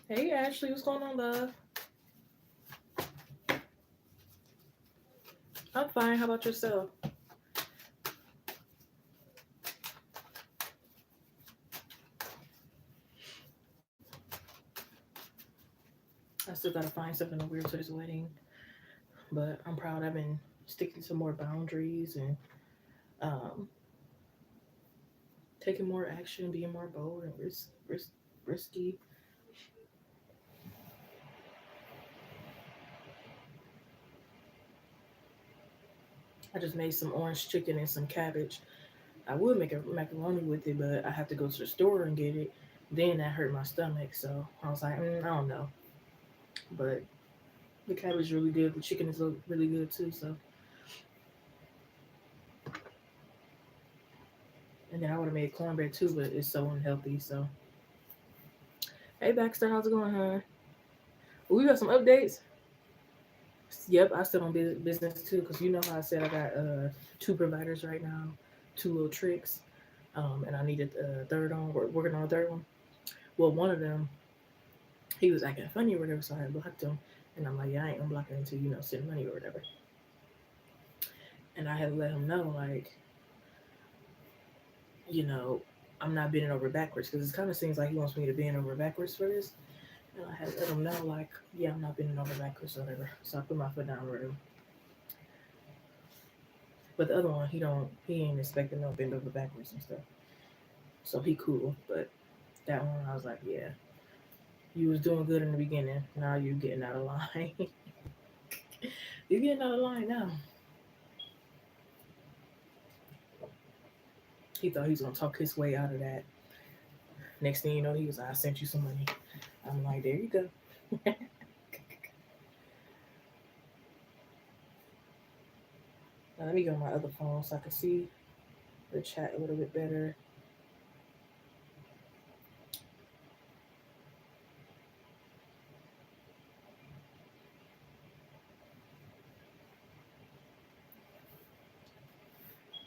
Hey Ashley, what's going on, love? I'm fine. How about yourself? I still gotta find something to wear to this wedding, but I'm proud. I've been sticking to more boundaries and um, taking more action, being more bold and risky. I just made some orange chicken and some cabbage. I would make a macaroni with it, but I have to go to the store and get it. Then that hurt my stomach, so I was like, I don't know. But the cabbage is really good. The chicken is really good too. So, and then I would have made cornbread too, but it's so unhealthy. So, hey Baxter, how's it going, huh? We got some updates. Yep, I still on business too, because you know how I said I got two providers right now, two little tricks, and I needed a third on. We're working on a third one. Well, one of them, he was acting funny or whatever, so I had blocked him, and I'm like, yeah, I ain't gonna block him until send money or whatever. And I had to let him know, like, you know, I'm not bending over backwards because it kind of seems like he wants me to bend over backwards for this. And I had to let him know, like, yeah, I'm not bending over backwards or whatever. So I put my foot down or whatever. But the other one, he ain't expecting no bend over backwards and stuff. So he cool. But that one, I was like, yeah, you was doing good in the beginning. Now you getting out of line. You getting out of line now. He thought he was gonna talk his way out of that. Next thing you know, he was like, I sent you some money. I'm like, there you go. Now let me go on my other phone so I can see the chat a little bit better.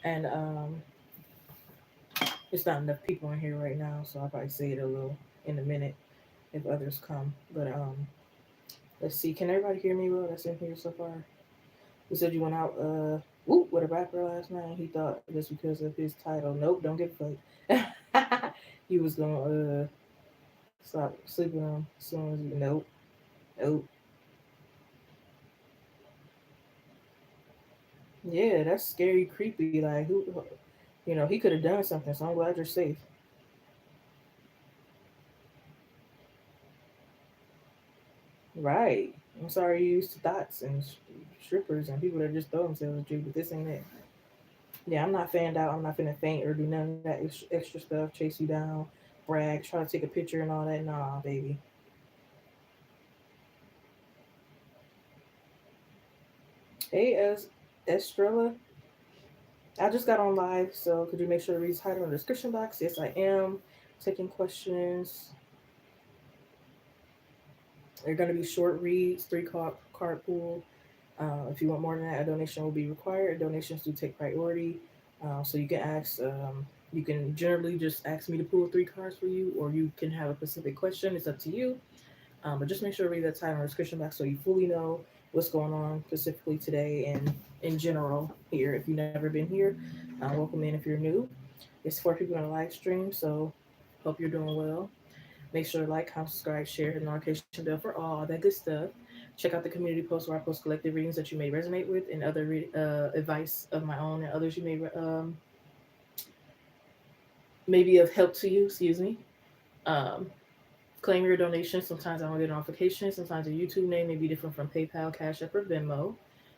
And it's not enough people in here right now, so I'll probably say it a little in a minute if others come. But let's see. Can everybody hear me well? That's in here so far. You said you went out with a rapper last night. He thought just because of his title. Nope, don't give a fuck. You was gonna stop sleeping on as soon as you. Nope, nope. Yeah, that's scary, creepy. Like who, he could have done something. So I'm glad you're safe. Right. I'm sorry you used to thoughts and strippers and people that just throw themselves at you, but this ain't it. Yeah, I'm not fanned out. I'm not finna faint or do none of that extra stuff. Chase you down, brag, try to take a picture and all that. Nah, baby. Hey, Estrella. I just got on live, so could you make sure to read the title in the description box? Yes, I am taking questions. They're going to be short reads, three card pool. If you want more than that, a donation will be required. Donations do take priority. So you can ask, you can generally just ask me to pull 3 cards for you, or you can have a specific question. It's up to you. But just make sure to read that title in the description box so you fully know what's going on specifically today and in general here. If you've never been here, welcome in if you're new. It's 4 people in a live stream, so hope you're doing well. Make sure to like, comment, subscribe, share, hit the notification bell for all that good stuff. Check out the community post where I post collective readings that you may resonate with and other advice of my own and others you may be of help to you. Excuse me. Um, Claim your donation. Sometimes I don't get notifications. Sometimes your YouTube name may be different from PayPal, Cash App, or Venmo.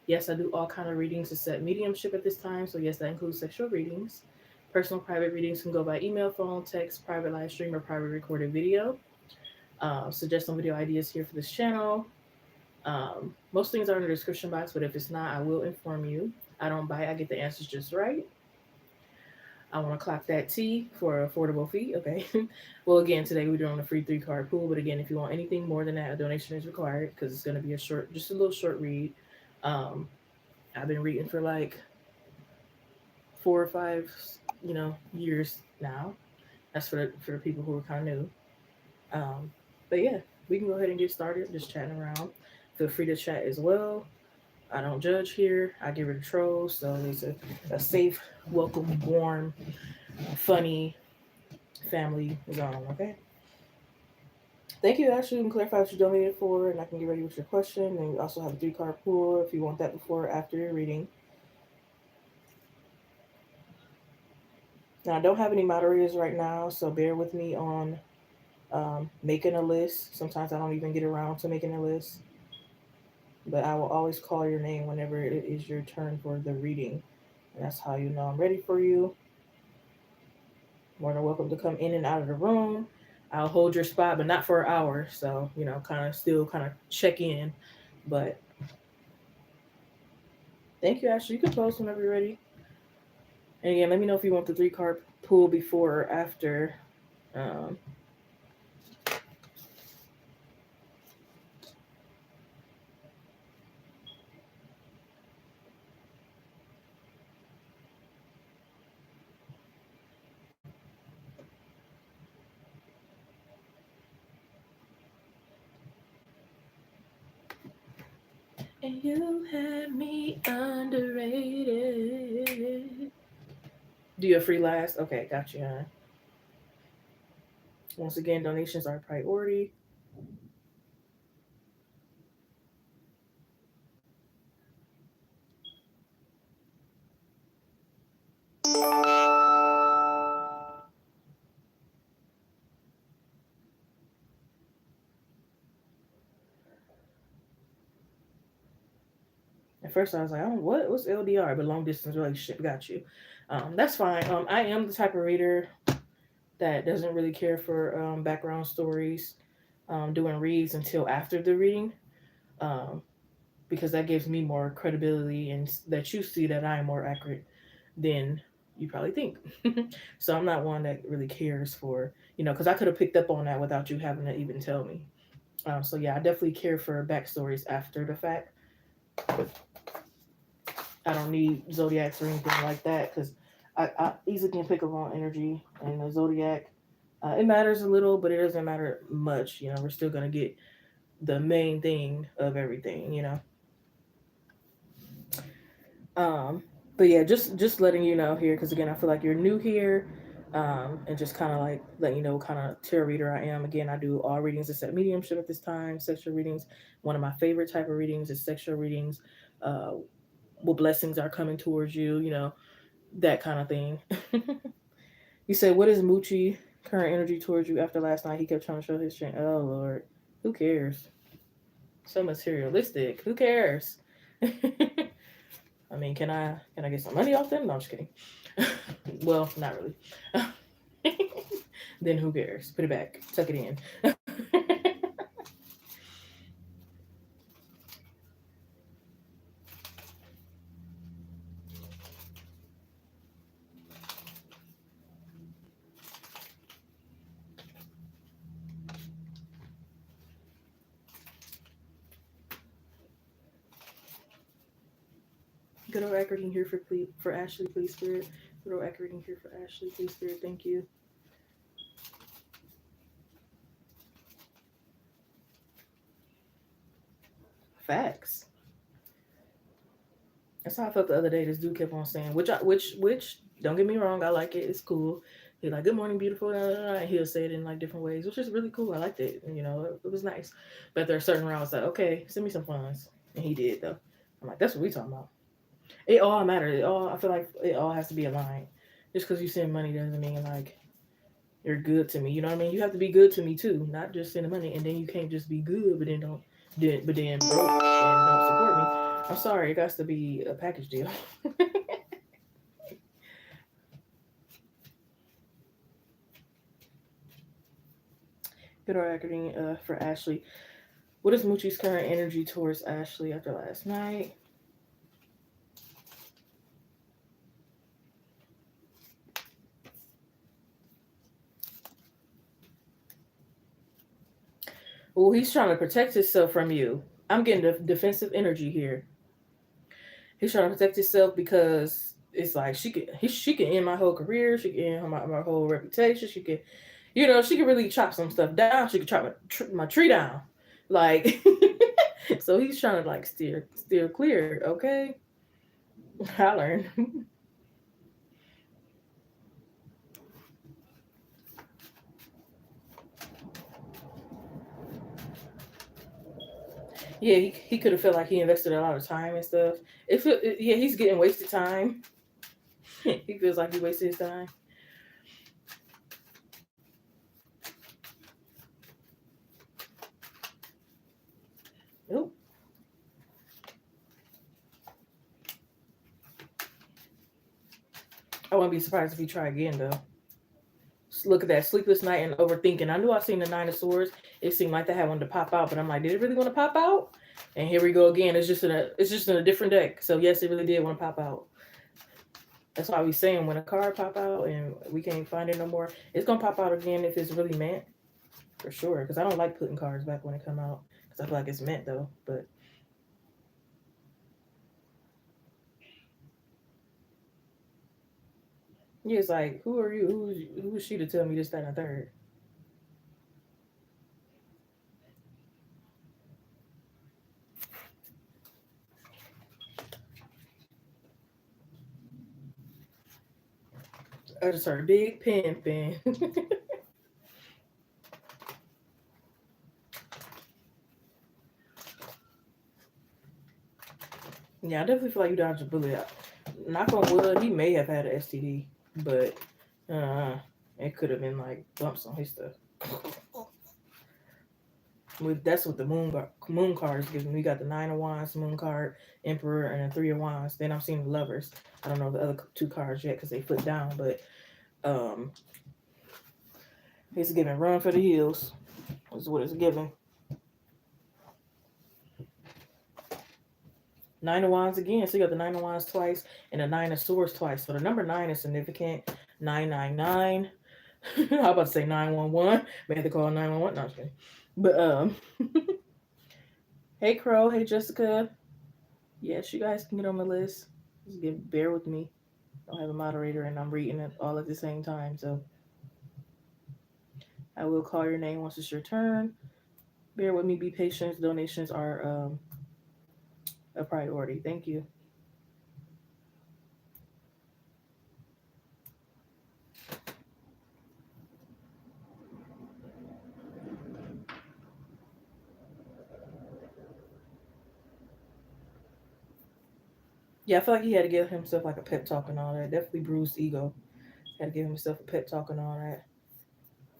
Yes, I do all kind of readings to set mediumship at this time. So yes, that includes sexual readings. Personal private readings can go by email, phone, text, private live stream, or private recorded video. Suggest some video ideas here for this channel. Most things are in the description box, but if it's not, I will inform you. I don't bite, I get the answers just right. I want to clock that T for an affordable fee. Okay. Well, again, today we're doing a free 3 card pool. But again, if you want anything more than that, a donation is required because it's going to be just a little short read. Um, I've been reading for like 4 or 5, years now. That's for the people who are kind of new. Um, but yeah, we can go ahead and get started. Just chatting around. Feel free to chat as well. I don't judge here. I get rid of trolls, so it's a safe, welcome, warm, funny family zone. Okay. Thank you. Actually, you can clarify what you donated for, and I can get ready with your question. And we also have a 3 card pool if you want that before or after your reading. Now, I don't have any moderators right now, so bear with me on making a list. Sometimes I don't even get around to making a list, but I will always call your name whenever it is your turn for the reading. And that's how you know I'm ready for you. More than welcome to come in and out of the room. I'll hold your spot, but not for an hour. So, kind of check in. But thank you, Ashley. You can post whenever you're ready. And again, let me know if you want the 3 card pool before or after. Um, and you had me underrated. Do you have free last? Okay, got you. Huh? Once again, donations are a priority. At first, I was like, "Oh, what's LDR?" But long distance relationship, got you. That's fine. I am the type of reader that doesn't really care for background stories, doing reads until after the reading, um, because that gives me more credibility and that you see that I am more accurate than you probably think. So I'm not one that really cares for, because I could have picked up on that without you having to even tell me. So yeah, I definitely care for backstories after the fact. I don't need zodiacs or anything like that because I easily can pick up on energy and the zodiac. It matters a little, but it doesn't matter much. We're still gonna get the main thing of everything. Um, but yeah, just letting you know here, because again, I feel like you're new here, and just kind of like letting you know what kind of tarot reader I am. Again, I do all readings except mediumship at this time. Sexual readings. One of my favorite type of readings is sexual readings. Uh, what blessings are coming towards you? That kind of thing. You said, what is Moochie current energy towards you after last night? He kept trying to show his strength. Oh Lord, who cares? So materialistic. Who cares? I mean, can I get some money off them? No, I'm just kidding. Well, not really. Then who cares? Put it back. Tuck it in. Good old accurate here for Ashley, please, Spirit. Good old accurate here for Ashley, please, Spirit. Thank you. Facts. That's how I felt the other day. This dude kept on saying, which don't get me wrong, I like it. It's cool. He's like, "Good morning, beautiful." And he'll say it in like different ways, which is really cool. I liked it. It was nice. But there are certain rounds like, okay, send me some funds, and he did though. I'm like, that's what we talking about. It all matters. I feel like it all has to be aligned. Just because you send money doesn't mean like you're good to me. You know what I mean? You have to be good to me too, not just send the money. And then you can't just be good, but then don't, but then broke and don't support me. I'm sorry, it has to be a package deal. Good recording for Ashley. What is Moochie's current energy towards Ashley after last night? Well, he's trying to protect himself from you. I'm getting defensive energy here. He's trying to protect himself because it's like she can end my whole career. She can end my whole reputation. She can, she can really chop some stuff down. She can chop my tree down, like. So he's trying to like steer clear. Okay, I learned. Yeah, he could have felt like he invested a lot of time and stuff. Yeah, he's getting wasted time. He feels like he wasted his time. Nope. I wouldn't be surprised if he try again though. Look at that sleepless night and overthinking. I knew I seen the Nine of Swords. It seemed like they had one to pop out, but I'm like, did it really want to pop out? And here we go again. It's just in a different deck. So yes, it really did want to pop out. That's why we saying when a card pop out and we can't find it no more, it's gonna pop out again if it's really meant, for sure. Because I don't like putting cards back when they come out because I feel like it's meant though. But yeah, it's like, who are you? Who is she to tell me this, that, and the third? I just heard big pimping. Yeah, I definitely feel like you dodged a bullet. Knock on wood, he may have had an STD, but uh, it could have been like bumps on his stuff. That's what the moon card is giving. We got the Nine of Wands, Moon card, Emperor, and the Three of Wands. Then I've seen the Lovers. I don't know the other two cards yet because they flip down, but um, it's giving run for the hills. Is what it's giving. Nine of Wands again. So you got the Nine of Wands twice and the Nine of Swords twice. So the number 9 is significant. 999. I was about to say 911. May have to call 911. No, I'm just kidding. But hey Crow, hey Jessica. Yes, you guys can get on my list. Just bear with me. I don't have a moderator and I'm reading it all at the same time. So I will call your name once it's your turn. Bear with me. Be patient. Donations are a priority. Thank you. Yeah, I feel like he had to give himself like a pep talk and all that. Definitely bruised ego. Had to give himself a pep talk and all that.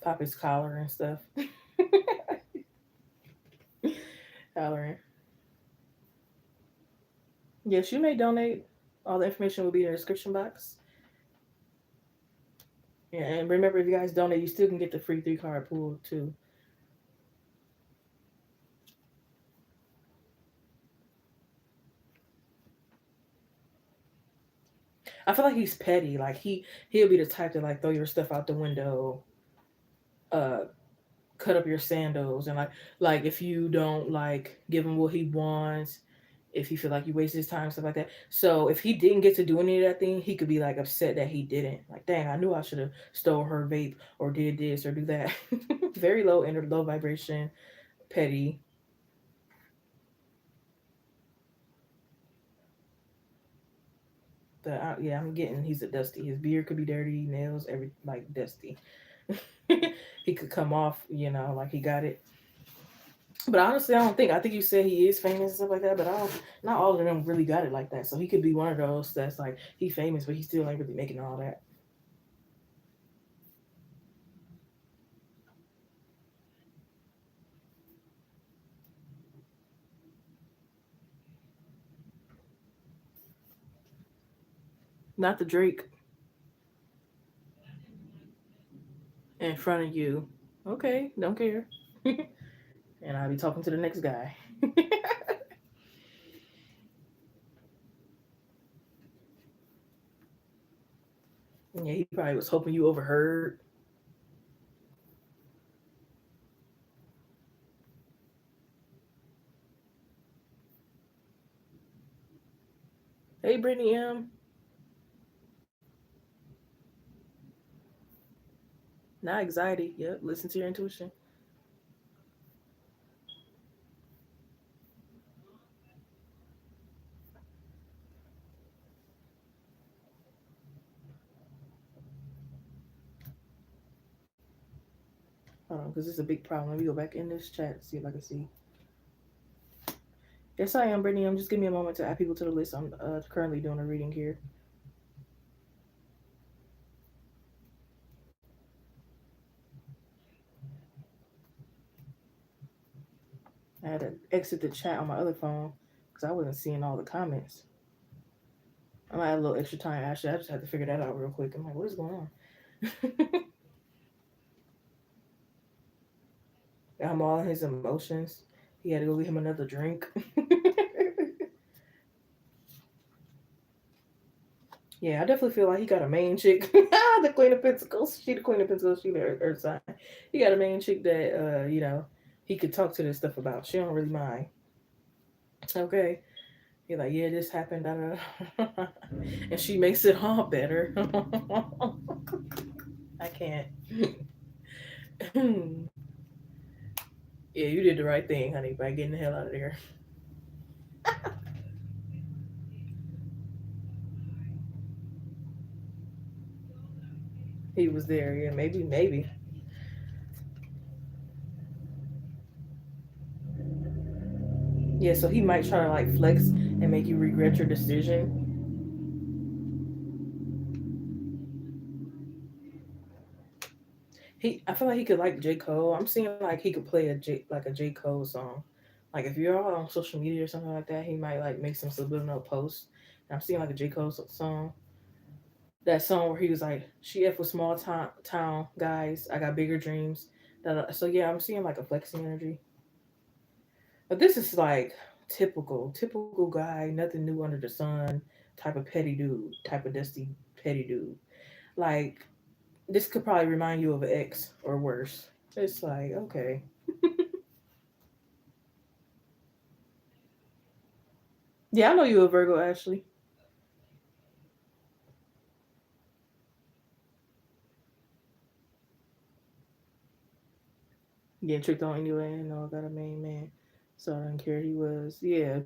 Pop his collar and stuff. Hollering. Yes, you may donate. All the information will be in the description box. Yeah, and remember, if you guys donate, you still can get the free 3 card pool too. I feel like he's petty. Like he'll be the type to like throw your stuff out the window, uh, cut up your sandals, and like if you don't like give him what he wants, if he feel like you wasted his time, stuff like that. So if he didn't get to do any of that thing, he could be like upset that he didn't. Like, dang, I knew I should have stole her vape or did this or do that. Very low energy, low vibration, petty. But yeah, I'm getting he's a dusty. His beard could be dirty, nails every like dusty. He could come off, like he got it. But honestly, I don't think. I think you said he is famous and stuff like that. But I don't. Not all of them really got it like that. So he could be one of those that's like he famous, but he still ain't really making all that. Not the Drake in front of you. Okay, don't care. And I'll be talking to the next guy. Yeah, he probably was hoping you overheard. Hey, Brittany M. Not anxiety. Yep, listen to your intuition. Hold on, because it's a big problem. Let me go back in this chat see if I can see. Yes, I am, Brittany. Just give me a moment to add people to the list. I'm currently doing a reading here. I had to exit the chat on my other phone because I wasn't seeing all the comments. I might have a little extra time. Actually, I just had to figure that out real quick. I'm like, what is going on? I'm all in his emotions. He had to go get him another drink. Yeah, I definitely feel like he got a main chick. The Queen of Pentacles. She the Queen of Pentacles. She the Earth sign. He got a main chick that he could talk to this stuff about. She don't really mind. Okay. He's like, yeah, this happened. Da, da, da. And she makes it all better. I can't. Yeah, you did the right thing, honey, by getting the hell out of there. He was there. Yeah, maybe. Yeah, so he might try to like flex and make you regret your decision. I feel like he could like J Cole. I'm seeing like he could play a J Cole song. Like if you're all on social media or something like that, he might like make some subliminal posts. And I'm seeing like a J Cole song. That song where he was like, "She f with small town guys. I got bigger dreams." So yeah, I'm seeing like a flexing energy. But this is like typical guy, nothing new under the sun, type of petty dude, type of dusty petty dude. Like this could probably remind you of an ex or worse. It's like, okay. Yeah, I know you a Virgo, Ashley. Getting tricked on anyway, and all got a main man. So I didn't care he was. Yeah.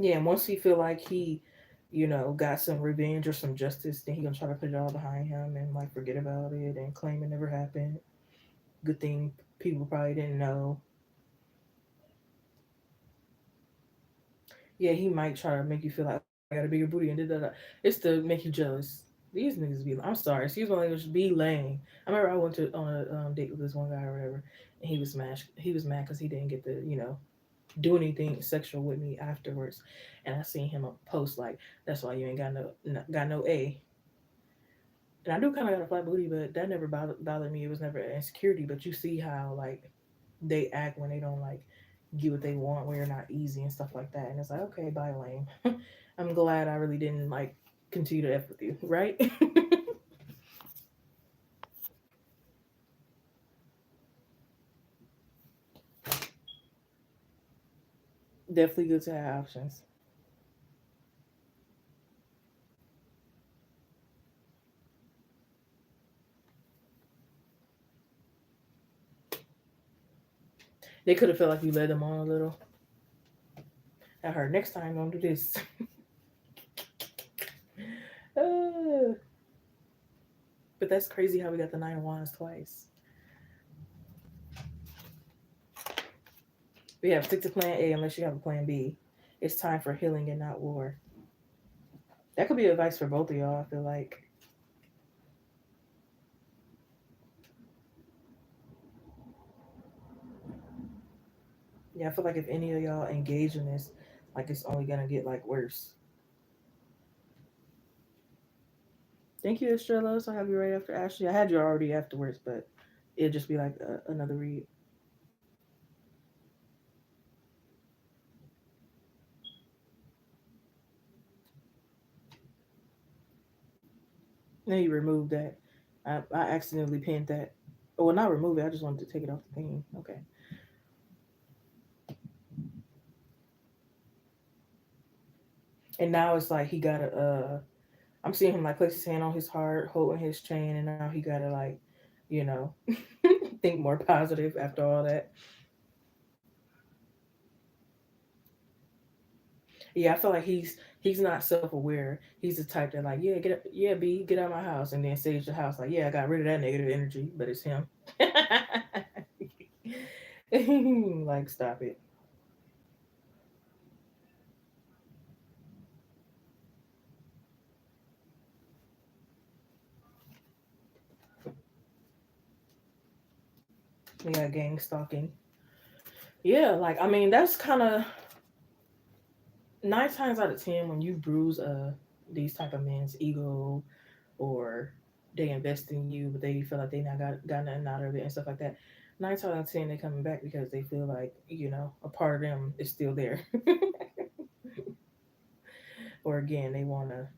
Yeah, and once he feel like he, got some revenge or some justice, then he gonna try to put it all behind him and like forget about it and claim it never happened. Good thing people probably didn't know. Yeah, he might try to make you feel like, oh, I got a bigger booty and da da da. It's to make you jealous. These niggas be. I'm sorry, excuse my language. Be lame. I remember I went to on a date with this one guy or whatever, and he was smashed. He was mad because he didn't get to do anything sexual with me afterwards, and I seen him post like, "That's why you ain't got no A." And I do kind of got a flat booty, but that never bothered me. It was never an insecurity. But you see how like they act when they don't like get what they want, when you're not easy and stuff like that. And it's like, okay, bye, lame. I'm glad I really didn't like continue to f with you, right? Definitely good to have options. They could have felt like you led them on a little. I heard next time don't do this. Uh, but that's crazy how we got the nine of wands twice. We have stick to plan A unless you have a plan B. It's time for healing and not war. That could be advice for both of y'all. I feel like, yeah, I feel like if any of y'all engage in this, like it's only gonna get like worse. Thank you, Estrella. So I have you right after Ashley. I had you already afterwards, but it'd just be like another read. Then you remove that. I accidentally pinned that. Oh, well, not remove it. I just wanted to take it off the thing. Okay. And now it's like he gotta. I'm seeing him like place his hand on his heart, holding his chain, and now he gotta like, you know, think more positive after all that. Yeah, I feel like he's not self aware. He's the type that like, yeah, yeah, B, get out of my house, and then sage the house. Like, yeah, I got rid of that negative energy, but it's him. Like, stop it. We got gang stalking. Yeah, like I mean, that's kind of 9 times out of 10 when you bruise these type of men's ego, or they invest in you, but they feel like they not got nothing out of it and stuff like that. 9 times out of 10 they coming back because they feel like a part of them is still there, or again they want to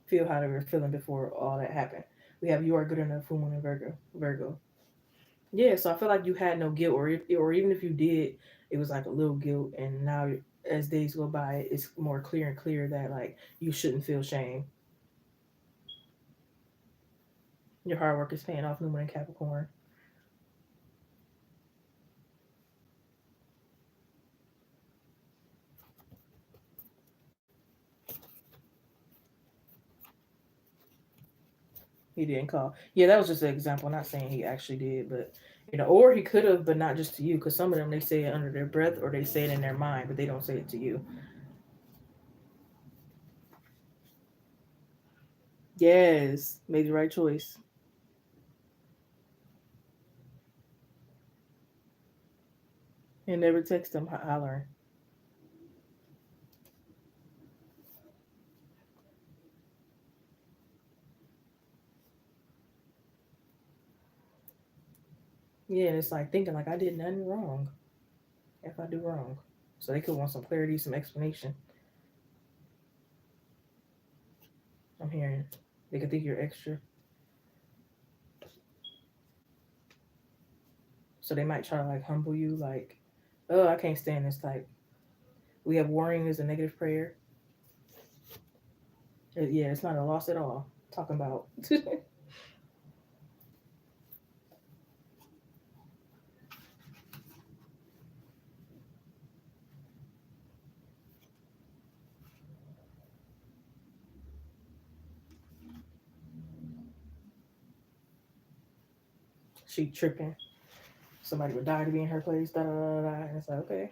feel how they were feeling before all that happened. We have you are good enough, Full Moon and Virgo. Yeah, so I feel like you had no guilt, or even if you did, it was like a little guilt, and now as days go by, it's more clear and clear that like you shouldn't feel shame. Your hard work is paying off, New Moon and Capricorn. He didn't call. Yeah, that was just an example. Not saying he actually did, but or he could have, but not just to you. Because some of them they say it under their breath or they say it in their mind, but they don't say it to you. Yes, made the right choice and never text them hollering. Yeah, and it's like thinking like I did nothing wrong. If I do wrong, so they could want some clarity, some explanation. I'm hearing they could think you're extra, so they might try to like humble you, like, oh, I can't stand this type. We have worrying is a negative prayer. Yeah, it's not a loss at all. Talking about she tripping. Somebody would die to be in her place. Da da da da. And it's like okay.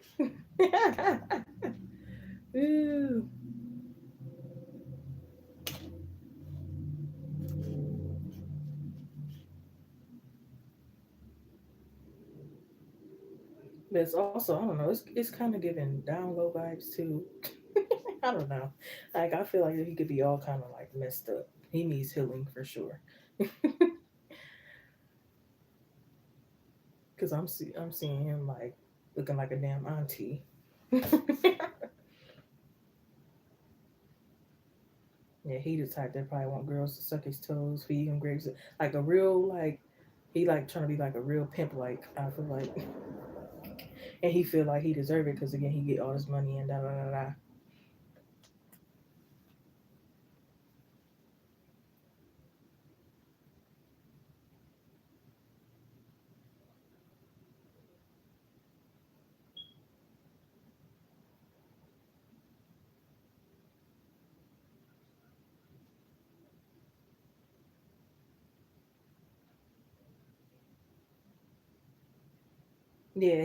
Ooh. But it's also I don't know. It's kind of giving down low vibes too. I don't know. Like I feel like he could be all kind of like messed up. He needs healing for sure. Cause I'm seeing him like looking like a damn auntie. Yeah, he the type that probably want girls to suck his toes, feed him grapes, like a real like he like trying to be like a real pimp. Like I feel like, and he feel like he deserve it because again he get all this money and da da da da. Yeah,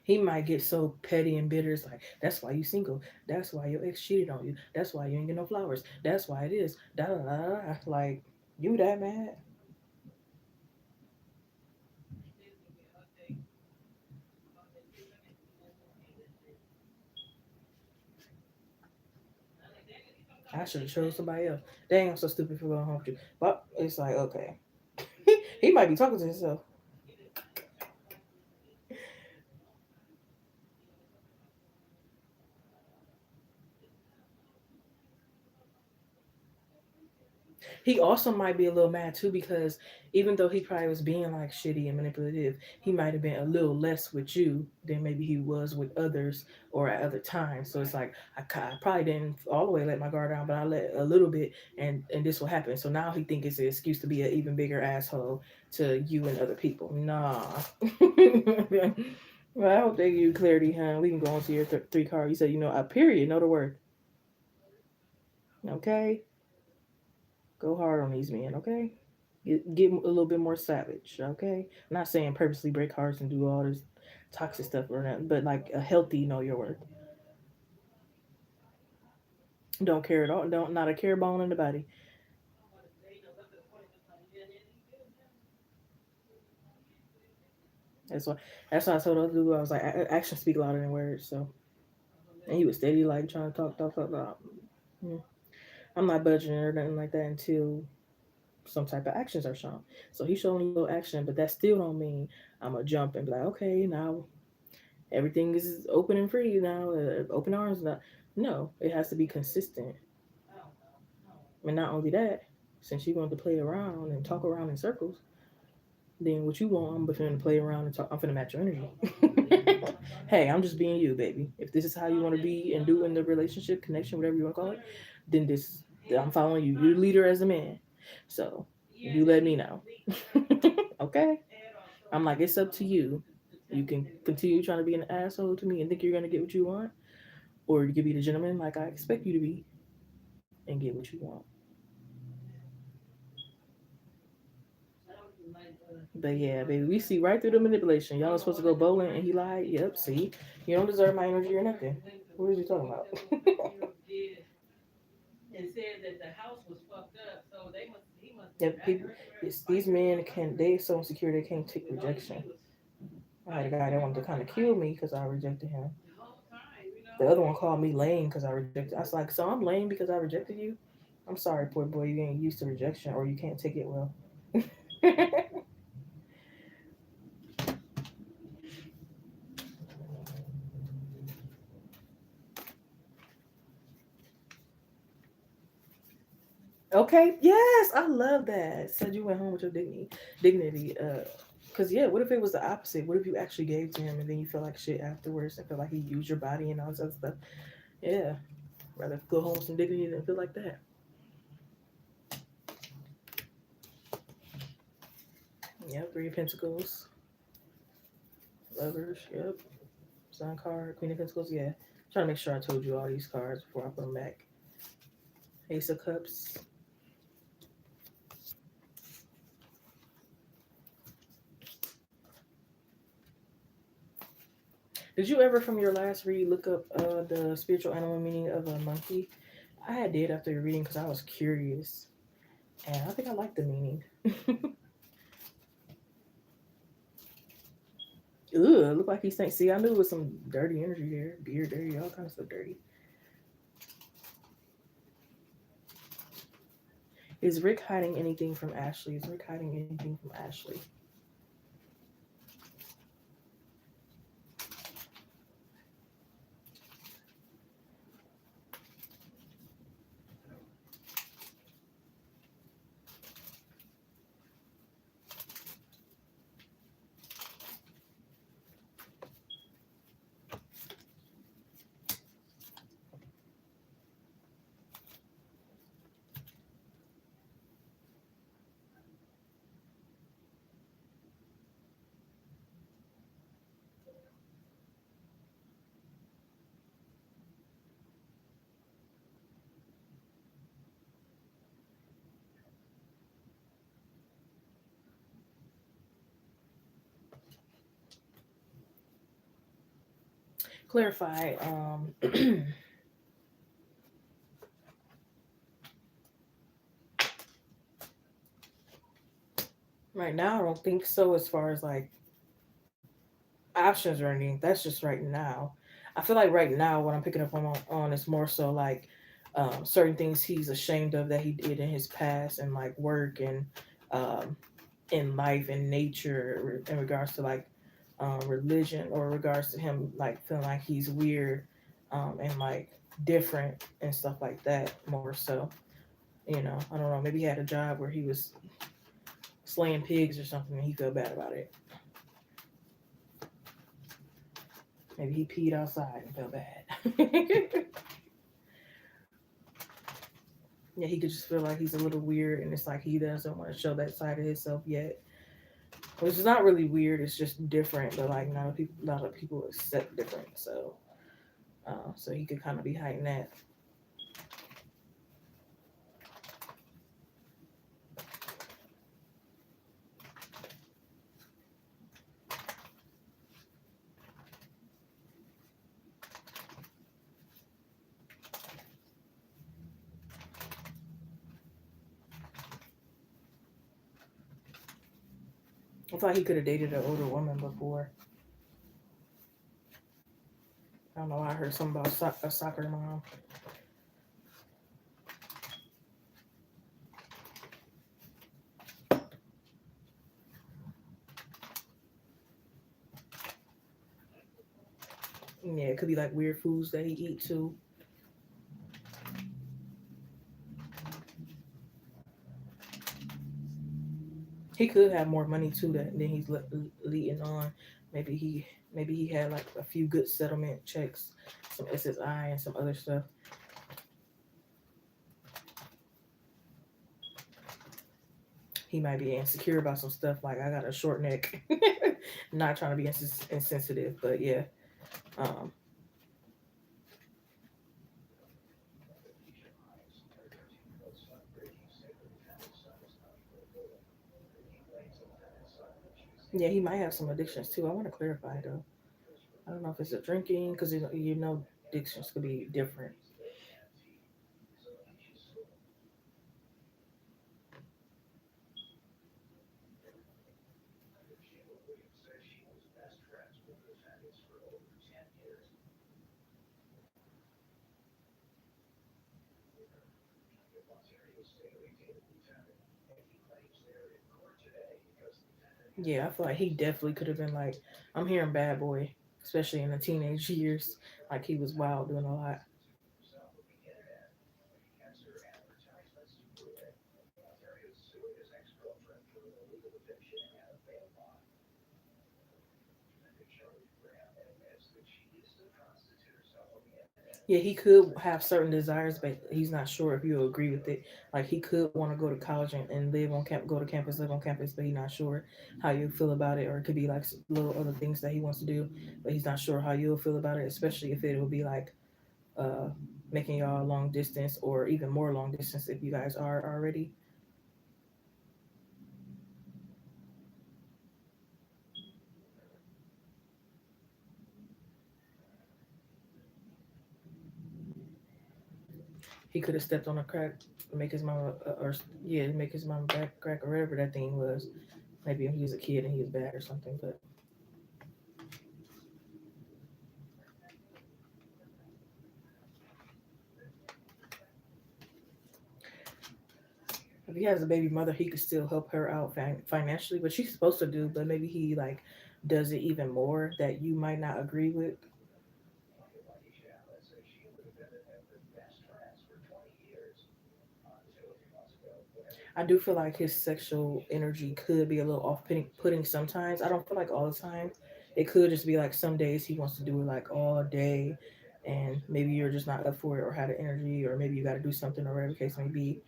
he might get so petty and bitter. It's like that's why you single. That's why your ex cheated on you. That's why you ain't get no flowers. That's why it is. Da da da da. Like you that mad? I should have chose somebody else. Dang, I'm so stupid for going home with you. But it's like okay, he might be talking to himself. He also might be a little mad too because even though he probably was being like shitty and manipulative, he might have been a little less with you than maybe he was with others or at other times. So it's like I probably didn't all the way let my guard down, but I let a little bit, and this will happen. So now he think it's an excuse to be an even bigger asshole to you and other people. Nah. Well, I hope they give you clarity, huh? We can go on to your three card. You said you know a period, know the word. Okay, go hard on these men. Okay. Get a little bit more savage, okay? I'm not saying purposely break hearts and do all this toxic stuff or nothing, but like a healthy know your worth. Don't care at all. Don't not a care bone in the body. That's why. That's why I told other dude I was like, Actions speak louder than words." So, and he was steady like trying to talk. Mm. I'm not budging or nothing like that until some type of actions are shown. So he's showing a little action, but that still don't mean I'm gonna jump and be like, okay, now everything is open and free now, open arms now. No, it has to be consistent. And not only that, since you want to play around and talk around in circles, then what you want, I'm finna play around and talk. I'm finna match your energy. Hey, I'm just being you, baby. If this is how you want to be and do in the relationship, connection, whatever you want to call it, then I'm following you. You're the leader as a man. So you let me know. Okay? I'm like, it's up to you. You can continue trying to be an asshole to me and think you're gonna get what you want, or you can be the gentleman like I expect you to be and get what you want. But yeah, baby, we see right through the manipulation. Y'all are supposed to go bowling and he lied. Yep, see? You don't deserve my energy or nothing. What is he talking about? Yeah, people, these men can, they so insecure they can't take rejection. I had a guy that wanted to kind of kill me because I rejected him. The other one called me lame because I rejected. I was like, so I'm lame because I rejected you? I'm sorry, poor boy, you ain't used to rejection or you can't take it well. Okay, yes, I love that. Said you went home with your dignity. Dignity. Cause yeah, what if it was the opposite? What if you actually gave to him and then you feel like shit afterwards and feel like he used your body and all this other stuff? Yeah, rather go home with some dignity than feel like that. Yep, Three of Pentacles, Lovers. Yep, Sun card, Queen of Pentacles. Yeah, trying to make sure I told you all these cards before I put them back. Ace of Cups. Did you ever, from your last read, look up the spiritual animal meaning of a monkey? I did after your reading because I was curious, and I think I like the meaning. Ugh, look like he stank. See, I knew it was some dirty energy there. Beer dirty, all kinds of stuff dirty. Is Rick hiding anything from Ashley? Is Rick hiding anything from Ashley? Clarify. Right now, I don't think so. As far as like options or anything, that's just right now. I feel like right now, what I'm picking up on is more so like certain things he's ashamed of that he did in his past and like work and um, in life and nature in regards to like religion or regards to him like feeling like he's weird and like different and stuff like that more so. You know, I don't know. Maybe he had a job where he was slaying pigs or something and he felt bad about it. Maybe he peed outside and felt bad. Yeah, he could just feel like he's a little weird and it's like he doesn't want to show that side of himself yet. Which is not really weird, it's just different, but like not a lot of people accept different, so he could kind of be hiding that. I thought he could have dated an older woman before. I don't know. I heard something about a soccer mom. Yeah, it could be like weird foods that he eat too. He could have more money too than he's leading on. Maybe he maybe he had like a few good settlement checks, some SSI and some other stuff. He might be insecure about some stuff like I got a short neck. Not trying to be insensitive, but yeah. Um, yeah, he might have some addictions too. I want to clarify though. I don't know if it's a drinking because you know addictions could be different. Yeah, I feel like he definitely could have been like, I'm hearing bad boy, especially in the teenage years. Like he was wild doing a lot. Yeah, he could have certain desires, but he's not sure if you'll agree with it. Like he could want to go to college and live on camp, go to campus, live on campus, but he's not sure how you feel about it. Or it could be like little other things that he wants to do, but he's not sure how you'll feel about it. Especially if it will be like uh, making y'all long distance or even more long distance if you guys are already. He could have stepped on a crack, make his mama, or yeah, make his mama back crack or whatever that thing was. Maybe he was a kid and he was bad or something, but if he has a baby mother, he could still help her out financially, but she's supposed to do. But maybe he like does it even more that you might not agree with. I do feel like his sexual energy could be a little off-putting sometimes. I don't feel like all the time. It could just be like some days he wants to do it like all day, and maybe you're just not up for it or had the energy, or maybe you got to do something or whatever the case may be.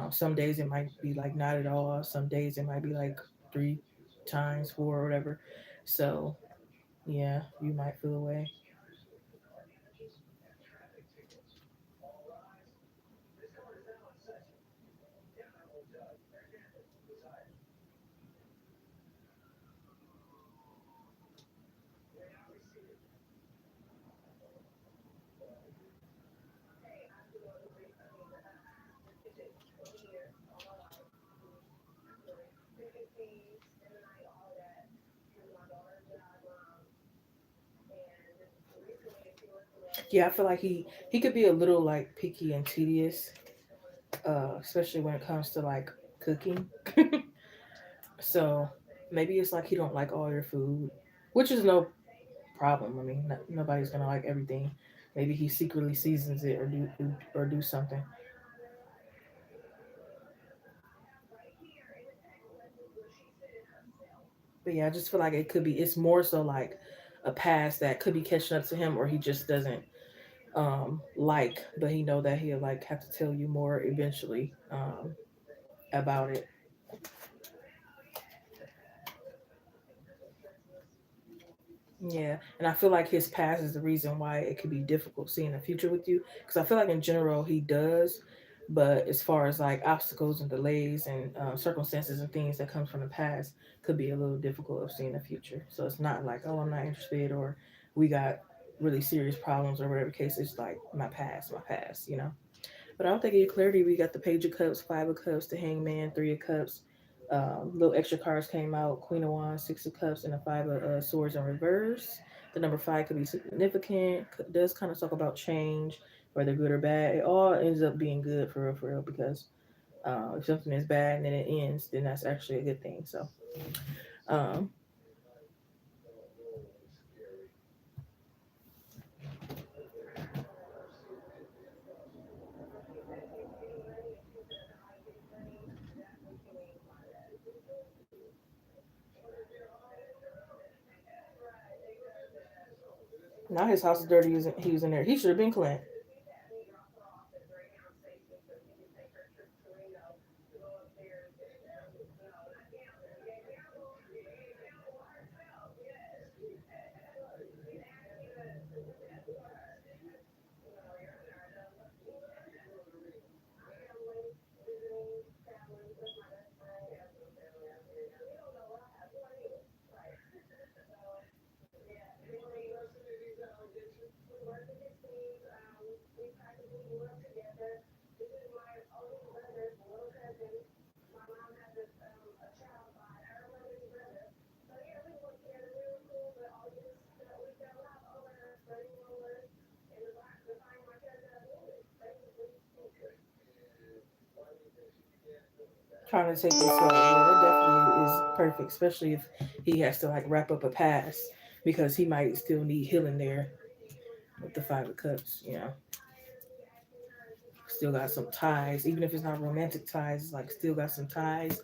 Some days it might be like not at all. Some days it might be like three times, four, or whatever. So yeah, you might feel away. Yeah, I feel like he could be a little like picky and tedious, especially when it comes to like cooking. So maybe it's like he don't like all your food, which is no problem. I mean, nobody's gonna like everything. Maybe he secretly seasons it or do something. But yeah, I just feel like it could be. It's more so like a past that could be catching up to him, or he just doesn't like. But he know that he'll like have to tell you more eventually about it. Yeah, and I feel like his past is the reason why it could be difficult seeing the future with you. Because I feel like in general he does, but as far as like obstacles and delays and circumstances and things that comes from the past, could be a little difficult of seeing the future. So it's not like, oh, I'm not interested, or we got really serious problems or whatever case. It's like my past, you know. But I don't think any clarity. We got the Page of Cups, Five of Cups, the Hangman, Three of Cups. Little extra cards came out: Queen of Wands, Six of Cups, and a Five of Swords in reverse. The number five could be significant. Does kind of talk about change, whether good or bad. It all ends up being good for real. Because if something is bad and then it ends, then that's actually a good thing. So um, now his house is dirty. He was in there. He should have been clean. Trying to take it slow. Yeah, that definitely is perfect, especially if he has to like wrap up a past because he might still need healing there with the Five of Cups. You know, still got some ties, even if it's not romantic ties. It's like still got some ties,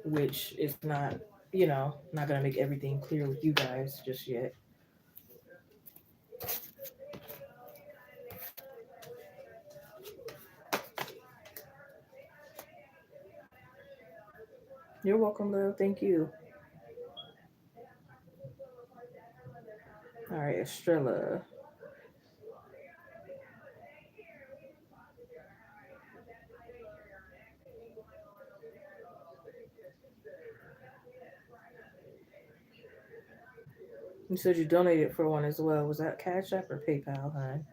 which is not, you know, not gonna make everything clear with you guys just yet. You're welcome, love. Thank you. All right, Estrella. You said you donated for one as well. Was that Cash App or PayPal, hon?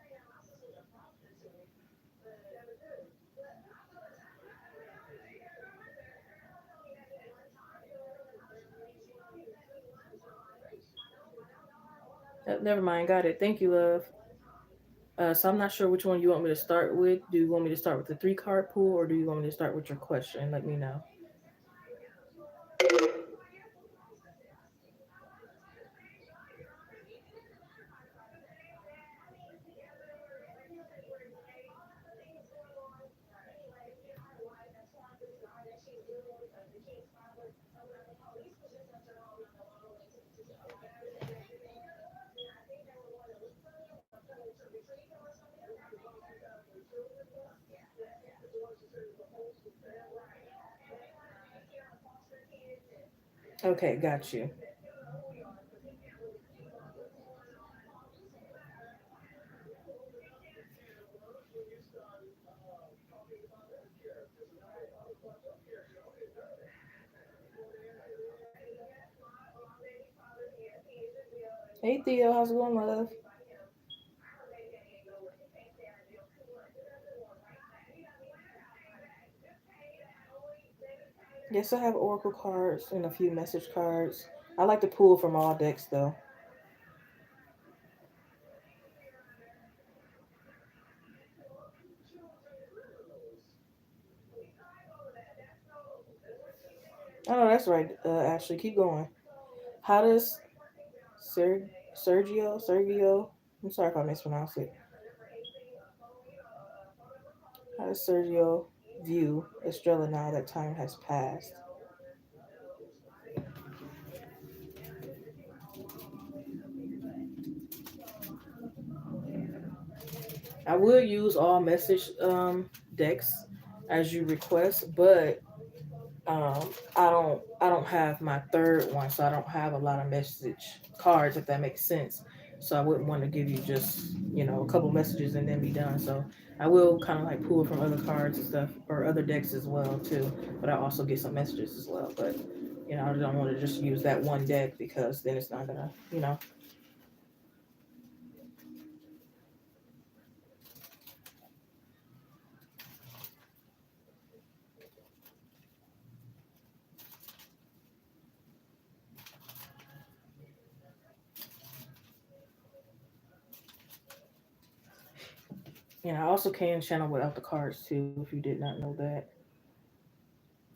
Never mind. Got it. Thank you, love. So I'm not sure which one you want me to start with. Do you want me to start with the three card pool, or do you want me to start with your question? Let me know. Okay, got you. Hey Theo, how's it going, my love? Yes, I have oracle cards and a few message cards. I like to pull from all decks though. Oh, that's right. Ashley, keep going. How does Sergio? I'm sorry if I mispronounced it. How does Sergio view Estrella now that time has passed? I will use all message decks as you request, but I don't have my third one, so I don't have a lot of message cards if that makes sense. So I wouldn't want to give you just a couple messages and then be done. So I will kind of like pull from other cards and stuff or other decks as well too. But I also get some messages as well. But I don't want to just use that one deck because then it's not gonna. And I also can channel without the cards too. If you did not know that.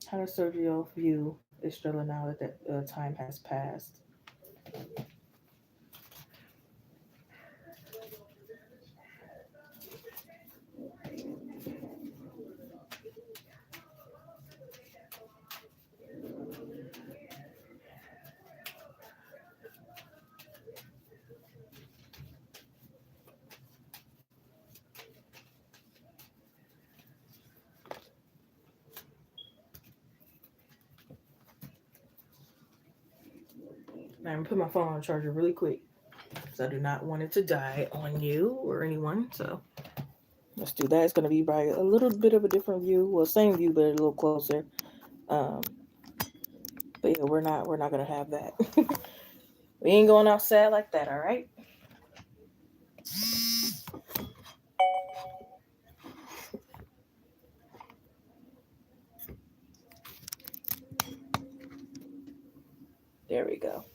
How does Sergio view Estrella now that time has passed? Now I'm gonna put my phone on charger really quick because I do not want it to die on you or anyone. So let's do that. It's gonna be by a little bit of a different view. Well, same view, but a little closer. Um, but yeah, we're not gonna have that. We ain't going outside like that. All right. There we go.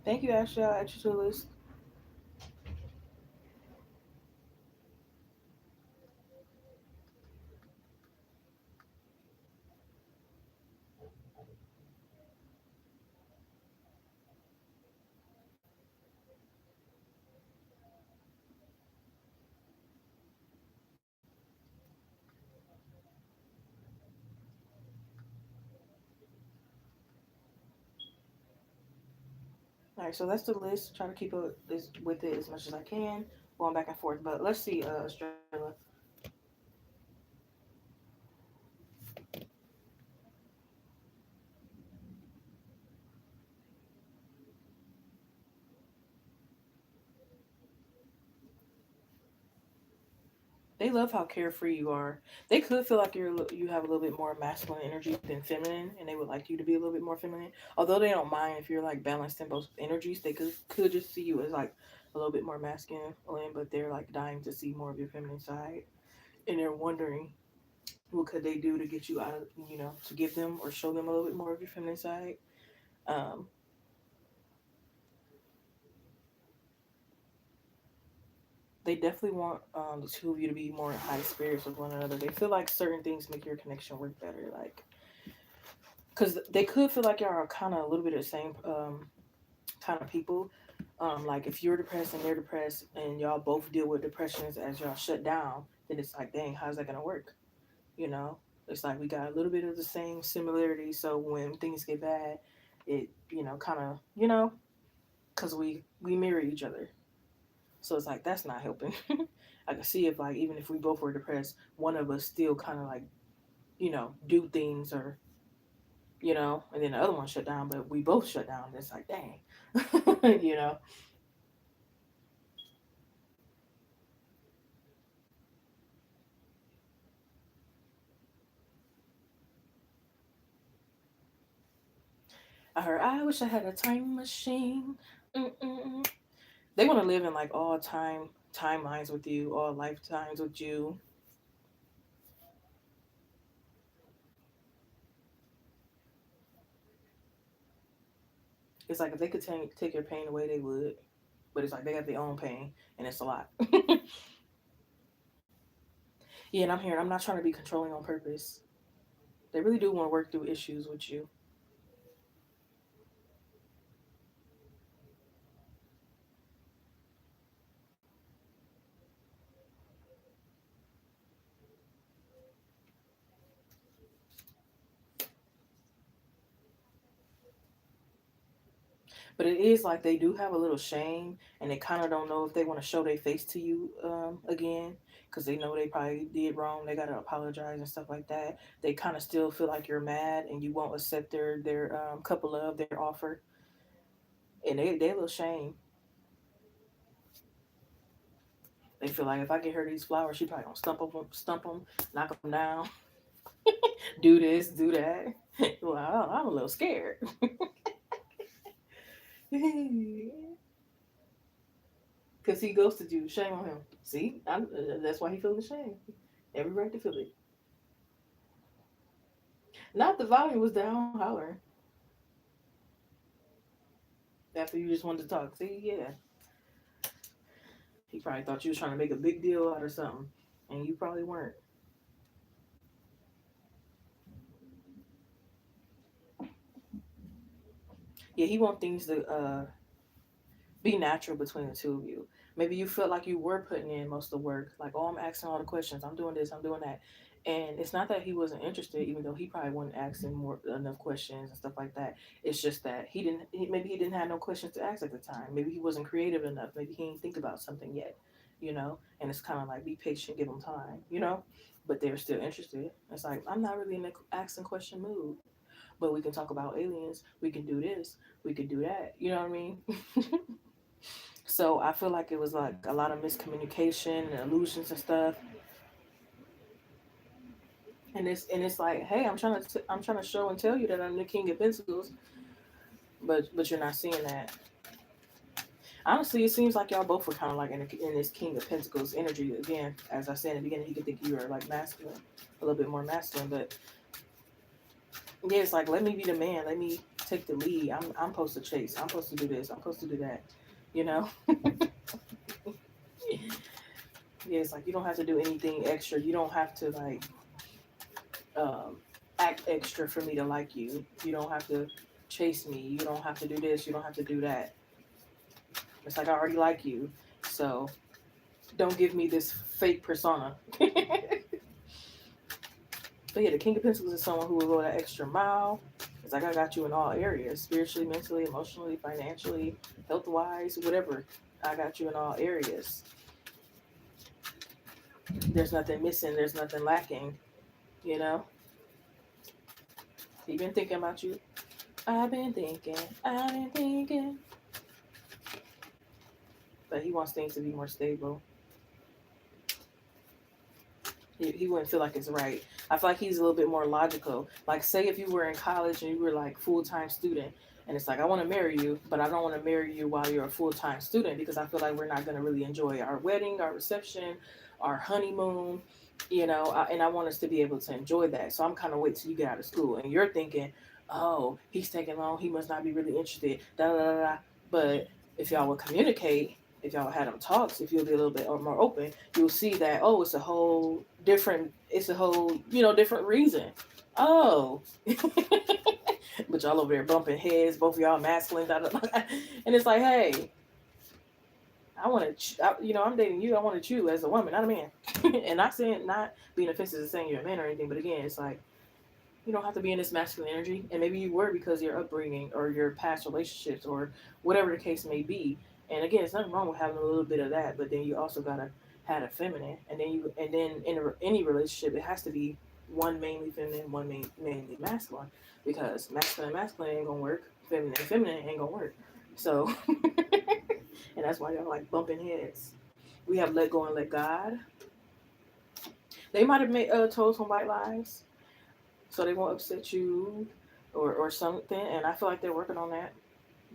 Thank you, Ashley. I'll add you to the list. All right, so that's the list. Try to keep it with it as much as I can, going back and forth. But let's see, Australia. They love how carefree you are. They could feel like you have a little bit more masculine energy than feminine, and they would like you to be a little bit more feminine. Although they don't mind if you're like balanced in both energies, they could just see you as like a little bit more masculine, but they're like dying to see more of your feminine side, and they're wondering what could they do to get you out of to give them or show them a little bit more of your feminine side. Um, they definitely want the two of you to be more in high spirits with one another. They feel like certain things make your connection work better, like because they could feel like y'all are kind of a little bit of the same kind of people. Like if you're depressed and they're depressed, and y'all both deal with depressions as y'all shut down, then it's like, dang, how's that gonna work? You know, it's like we got a little bit of the same similarity. So when things get bad, it kind of because we mirror each other. So it's like that's not helping. I can see if like even if we both were depressed, one of us still kind of like do things or and then the other one shut down, but we both shut down. It's like dang, you know. I heard I wish I had a time machine. Mm-mm-mm. They want to live in like all timelines with you, all lifetimes with you. It's like if they could take your pain away, they would. But it's like they got their own pain, and it's a lot. Yeah, and I'm here. I'm not trying to be controlling on purpose. They really do want to work through issues with you. But it is like they do have a little shame, and they kind of don't know if they want to show their face to you again, because they know they probably did wrong. They gotta apologize and stuff like that. They kind of still feel like you're mad, and you won't accept their cup of love, their offer, and they a little shame. They feel like if I get her these flowers, she probably gonna stump them, knock them down, do this, do that. Well, I'm a little scared. Because he ghosted you. Shame on him. See, that's why he feeling shame. Every right to feel it. Not the volume was down hollering after you just wanted to talk. See, yeah. He probably thought you was trying to make a big deal out of something, and you probably weren't. Yeah, he want things to be natural between the two of you. Maybe you felt like you were putting in most of the work, like, oh, I'm asking all the questions, I'm doing this, I'm doing that. And it's not that he wasn't interested, even though he probably wasn't asking more enough questions and stuff like that. It's just that maybe he didn't have no questions to ask at the time. Maybe he wasn't creative enough. Maybe he didn't think about something yet, And it's kind of like be patient, give him time. But they're still interested. It's like I'm not really in the asking question mood, but we can talk about aliens. We can do this. We can do that. You know what I mean? So I feel like it was like a lot of miscommunication and illusions and stuff. And it's like, hey, I'm trying to show and tell you that I'm the king of pentacles, but you're not seeing that. Honestly, it seems like y'all both were kind of like in this king of pentacles energy again. As I said in the beginning, he could think you were like masculine, a little bit more masculine, but yeah, it's like let me be the man, let me take the lead. I'm supposed to chase. I'm supposed to do this. I'm supposed to do that. You know. Yeah, it's like you don't have to do anything extra. You don't have to like um, act extra for me to like you. You don't have to chase me. You don't have to do this. You don't have to do that. It's like I already like you. So don't give me this fake persona. But yeah, the King of Pentacles is someone who will go that extra mile. It's like I got you in all areas, spiritually, mentally, emotionally, financially, health wise, whatever. I got you in all areas. There's nothing missing, there's nothing lacking, you know? He been thinking about you. I've been thinking. But he wants things to be more stable. He wouldn't feel like it's right. I feel like he's a little bit more logical. Like, say if you were in college and you were like full-time student, and it's like, I want to marry you, but I don't want to marry you while you're a full-time student because I feel like we're not going to really enjoy our wedding, our reception, our honeymoon, and I want us to be able to enjoy that. So I'm kind of wait till you get out of school, and you're thinking, oh, he's taking long, he must not be really interested, da da da da. But if y'all would communicate, if y'all had them talks, if you'll be a little bit more open, you'll see that, oh, it's a whole different reason. Oh, but y'all over there bumping heads, both of y'all masculine, da, da, da. And it's like, hey, I'm dating you. I wanted you as a woman, not a man. And not being offensive to saying you're a man or anything, but again, it's like you don't have to be in this masculine energy. And maybe you were because of your upbringing or your past relationships or whatever the case may be. And again, it's nothing wrong with having a little bit of that, but then you also gotta have a feminine. And then any relationship, it has to be one mainly feminine, one mainly masculine, because masculine ain't gonna work, feminine ain't gonna work. So, and that's why y'all like bumping heads. We have let go and let God. They might have made told some white lies so they won't upset you or something. And I feel like they're working on that.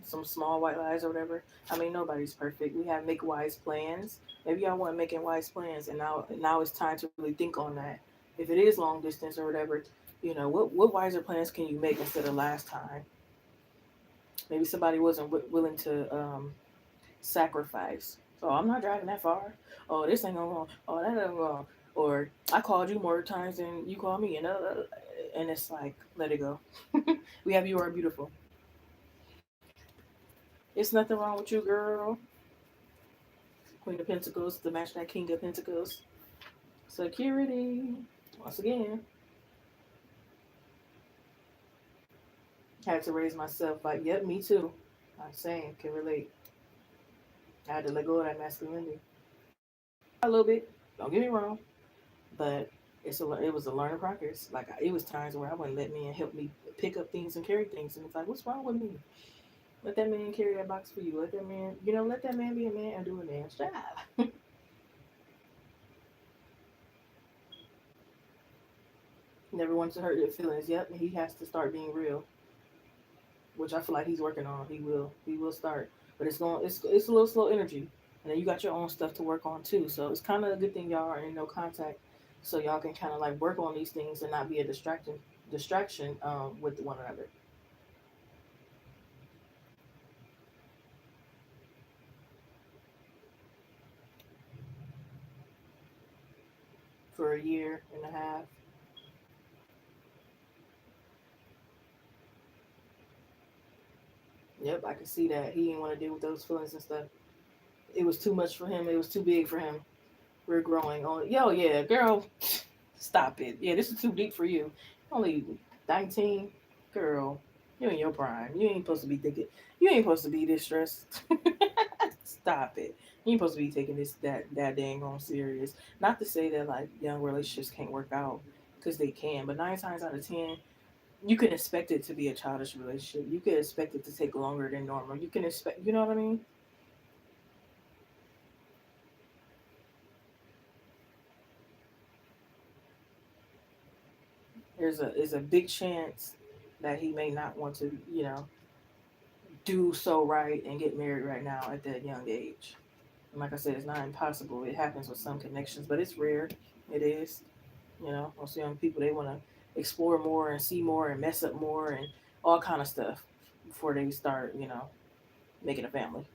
Some small white lies or whatever. I mean, nobody's perfect. We have make wise plans. Maybe y'all want making wise plans, and now it's time to really think on that. If it is long distance or whatever, what wiser plans can you make instead of last time? Maybe somebody wasn't willing to sacrifice. So I'm not driving that far. Oh, this ain't gonna go. Oh, that ain't gonna go. Or I called you more times than you called me, and it's like, let it go. We have you are beautiful. It's nothing wrong with you, girl. Queen of Pentacles to match that King of Pentacles. Security. Once again, had to raise myself. Like, yep, me too. I'm saying, can relate. I had to let go of that masculinity. A little bit. Don't get me wrong, but it was a learning progress. Like it was times where I wouldn't let men help me pick up things and carry things, and it's like, what's wrong with me? Let that man carry that box for you. Let that man be a man and do a man's job. Never wants to hurt your feelings. Yep, he has to start being real, which I feel like he's working on. He will. He will start, but it's a little slow energy, and then you got your own stuff to work on too. So it's kind of a good thing y'all are in no contact, so y'all can kind of like work on these things and not be a distraction with one another. For a year and a half. Yep, I can see that he didn't want to deal with those feelings and stuff. It was too much for him. It was too big for him. We're growing on. Yo, yeah, girl, stop it. Yeah, this is too deep for you. Only 19, girl. You in your prime. You ain't supposed to be thinking. You ain't supposed to be this stressed. Stop it. You ain't supposed to be taking this that dang on serious. Not to say that like young relationships can't work out, because they can, but 9 times out of 10, you can expect it to be a childish relationship. You can expect it to take longer than normal. You can expect, you know what I mean? There's a big chance that he may not want to, do so right and get married right now at that young age. And like I said, it's not impossible. It happens with some connections, but it's rare. It is. Most young people, they want to explore more and see more and mess up more and all kind of stuff before they start, making a family.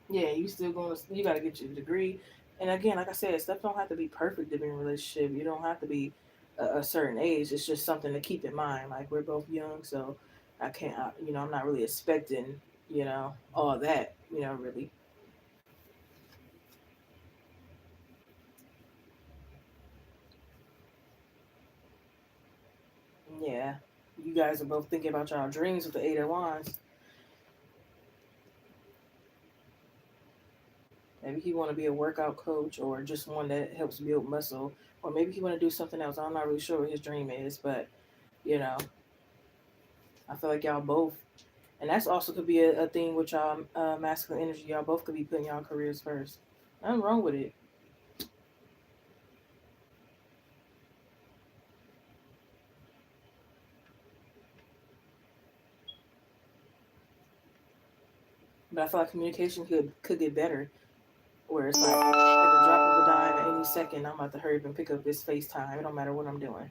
Yeah, you got to get your degree. And again, like I said, stuff don't have to be perfect to be in a relationship. You don't have to be a certain age. It's just something to keep in mind. Like we're both young, so I'm not really expecting, all that, really. Yeah. You guys are both thinking about y'all dreams with the Eight of Wands. Maybe he want to be a workout coach or just one that helps build muscle, or maybe he want to do something else. I'm not really sure what his dream is, but you know, I feel like y'all both, and that's also could be a thing with y'all masculine energy. Y'all both could be putting y'all careers first. Nothing wrong with it. But I feel like communication could get better, where it's like at the drop of a dime at any second, I'm about to hurry up and pick up this FaceTime. It don't matter what I'm doing.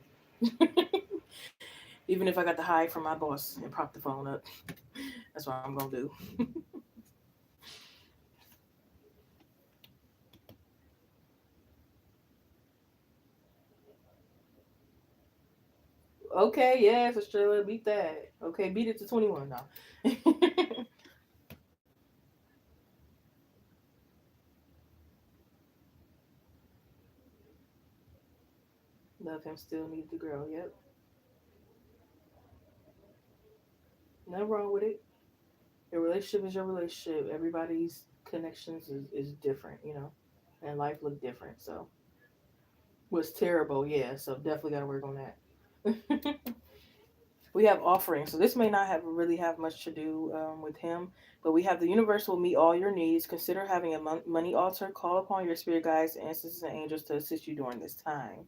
Even if I got to hide from my boss and prop the phone up, that's what I'm gonna do. Okay, yes, Australia, beat that. Okay, beat it to 21 now. Love him still need to grow. Yep. Nothing wrong with it. Your relationship is your relationship. Everybody's connections is different, you know, and life look different. So was terrible, yeah. So definitely got to work on that. We have offerings, so this may not have really have much to do with him, but we have the universe will meet all your needs. Consider having a money altar. Call upon your spirit guides, ancestors, and angels to assist you during this time.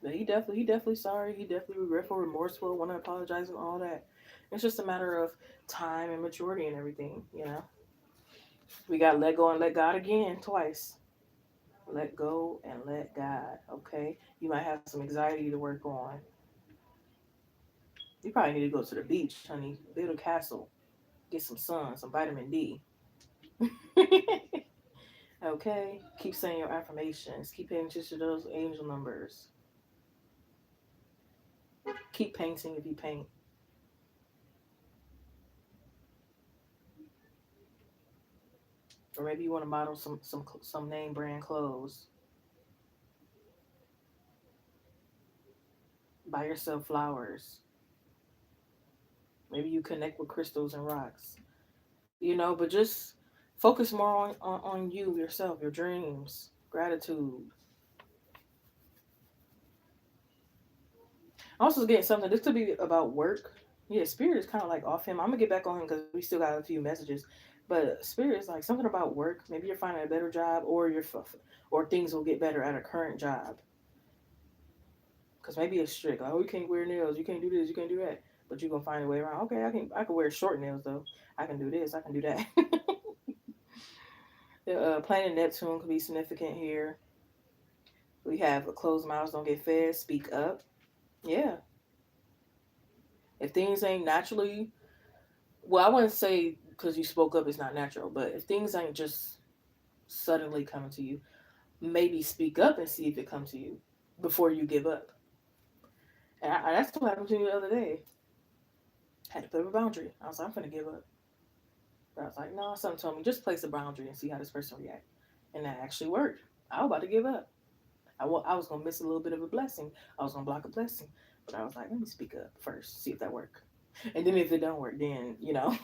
But he definitely sorry. He definitely regretful, remorseful, want to apologize and all that. It's just a matter of time and maturity and everything, you know. We got let go and let God again twice. Let go and let God. Okay, you might have some anxiety to work on. You probably need to go to the beach, honey. Build a castle. Get some sun, some vitamin D. Okay, keep saying your affirmations. Keep paying attention to those angel numbers. Keep painting if you paint, or maybe you want to model some name brand clothes. Buy yourself flowers. Maybe you connect with crystals and rocks. You know, but just focus more on you, yourself, your dreams, gratitude. I'm also getting something. This could be about work. Yeah, spirit is kind of like off him. I'm gonna get back on him because we still got a few messages. But spirit is like something about work. Maybe you're finding a better job, or or things will get better at a current job. Because maybe it's strict. Like, oh, you can't wear nails. You can't do this. You can't do that. But you're gonna find a way around. Okay, I can wear short nails though. I can do this. I can do that. The planet Neptune could be significant here. We have closed mouths don't get fed. Speak up. Yeah. If things ain't naturally, well, I wouldn't say because you spoke up it's not natural, but if things ain't just suddenly coming to you, maybe speak up and see if it comes to you before you give up. And that's what happened to me the other day. I had to put up a boundary. I was like, I'm gonna give up. But I was like, no, something told me just place a boundary and see how this person react. And that actually worked. I was about to give up. I was gonna miss a little bit of a blessing. I was gonna block a blessing, but I was like, let me speak up first, see if that work. And then if it don't work, then you know.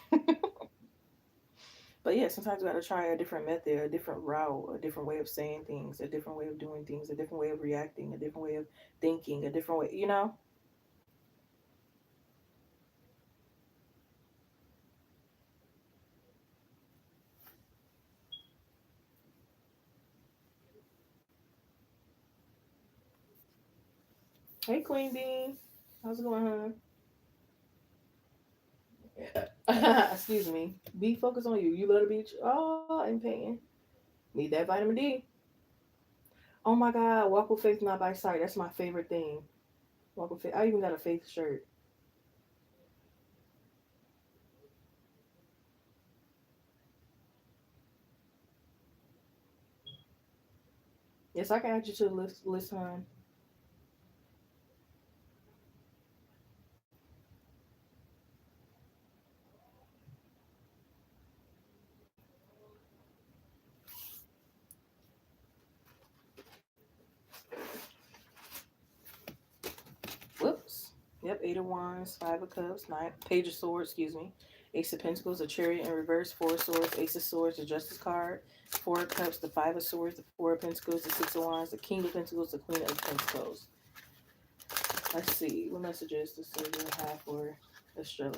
But yeah, sometimes we got to try a different method, a different route, a different way of saying things, a different way of doing things, a different way of reacting, a different way of thinking, a different way, you know. Hey, Queen Bean, how's it going, huh? Excuse me. Be focused on you. You love the beach. Oh, I'm paying. Need that vitamin D. Oh my God, walk with faith, not by sight. That's my favorite thing. Walk with faith. I even got a faith shirt. Yes, I can add you to the list, hon. Yep, Eight of Wands, Five of Cups, Page of Swords, excuse me. Ace of Pentacles, a Chariot in reverse, Four of Swords, Ace of Swords, the Justice card, Four of Cups, the Five of Swords, the Four of Pentacles, the Six of Wands, the King of Pentacles, the Queen of Pentacles. Let's see, what messages does Sylvia have for Estrella?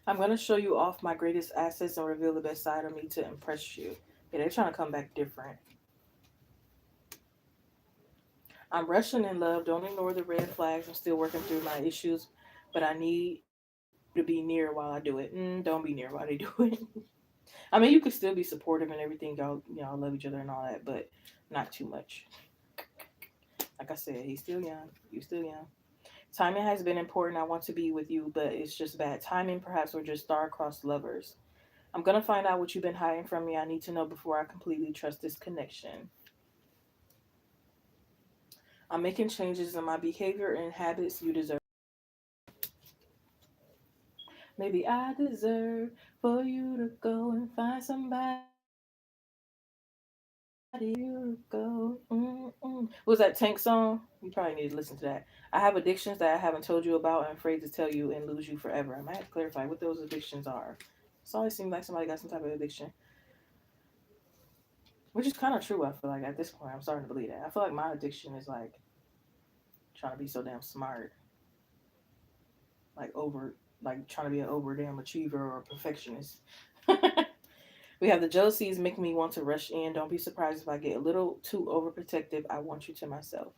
I'm going to show you off my greatest assets and reveal the best side of me to impress you. Yeah, they're trying to come back different. I'm rushing in love. Don't ignore the red flags. I'm still working through my issues, but I need to be near while I do it. Don't be near while they do it. I mean, you could still be supportive and everything. Y'all love each other and all that, but not too much. Like I said, he's still young. You still young. Timing has been important. I want to be with you, but it's just bad timing. Perhaps we're just star-crossed lovers. I'm going to find out what you've been hiding from me. I need to know before I completely trust this connection. I'm making changes in my behavior and habits you deserve. Maybe I deserve for you to go and find somebody. You go. Was that Tank song? You probably need to listen to that. I have addictions that I haven't told you about and afraid to tell you and lose you forever. I might have to clarify what those addictions are. It's always seems like somebody got some type of addiction. Which is kind of true, I feel like, at this point. I'm starting to believe that. I feel like my addiction is like trying to be so damn smart. Like trying to be an over damn achiever or a perfectionist. We have the jealousies making me want to rush in. Don't be surprised if I get a little too overprotective. I want you to myself.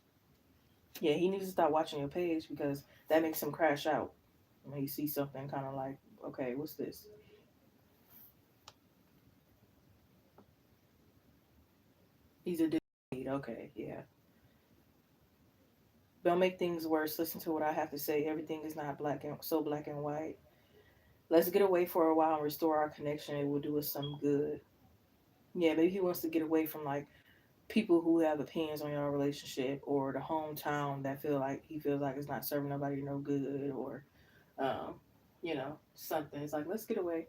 Yeah, he needs to stop watching your page because that makes him crash out. When he sees something kind of like, okay, what's this? He's addicted. Okay, yeah. Don't make things worse. Listen to what I have to say. Everything is not black and white. Let's get away for a while and restore our connection. It will do us some good. Yeah, maybe he wants to get away from like people who have opinions on your relationship or the hometown that feel like he feels like it's not serving nobody no good or um, something. It's like let's get away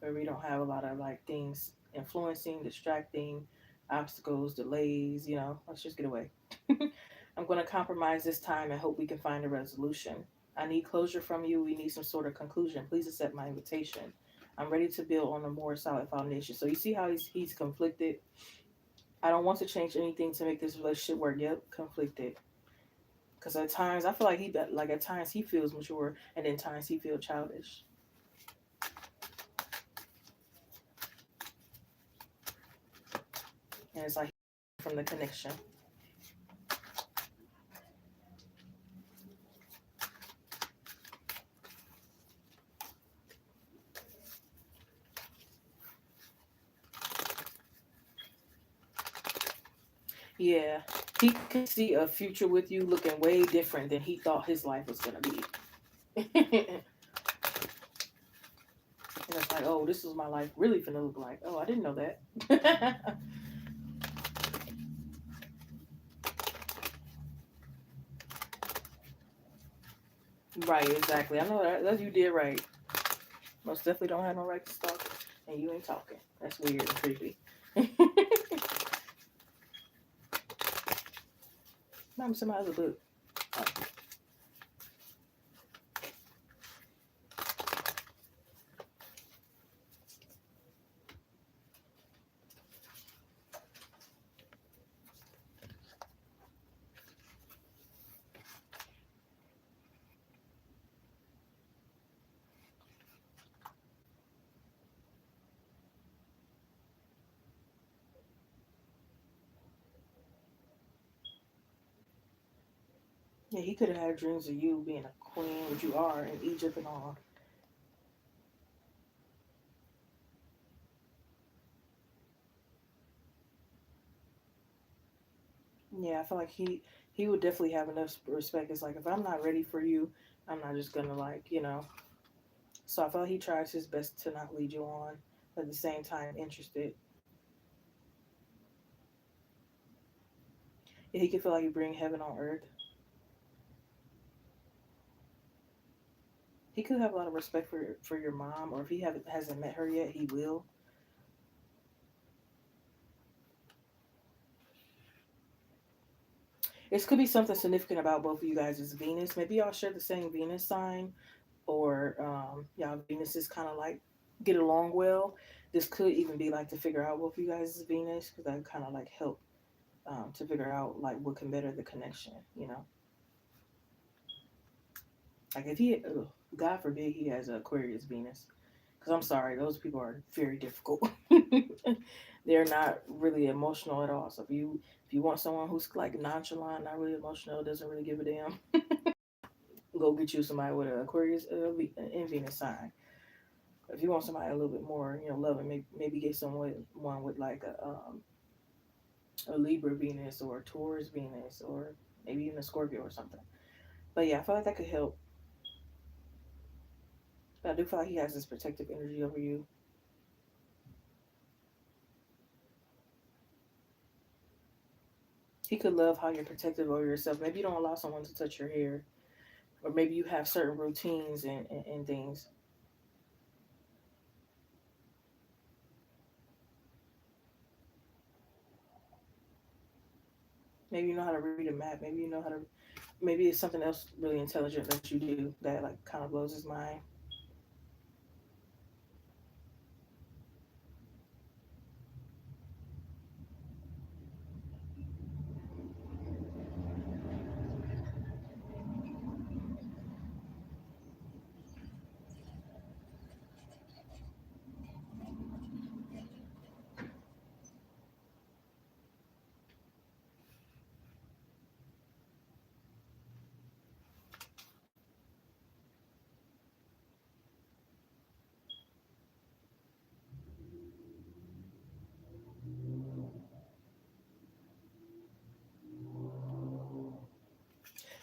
where we don't have a lot of like things influencing, distracting, obstacles, delays, let's just get away. I'm going to compromise this time and hope we can find a resolution. I need closure from you. We need some sort of conclusion. Please accept my invitation. I'm ready to build on a more solid foundation. So you see how he's conflicted. I don't want to change anything to make this relationship work. Yep, conflicted. Because at times I feel like at times he feels mature, and then times he feels childish. And it's like from the connection. Yeah, he could see a future with you looking way different than he thought his life was gonna be. And it's like, oh, this is my life really finna look like. Oh, I didn't know that. Right, exactly. I know that you did right. Most definitely don't have no right to stalk, and you ain't talking. That's weird and creepy. Mom, some other book. Oh. Yeah, he could have had dreams of you being a queen, which you are, in Egypt and all. Yeah, I feel like he would definitely have enough respect. It's like if I'm not ready for you, I'm not just gonna So I feel like he tries his best to not lead you on, but at the same time interested. Yeah, he could feel like you bring heaven on earth. He could have a lot of respect for your mom, or if he haven't hasn't met her yet, he will. It could be something significant about both of you guys' Venus. Maybe y'all share the same Venus sign, or y'all Venuses kind of like get along well. This could even be like to figure out both of you guys' Venus, because that kind of like help to figure out like what can better the connection. Like if God forbid, he has a Aquarius Venus, because I'm sorry, those people are very difficult. They're not really emotional at all. So if you want someone who's like nonchalant, not really emotional, doesn't really give a damn, go get you somebody with an Aquarius and Venus sign. If you want somebody a little bit more, loving, maybe get someone one with like a Libra Venus or a Taurus Venus or maybe even a Scorpio or something. But yeah, I feel like that could help. But I do feel like he has this protective energy over you. He could love how you're protective over yourself. Maybe you don't allow someone to touch your hair, or maybe you have certain routines and things. Maybe you know how to read a map. Maybe you know how to. Maybe it's something else really intelligent that you do that like kind of blows his mind.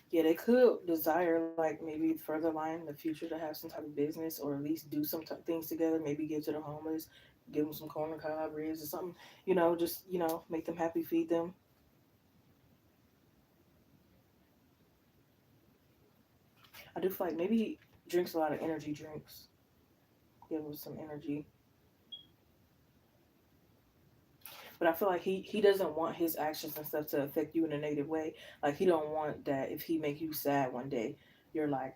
Yeah, they could desire like maybe further line in the future to have some type of business or at least do some things together. Maybe give to the homeless, give them some corn on the cob ribs or something. Just make them happy, feed them. I do feel like maybe he drinks a lot of energy drinks. Give him some energy. But I feel like he doesn't want his actions and stuff to affect you in a negative way. Like he don't want that if he make you sad one day, you're like,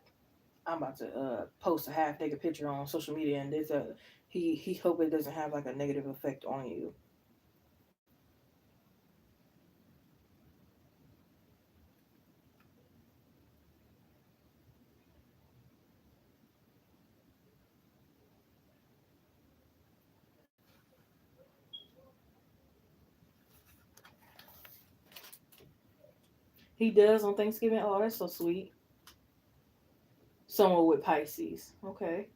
I'm about to post a half naked picture on social media, and there's a he hope it doesn't have like a negative effect on you. He does on Thanksgiving. Oh, that's so sweet. Someone with Pisces. Okay.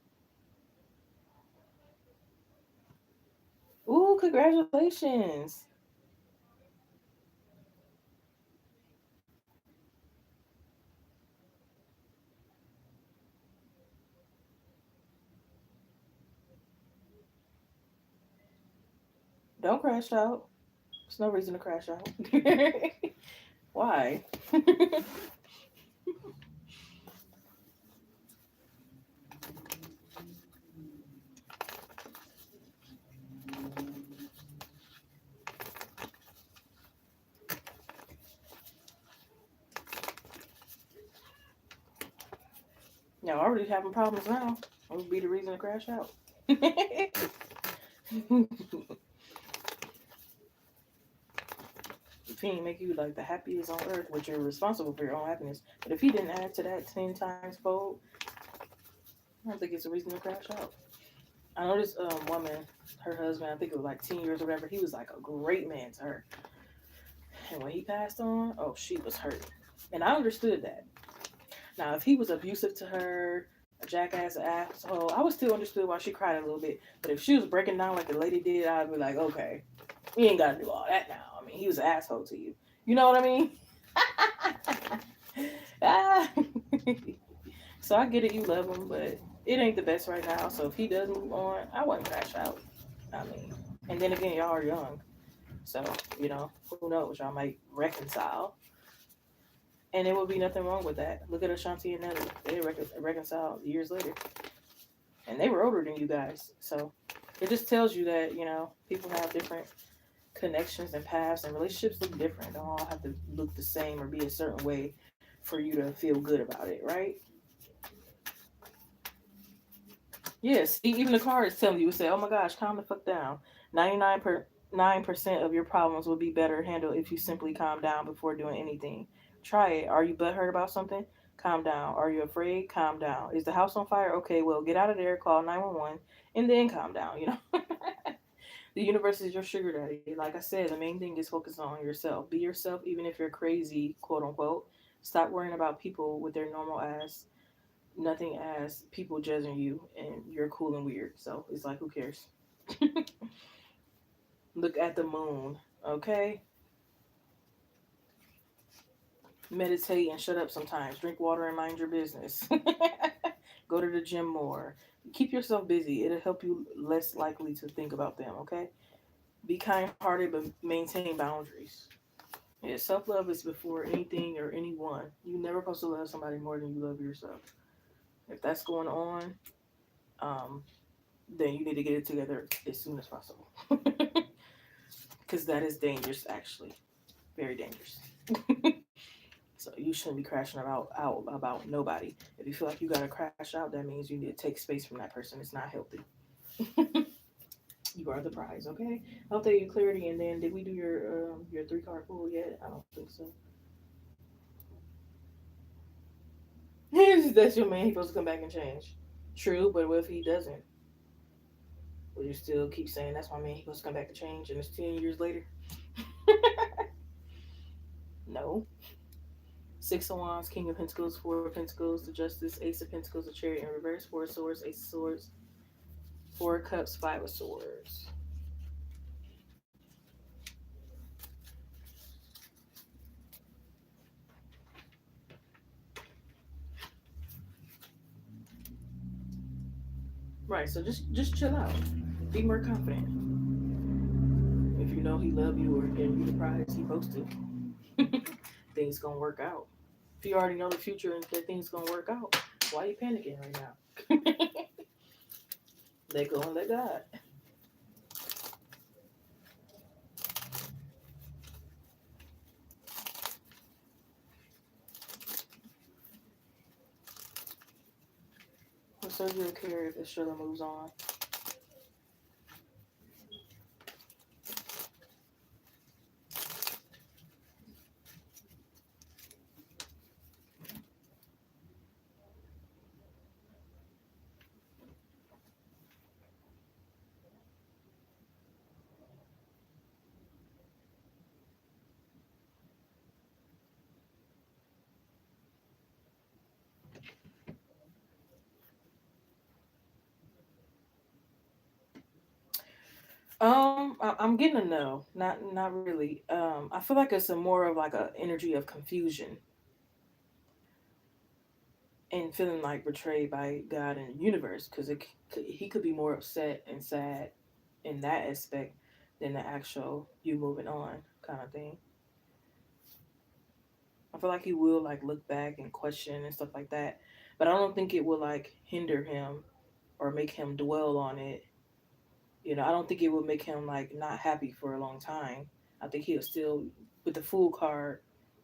Ooh, congratulations. Don't crash out. There's no reason to crash out. Why? Now already having problems now. What would be the reason to crash out? If he ain't make you like the happiest on earth, which you're responsible for your own happiness. But if he didn't add to that 10 times fold, I don't think it's a reason to crash out. I know this woman, her husband, I think it was like 10 years or whatever, he was like a great man to her. And when he passed on, oh, she was hurt. And I understood that. Now, if he was abusive to her, a jackass, an asshole, I would still understood why she cried a little bit. But if she was breaking down like the lady did, I'd be like, okay, we ain't got to do all that now. I mean, he was an asshole to you. You know what I mean? Ah. So I get it, you love him, but it ain't the best right now. So if he does move on, I wouldn't crash out. I mean, and then again, y'all are young, so who knows? Y'all might reconcile, and there would be nothing wrong with that. Look at Ashanti and Nelly; they reconciled years later, and they were older than you guys. So it just tells you that people have different connections and paths, and relationships look different. Don't all have to look the same or be a certain way for you to feel good about it, right? Yes, even the cards telling you, say, "Oh my gosh, calm the fuck down." 99% of your problems will be better handled if you simply calm down before doing anything. Try it. Are you butthurt about something? Calm down. Are you afraid? Calm down. Is the house on fire? Okay, well, get out of there, call 911, and then calm down. The universe is your sugar daddy. Like I said, the main thing is focus on yourself. Be yourself, even if you're crazy, quote unquote. Stop worrying about people with their normal ass nothing as people judging you and you're cool and weird. So it's like, who cares? Look at the moon, okay? Meditate and shut up sometimes. Drink water and mind your business. Go to the gym more. Keep yourself busy. It'll help you less likely to think about them, okay? Be kind hearted, but maintain boundaries. Yeah, self love is before anything or anyone. You never supposed to love somebody more than you love yourself. If that's going on, um, then you need to get it together as soon as possible. Because that is dangerous, actually. Very dangerous. So you shouldn't be crashing out about nobody. If you feel like you gotta crash out, that means you need to take space from that person. It's not healthy. You are the prize, okay? I'll tell you clarity. And then, did we do your 3 card pool yet? I don't think so. That's your man. He's supposed to come back and change. True, but what if he doesn't? Will you still keep saying that's my man? He's supposed to come back to change, and it's 10 years later? No. 6 of Wands, King of Pentacles, 4 of Pentacles, the Justice, Ace of Pentacles, the Chariot in reverse, 4 of Swords, Ace of Swords, 4 of Cups, 5 of Swords. Right, so just chill out. Be more confident. If you know he love you or and you the prize he supposed to, things gonna work out. If you already know the future and that things gonna work out, why are you panicking right now? Let go and let God. What serves you care if Australia moves on? I'm getting a no. Not really. I feel like it's a more of like a energy of confusion and feeling like betrayed by God and the universe because he could be more upset and sad in that aspect than the actual you moving on kind of thing. I feel like he will like look back and question and stuff like that, but I don't think it will like hinder him or make him dwell on it. I don't think it will make him like not happy for a long time. I think he'll still, with the Fool card,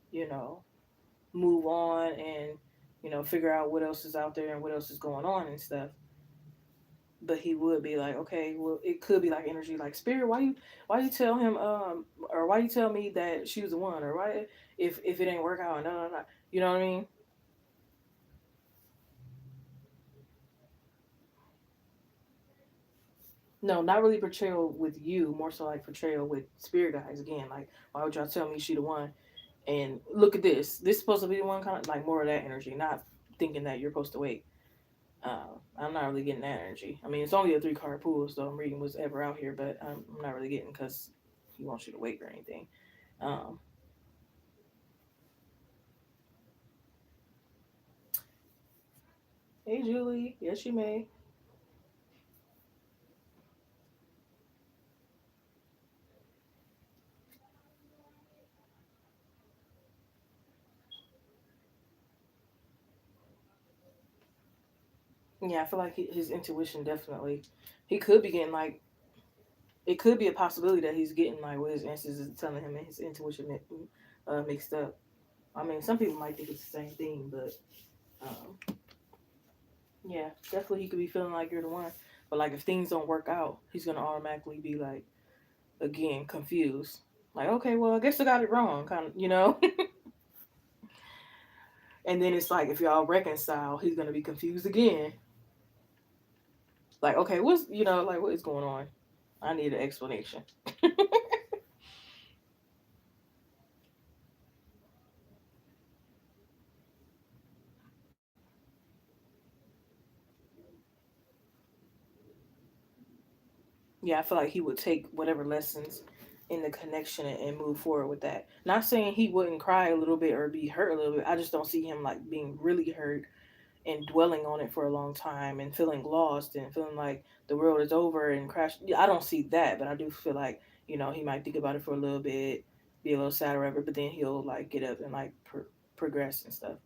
you know, move on and figure out what else is out there and what else is going on and stuff. But he would be like, okay, well, it could be like energy, like spirit. Why you tell him, or why you tell me that she was the one, or why if it ain't work out, no, no, no, you know what I mean? No, not really portrayal with you, more so like portrayal with spirit guys. Again, like, why would y'all tell me she the one? And look at this. This is supposed to be the one, kind of like more of that energy, not thinking that you're supposed to wait. I'm not really getting that energy. I mean, it's only a 3 card pool, so I'm reading what's ever out here, but I'm not really getting because he wants you to wait or anything. Um, Hey, Julie. Yes, you may. Yeah, I feel like his intuition definitely. He could be getting like it could be a possibility that he's getting like what his ancestors is telling him and his intuition mixed up. I mean, some people might think it's the same thing, but um, yeah, definitely he could be feeling like you're the one. But like if things don't work out, he's gonna automatically be like again confused. Like, okay, well, I guess I got it wrong, kind of, And then it's like if y'all reconcile, he's gonna be confused again. Like, okay, what's like what is going on? I need an explanation. Yeah, I feel like he would take whatever lessons in the connection and move forward with that. Not saying he wouldn't cry a little bit or be hurt a little bit. I just don't see him like being really hurt and dwelling on it for a long time and feeling lost and feeling like the world is over and crash. I don't see that, but I do feel like he might think about it for a little bit, be a little sad or whatever, but then he'll like get up and like progress and stuff.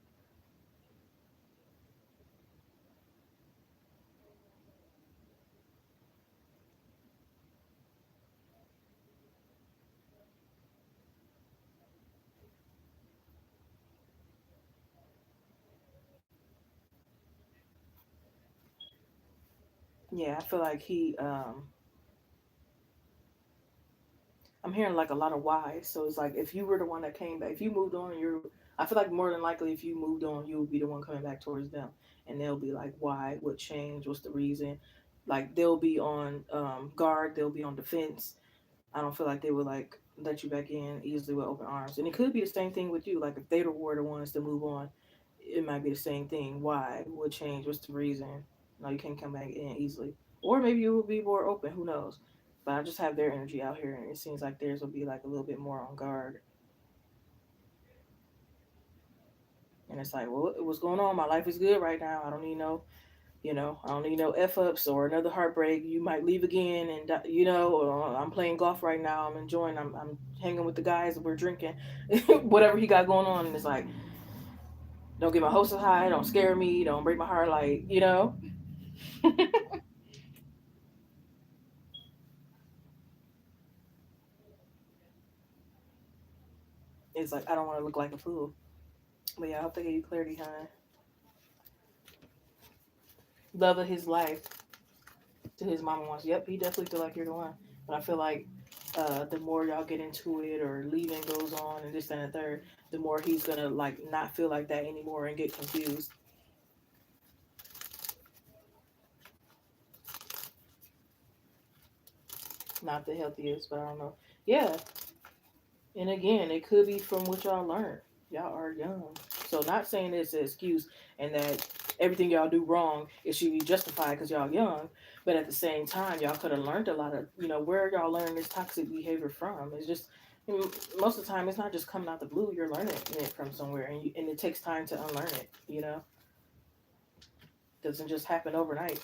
Yeah, I feel like I'm hearing like a lot of whys. So it's like if you were the one that came back, if you moved on, I feel like more than likely if you moved on, you would be the one coming back towards them, and they'll be like, why? What changed? What's the reason? Like they'll be on guard, they'll be on defense. I don't feel like they would like let you back in easily with open arms. And it could be the same thing with you. Like if they were the ones to move on, it might be the same thing. Why? What changed? What's the reason? No, you can't come back in easily. Or maybe you will be more open. Who knows? But I just have their energy out here, and it seems like theirs will be like a little bit more on guard. And it's like, well, what's going on? My life is good right now. I don't need I don't need no f ups or another heartbreak. You might leave again, and or I'm playing golf right now. I'm enjoying. I'm hanging with the guys. We're drinking, whatever he got going on. And it's like, don't get my hopes so high. Don't scare me. Don't break my heart. Like it's like I don't want to look like a fool. But yeah, I hope they give you clarity, hon. Love of his life to his mama wants. Yep, he definitely feel like you're the one. But I feel like the more y'all get into it or leaving goes on and this and the third, the more he's gonna like not feel like that anymore and get confused. Not the healthiest, but I don't know. Yeah, and again, it could be from what y'all learned. Y'all are young. So not saying it's an excuse and that everything y'all do wrong it should be justified because y'all young, but at the same time y'all could have learned a lot of where y'all learning this toxic behavior from. It's just most of the time it's not just coming out the blue. You're learning it from somewhere, and it takes time to unlearn it. Doesn't just happen overnight.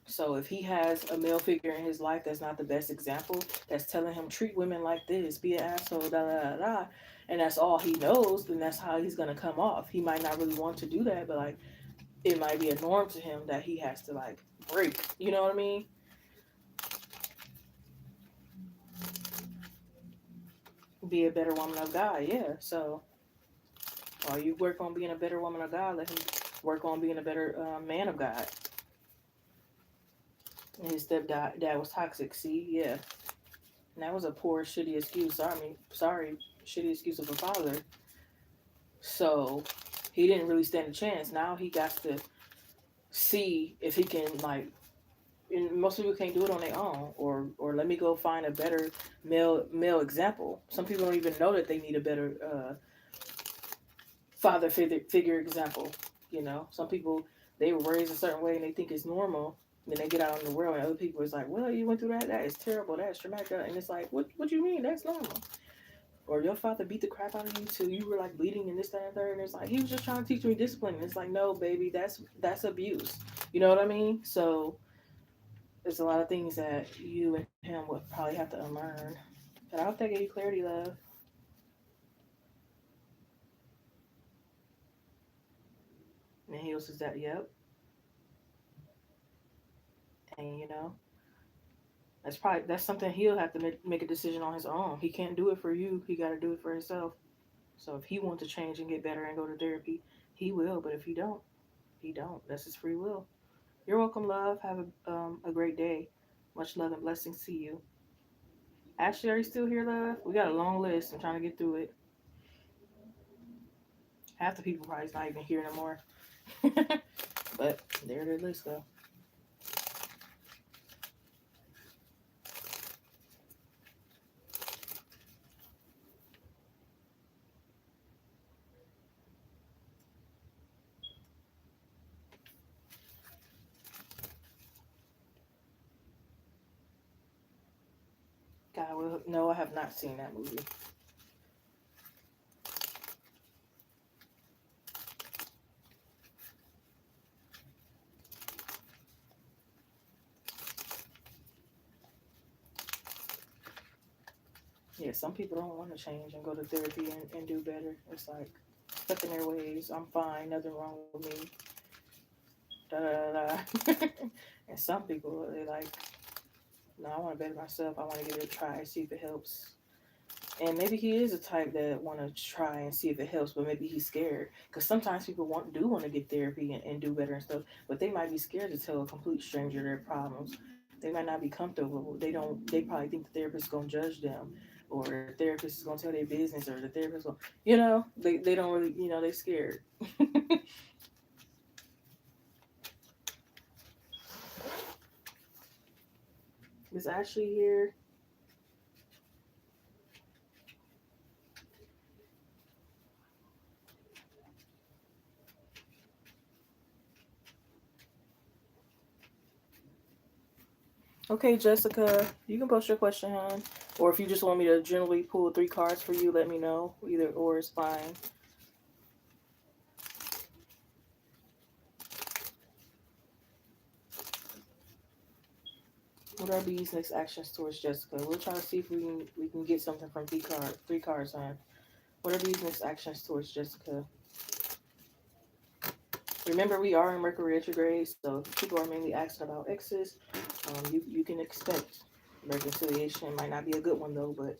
So if he has a male figure in his life that's not the best example, that's telling him treat women like this, be an asshole, da da da da, and that's all he knows, then that's how he's gonna come off. He might not really want to do that, but like it might be a norm to him that he has to like break. You know what I mean? Be a better woman of God. Yeah. So while you work on being a better woman of God, let him work on being a better man of God. And his stepdad was toxic. See, yeah. And that was a poor, shitty excuse. Sorry, shitty excuse of a father. So he didn't really stand a chance. Now he got to see if he can like. And most people can't do it on their own, or let me go find a better male example. Some people don't even know that they need a better father figure example. Some people they were raised a certain way and they think it's normal. Then they get out in the world and other people is like, well, you went through that. That is terrible. That is traumatic. And it's like, what do you mean? That's normal. Or your father beat the crap out of you till you were like bleeding and this, that, and third. And it's like he was just trying to teach me discipline. And it's like, no, baby, that's abuse. You know what I mean? So there's a lot of things that you and him would probably have to unlearn. But I hope that gave you clarity, love. And he was just that, yep. And that's something he'll have to make a decision on his own. He can't do it for you. He got to do it for himself. So if he wants to change and get better and go to therapy, he will. But if he don't, he don't. That's his free will. You're welcome, love. Have a great day. Much love and blessings to you. Ashley, are you still here, love? We got a long list. I'm trying to get through it. Half the people probably not even here no more. But there the list go. God will. No, I have not seen that movie. Yeah, some people don't want to change and go to therapy and do better. It's like stuck in their ways. I'm fine. Nothing wrong with me. Da da da da. And some people they like, no, I want to better myself. I want to give it a try, see if it helps. And maybe he is a type that want to try and see if it helps, but maybe he's scared. Because sometimes people do want to get therapy and do better and stuff, but they might be scared to tell a complete stranger their problems. They might not be comfortable. They don't. They probably think the therapist is gonna judge them, or the therapist is gonna tell their business, or the therapist going, they don't really, they scared. Is Ashley here? Okay, Jessica, you can post your question, hon. Or if you just want me to generally pull 3 cards for you, let me know. Either or is fine. What are B's next actions towards Jessica? We'll try to see if we can get something from 3 cards, hon. What are B's next actions towards Jessica? Remember, we are in Mercury retrograde, so if people are mainly asking about exes, you can expect reconciliation. It might not be a good one though, but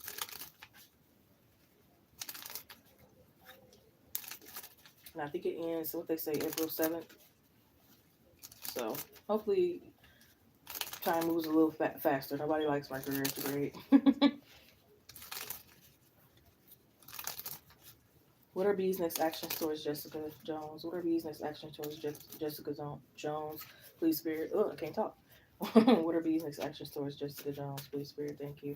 and I think it ends what they say April 7th. So hopefully time moves a little faster. Nobody likes Mercury retrograde. What are B's next actions towards Jessica Jones? What are B's next actions towards Jessica Jones? Please, Spirit. Oh, I can't talk. What are B's next actions towards Jessica Jones? Please, Spirit. Thank you.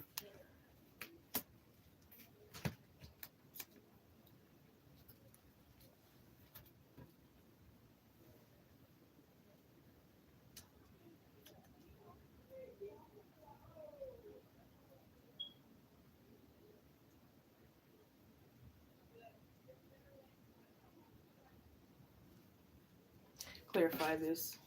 Clarify this.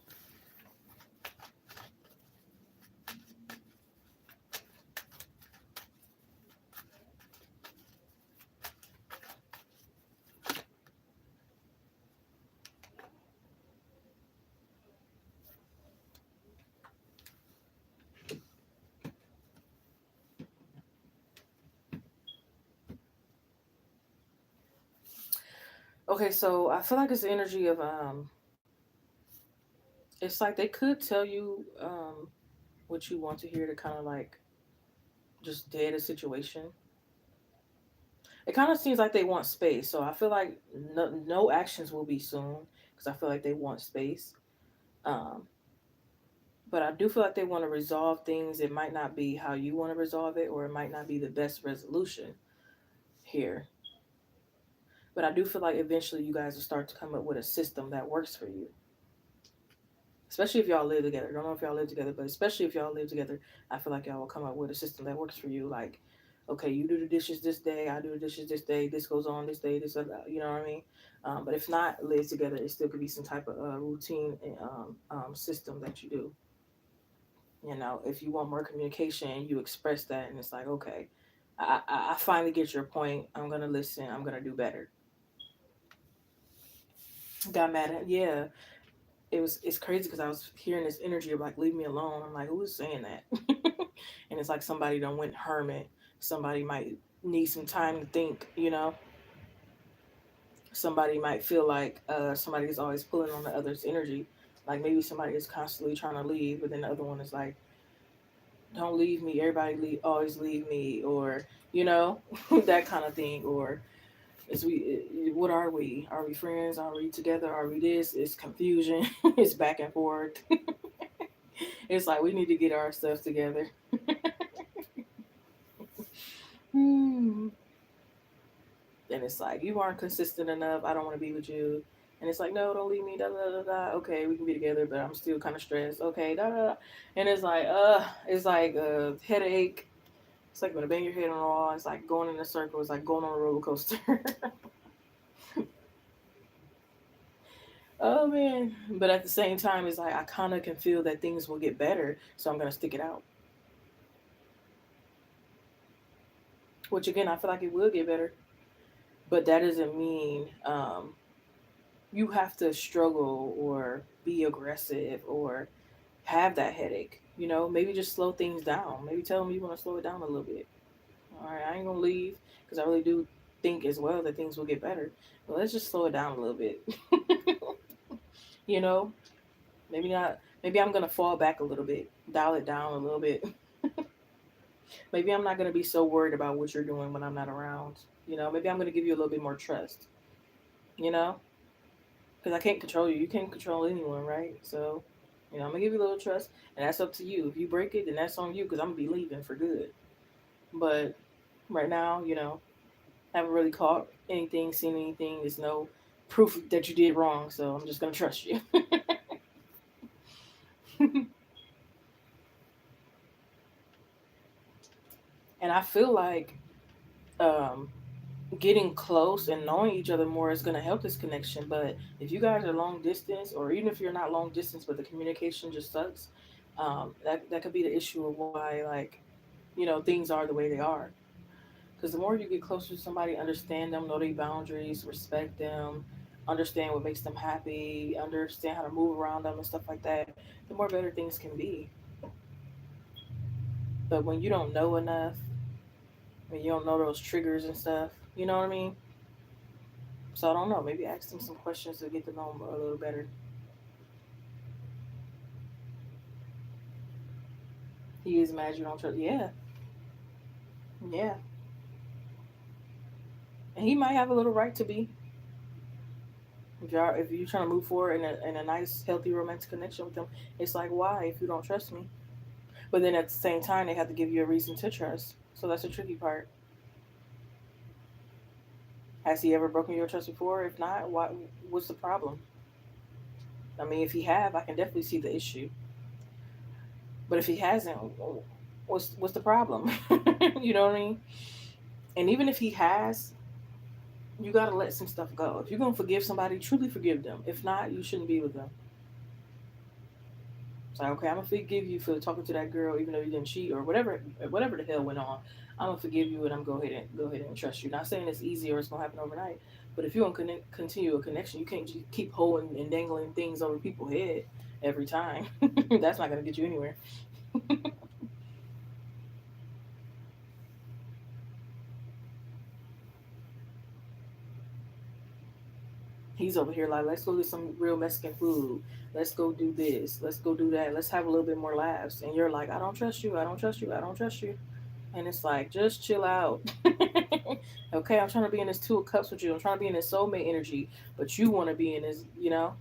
Okay, so I feel like it's the energy of it's like they could tell you what you want to hear to kind of like just dead a situation. It kind of seems like they want space, so I feel like no actions will be soon because I feel like they want space. Um, but I do feel like they want to resolve things. It might not be how you want to resolve it, or it might not be the best resolution here. But I do feel like eventually you guys will start to come up with a system that works for you. Especially if y'all live together. I don't know if y'all live together, but especially if y'all live together, I feel like y'all will come up with a system that works for you. Like, Okay, you do the dishes this day, I do the dishes this day, this goes on this day, this, you know what I mean? But if not, live together, it still could be some type of routine and system that you do. You know, if you want more communication, you express that, and it's like, okay, I finally get your point. I'm gonna listen. I'm gonna do better. Got mad at, yeah. It's crazy because I was hearing this energy of like, leave me alone. I'm like, who is saying that? And it's like somebody done went hermit. Somebody might need some time to think. You know, somebody might feel like somebody is always pulling on the other's energy. Like maybe somebody is constantly trying to leave, but then the other one is like, don't leave me. Everybody always leave me, or you know, that kind of thing. Or is what are we? Are we friends? Are we together? Are we this? It's confusion. It's back and forth. It's like we need to get our stuff together. Hmm. And it's like you aren't consistent enough. I don't want to be with you. And it's like, no, don't leave me. Da da da da. Okay, we can be together, but I'm still kind of stressed. Okay, da da. Da. And it's like a headache. It's like when you bang your head on the wall. It's like going in a circle. It's like going on a roller coaster. Oh man! But at the same time, it's like I kind of can feel that things will get better, so I'm gonna stick it out. Which again, I feel like it will get better, but that doesn't mean you have to struggle or be aggressive or have that headache. You know, maybe just slow things down. Maybe tell them you want to slow it down a little bit. All right, I ain't gonna leave because I really do think as well that things will get better. But let's just slow it down a little bit. You know, maybe not. Maybe I'm gonna fall back a little bit, dial it down a little bit. Maybe I'm not gonna be so worried about what you're doing when I'm not around. You know, maybe I'm gonna give you a little bit more trust. You know, because I can't control you. You can't control anyone, right? So, you know, I'm gonna give you a little trust, and that's up to you. If you break it, then that's on you because I'm gonna be leaving for good. But right now, you know, I haven't really caught anything, seen anything. There's no proof that you did wrong, so I'm just gonna trust you. And I feel like um, getting close and knowing each other more is going to help this connection. But if you guys are long distance, or even if you're not long distance, but the communication just sucks, that could be the issue of why, like, you know, things are the way they are. Because the more you get closer to somebody, understand them, know their boundaries, respect them, understand what makes them happy, understand how to move around them and stuff like that, the more better things can be. But when you don't know enough, when you don't know those triggers and stuff, you know what I mean? So I don't know. Maybe ask them some questions to get to know them a little better. He is mad you don't trust. Yeah, yeah. And he might have a little right to be. If you're trying to move forward in a nice, healthy, romantic connection with them, it's like, why if you don't trust me? But then at the same time, they have to give you a reason to trust. So that's the tricky part. Has he ever broken your trust before? If not, why? What's the problem? I mean, if he have, I can definitely see the issue. But if he hasn't, what's the problem? You know what I mean? And even if he has, you gotta let some stuff go. If you're gonna forgive somebody, truly forgive them. If not, you shouldn't be with them. It's like, okay, I'm gonna forgive you for talking to that girl, even though you didn't cheat or whatever the hell went on. I'm gonna forgive you and I'm go ahead and trust you. Not saying it's easy or it's gonna happen overnight, but if you don't continue a connection, you can't just keep holding and dangling things over people's head every time. That's not gonna get you anywhere. He's over here like, let's go get some real Mexican food. Let's go do this. Let's go do that. Let's have a little bit more laughs. And you're like, I don't trust you. I don't trust you. I don't trust you. And it's like, just chill out. Okay, I'm trying to be in this two of cups with you. I'm trying to be in this soulmate energy, but you want to be in this, you know,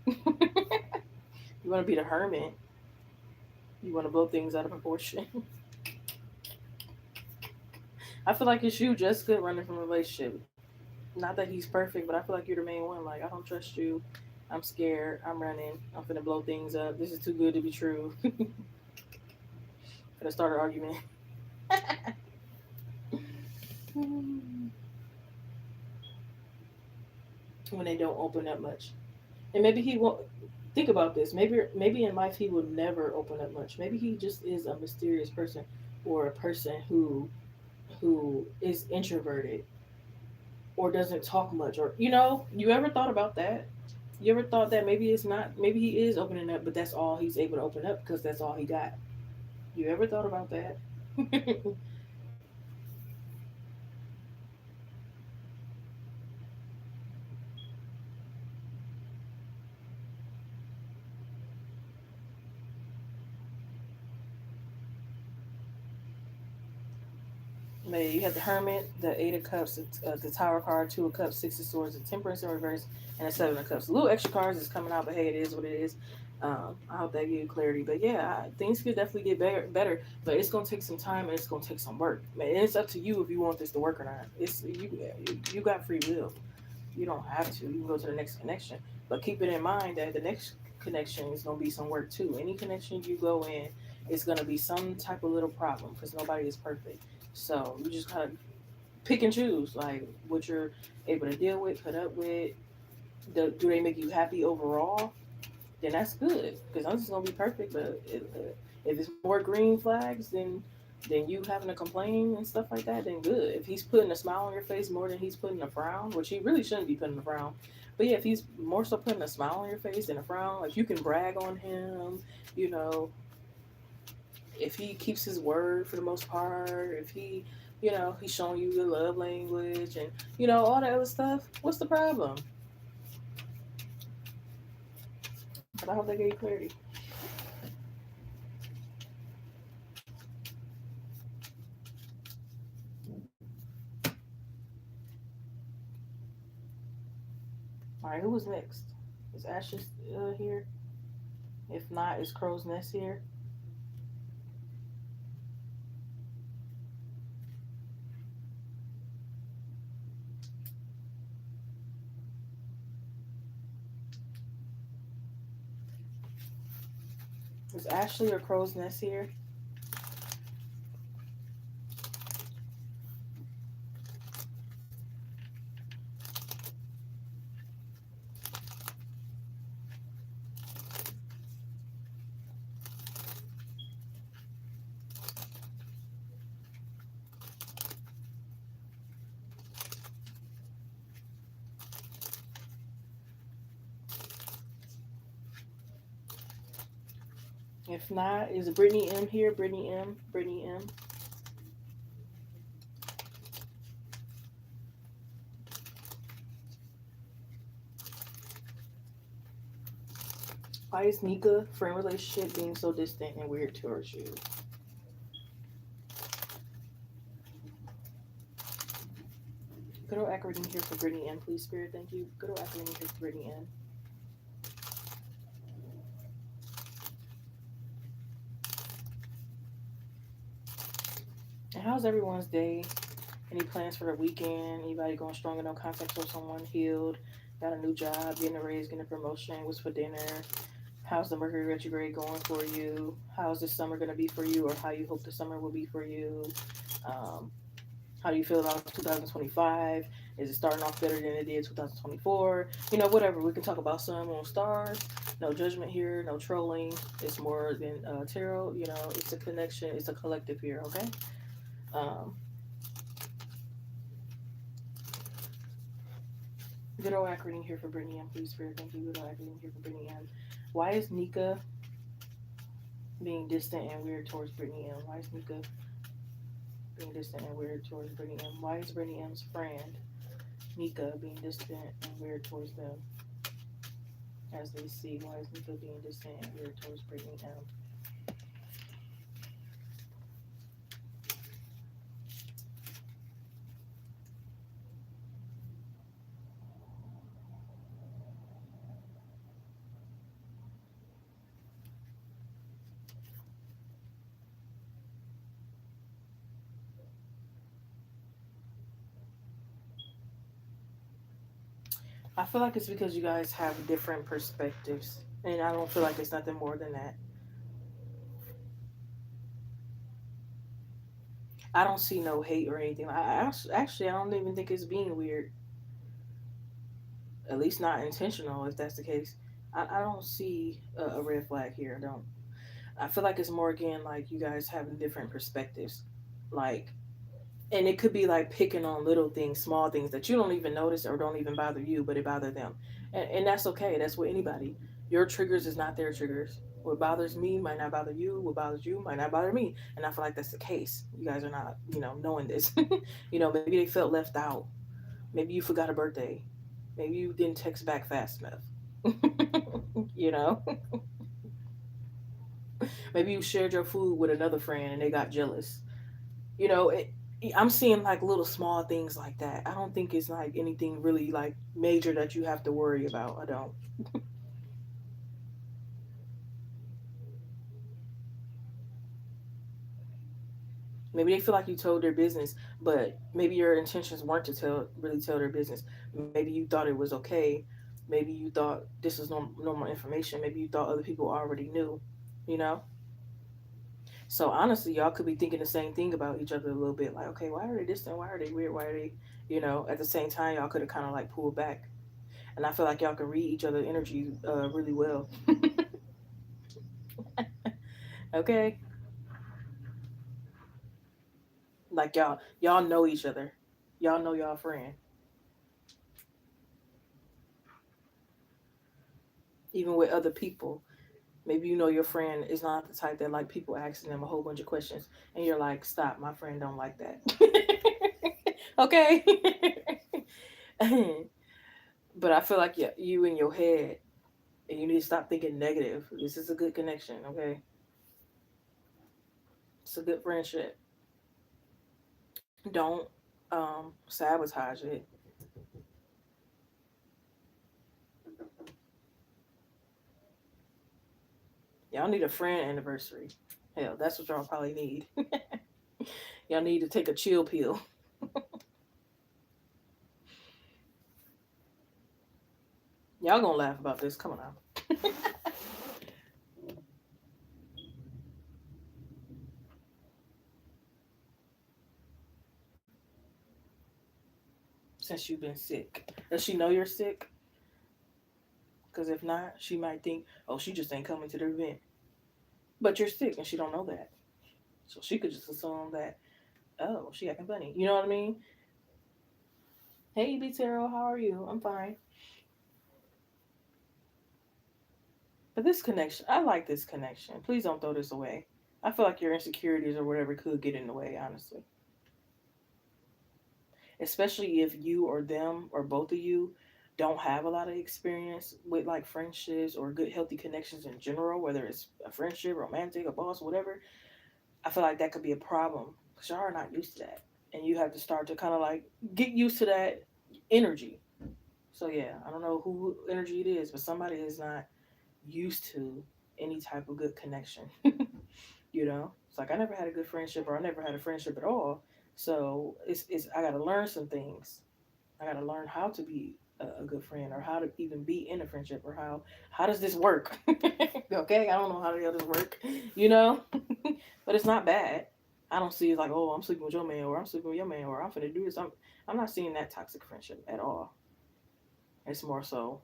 you want to be the hermit. You want to blow things out of proportion. I feel like it's you, Jessica, running from a relationship. Not that he's perfect, but I feel like you're the main one. Like, I don't trust you. I'm scared. I'm running. I'm finna blow things up. This is too good to be true. Finna start an argument. when they don't open up much. And maybe he won't. Think about this. Maybe in life he will never open up much. Maybe he just is a mysterious person, or a person who is introverted or doesn't talk much, or you ever thought about that? You ever thought that maybe it's not, maybe he is opening up, but that's all he's able to open up because that's all he got. You ever thought about that? Man, you have the Hermit, the Eight of Cups, the Tower card, Two of Cups, Six of Swords, the Temperance in reverse, and the Seven of Cups. A little extra cards is coming out, but hey, it is what it is. I hope that gives you clarity. But yeah, things could definitely get better, but it's gonna take some time and it's gonna take some work. Man, and it's up to you if you want this to work or not. It's you got free will. You don't have to. You can go to the next connection, but keep it in mind that the next connection is gonna be some work too. Any connection you go in is gonna be some type of little problem because nobody is perfect. So you just gotta pick and choose, like what you're able to deal with, put up with. Do they make you happy overall? Then that's good because I'm just gonna be perfect. But if it's more green flags, then you having to complain and stuff like that, then good. If he's putting a smile on your face more than he's putting a frown, which he really shouldn't be putting a frown, but yeah, if he's more so putting a smile on your face than a frown, like you can brag on him, you know, if he keeps his word for the most part, if he, he's showing you the love language and all that other stuff, what's the problem? But I hope they gave you clarity. All right, who was next? Is Ashes here? If not, is Crow's Nest here? Is Ashley or Crow's Nest here? If not, is Brittany M here? Brittany M. Brittany M. Why is Nika friend relationship being so distant and weird towards you? Good old acronym here for Brittany M. Please, Spirit, thank you. Good old acronym here for Brittany M. And how's everyone's day? Any plans for the weekend? Anybody going strong in no contact with someone? Healed? Got a new job? Getting a raise? Getting a promotion? What's for dinner? How's the Mercury retrograde going for you? How's this summer going to be for you, or how you hope the summer will be for you? Um, how do you feel about 2025? Is it starting off better than it did 2024? Whatever. We can talk about sun, moon, stars. No judgment here, no trolling. It's more than tarot. It's a connection. It's a collective here, okay? Um, Good old acronym here for Brittany M. Please, Spirit, thank you. Good old acronym here for Brittany M. Why is Nika being distant and weird towards Brittany M? Why is Nika being distant and weird towards Brittany M? Why is Brittany M's friend Nika being distant and weird towards them as they see? Why is Nika being distant and weird towards Brittany M? I feel like it's because you guys have different perspectives, and I don't feel like it's nothing more than that. I don't see no hate or anything. Actually, I don't even think it's being weird. At least not intentional. If that's the case, I don't see a red flag here. I don't. I feel like it's more again like you guys having different perspectives, like, and it could be like picking on little things, small things that you don't even notice or don't even bother you, but it bothers them, and that's okay. That's with anybody. Your triggers is not their triggers. What bothers me might not bother you. What bothers you might not bother me, and I feel like that's the case. You guys are not, knowing this. Maybe they felt left out. Maybe you forgot a birthday. Maybe you didn't text back fast enough. you know, maybe you shared your food with another friend and they got jealous. you know it, I'm seeing like little small things like that. I don't think it's like anything really like major that you have to worry about. I don't. Maybe they feel like you told their business, but maybe your intentions weren't to tell their business. Maybe you thought it was okay. Maybe you thought this was normal information. Maybe you thought other people already knew. you know so honestly, y'all could be thinking the same thing about each other a little bit, like, okay, why are they distant, why are they weird, why are they, at the same time y'all could have kind of like pulled back. And I feel like y'all can read each other energy really well. Okay, like y'all know each other, y'all know y'all friend. Even with other people, maybe your friend is not the type that like people asking them a whole bunch of questions, and you're like, stop, my friend don't like that. Okay. But I feel like you in your head, and you need to stop thinking negative. This is a good connection. Okay, it's a good friendship. Don't sabotage it. Y'all need a friend anniversary. Hell, that's what y'all probably need. Y'all need to take a chill pill. Y'all gonna laugh about this. Come on now. Since you've been sick, does she know you're sick? Because if not, she might think, oh, she just ain't coming to the event. But you're sick, and she don't know that. So she could just assume that, oh, she acting funny. You know what I mean? Hey, B Tarot, how are you? I'm fine. But this connection, I like this connection. Please don't throw this away. I feel like your insecurities or whatever could get in the way, honestly. Especially if you or them or both of you don't have a lot of experience with like friendships or good healthy connections in general, whether it's a friendship, romantic, a boss, whatever. I feel like that could be a problem because y'all are not used to that, and you have to start to kind of like get used to that energy. So yeah, I don't know who energy it is, but somebody is not used to any type of good connection. It's like I never had a good friendship, or I never had a friendship at all. So it's I got to learn some things. I got to learn how to be a good friend, or how to even be in a friendship, or how does this work? Okay, I don't know how the hell this work, you know, but it's not bad. I don't see it like, oh, I'm sleeping with your man, or I'm sleeping with your man, or I'm finna do this. I'm not seeing that toxic friendship at all. It's more so,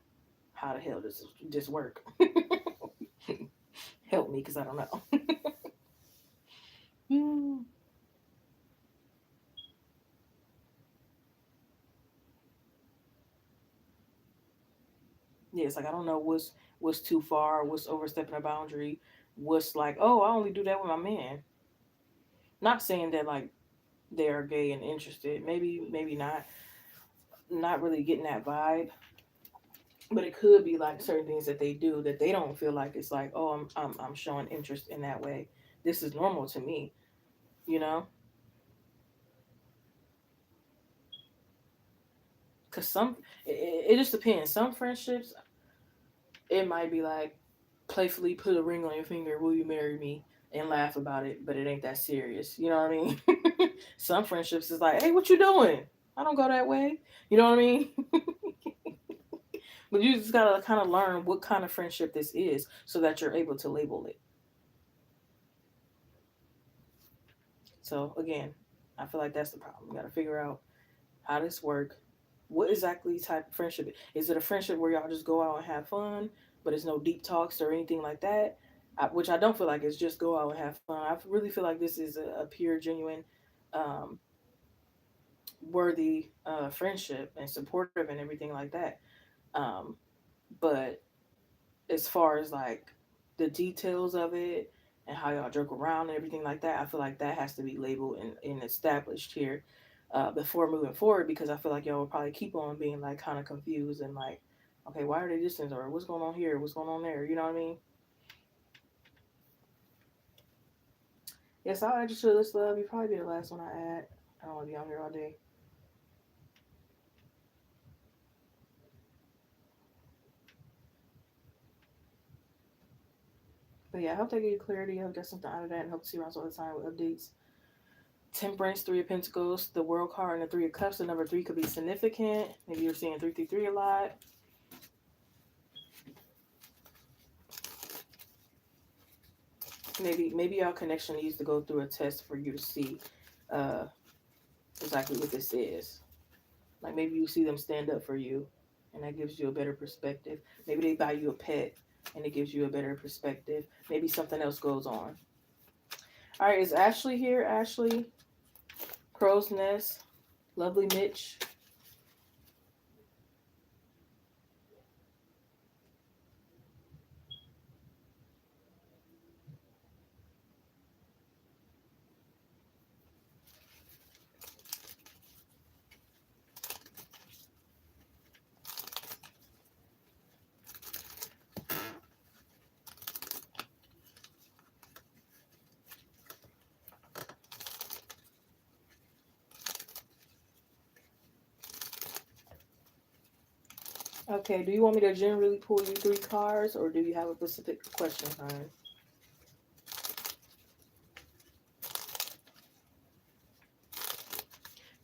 how the hell does this work? Help me, because I don't know. Hmm. Yeah, it's like I don't know what's too far, what's overstepping a boundary, what's like, oh, I only do that with my man. Not saying that like they are gay and interested. Maybe not. Not really getting that vibe. But it could be like certain things that they do that they don't feel like it's like, oh, I'm showing interest in that way. This is normal to me, you know. Cause it just depends. Some friendships, it might be like, playfully put a ring on your finger, will you marry me, and laugh about it, but it ain't that serious. You know what I mean? Some friendships is like, hey, what you doing? I don't go that way. You know what I mean? But you just gotta kind of learn what kind of friendship this is so that you're able to label it. So again, I feel like that's the problem. You gotta figure out how this work, what exactly type of friendship? Is it a friendship where y'all just go out and have fun, but it's no deep talks or anything like that? Which I don't feel like it's just go out and have fun. I really feel like this is a pure, genuine, um, worthy friendship and supportive and everything like that. Um, but as far as like the details of it and how y'all joke around and everything like that, I feel like that has to be labeled and established here before moving forward, because I feel like y'all will probably keep on being like kind of confused and like, okay, why are they distant, or what's going on here? What's going on there? You know what I mean? Yes, I'll add you to this love. You probably be the last one I add. I don't want to be on here all day. But yeah, I hope they give you clarity. I hope that's something out of that, and hope to see you around all the time with updates. Temperance, Three of Pentacles, the World card, and the Three of Cups. The number three could be significant. Maybe you're seeing 333 a lot. Maybe your connection needs to go through a test for you to see uh, exactly what this is. Like maybe you see them stand up for you, and that gives you a better perspective. Maybe they buy you a pet, and it gives you a better perspective. Maybe something else goes on. All right, is Ashley here? Ashley, Crow's Nest, Lovely Mitch. Okay, do you want me to generally pull you three cards, or do you have a specific question, hon?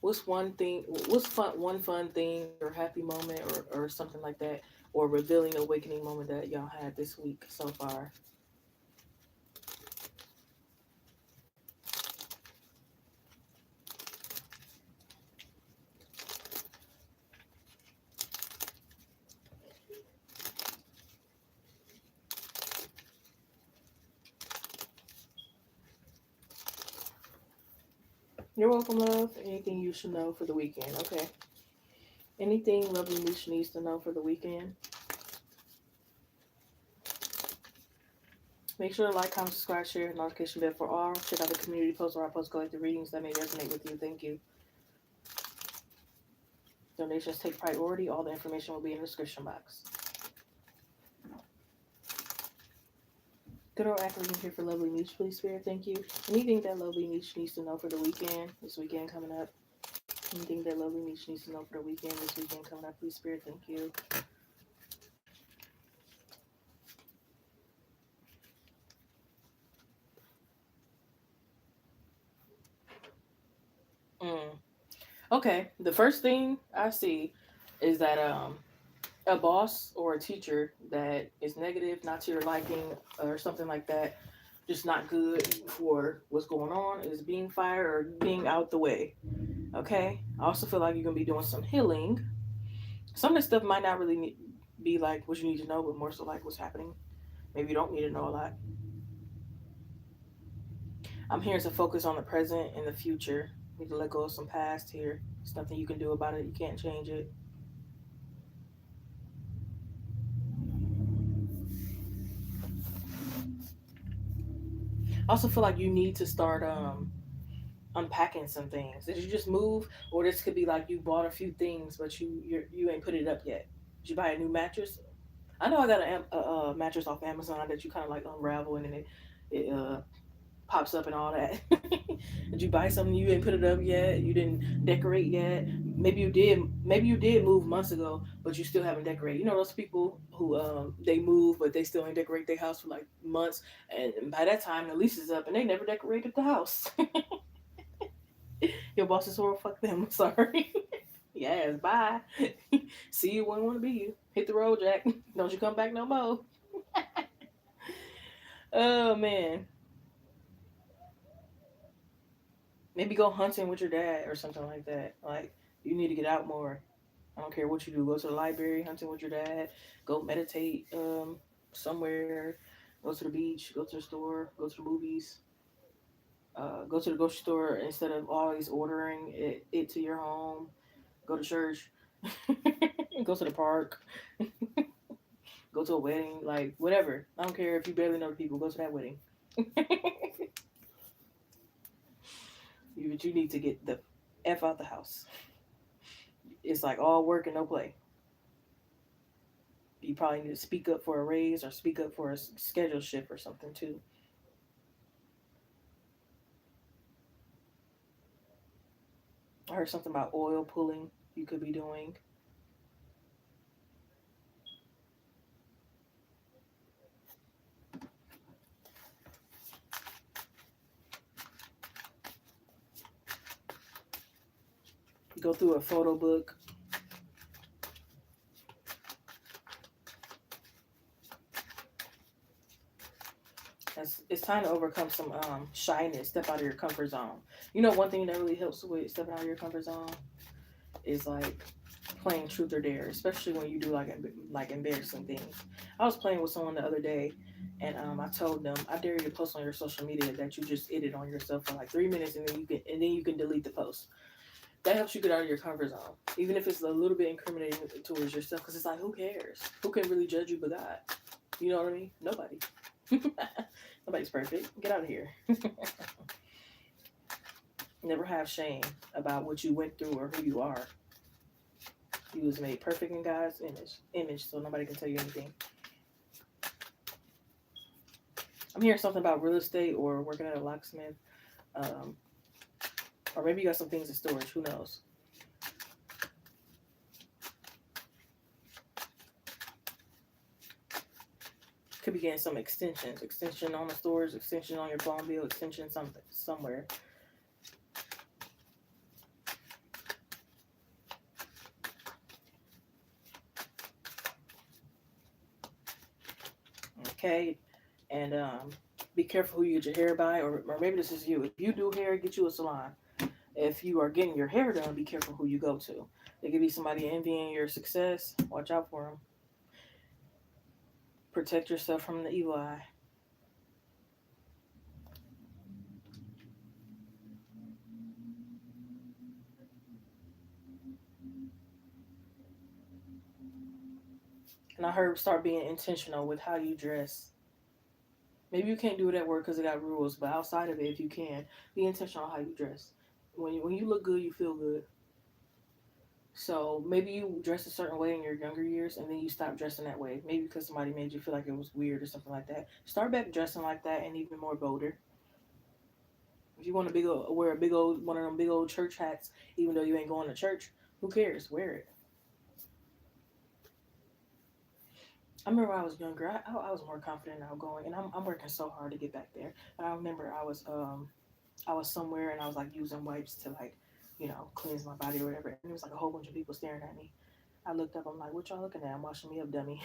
What's one thing? What's fun? One fun thing, or happy moment, or something like that, or revealing, awakening moment that y'all had this week so far? You're welcome, love. Anything you should know for the weekend? Okay. Anything Lovely Niche needs to know for the weekend? Make sure to like, comment, subscribe, share, and notification bell for all. Check out the community posts where I post collective readings that may resonate with you. Thank you. Donations take priority. All the information will be in the description box. Good old acronym here for Lovely Niche, please, Spirit. Thank you. Anything that Lovely Niche needs to know for the weekend, this weekend coming up? Anything that Lovely Niche needs to know for the weekend, this weekend coming up, please, Spirit. Thank you. Mm. Okay. The first thing I see is that a boss or a teacher that is negative, not to your liking, or something like that, just not good for what's going on, is being fired or being out the way. Okay. I also feel like you're gonna be doing some healing. Some of this stuff might not really be like what you need to know, but more so like what's happening. Maybe you don't need to know a lot. I'm here to focus on the present and the future. You need to let go of some past here. There's nothing you can do about it. You can't change it. I also feel like you need to start unpacking some things. Did you just move, or this could be like you bought a few things, but you ain't put it up yet? Did you buy a new mattress? I know I got a mattress off Amazon that you kind of like unravel and then it pops up and all that. Did you buy something you didn't put it up yet? You didn't decorate yet? Maybe you did. Maybe you did move months ago, but you still haven't decorated. You know those people who they move, but they still ain't decorate their house for like months, and by that time the lease is up, and they never decorated the house. Your boss is horrible. Fuck them. I'm sorry. Yes, bye. See you when I want to be you. Hit the road, Jack. Don't you come back no more. Oh man. Maybe go hunting with your dad or something like that. Like you need to get out more. I don't care what you do. Go to the library, hunting with your dad. Go meditate somewhere. Go to the beach. Go to the store. Go to the movies. Go to the grocery store instead of always ordering it to your home. Go to church. Go to the park. Go to a wedding. Like whatever. I don't care if you barely know the people. Go to that wedding. But you need to get the f out the house. It's like all work and no play. You probably need to speak up for a raise or speak up for a schedule shift or something too. I heard something about oil pulling you could be doing. Go through a photo book. It's time to overcome some shyness. Step out of your comfort zone. You know, one thing that really helps with stepping out of your comfort zone is like playing truth or dare, especially when you do like embarrassing things. I was playing with someone the other day, and I told them I dare you to post on your social media that you just edited on yourself for like 3 minutes, and then you can delete the post. That helps you get out of your comfort zone, even if it's a little bit incriminating towards yourself. Because it's like, who cares? Who can really judge you but God? You know what I mean? Nobody. Nobody's perfect. Get out of here. Never have shame about what you went through or who you are. You was made perfect in God's image, so nobody can tell you anything. I'm hearing something about real estate or working at a locksmith, um, or maybe you got some things in storage. Who knows? Could be getting some extensions, extension on the storage, extension on your phone bill, extension something somewhere. Okay, and be careful who you get your hair by, or maybe this is you. If you do hair, get you a salon. If you are getting your hair done, be careful who you go to. There could be somebody envying your success. Watch out for them. Protect yourself from the evil eye. And I heard start being intentional with how you dress. Maybe you can't do it at work because it got rules, but outside of it, if you can, be intentional on how you dress. When you look good, you feel good. So maybe you dress a certain way in your younger years, and then you stop dressing that way. Maybe because somebody made you feel like it was weird or something like that. Start back dressing like that, and even more bolder. If you want to wear a big old one of them big old church hats, even though you ain't going to church, who cares? Wear it. I remember when I was younger, I was more confident and outgoing, and I'm working so hard to get back there. But I remember I was somewhere and I was like using wipes to like, cleanse my body or whatever, and there was like a whole bunch of people staring at me. I looked up, I'm like, what y'all looking at? I'm washing me up, dummy.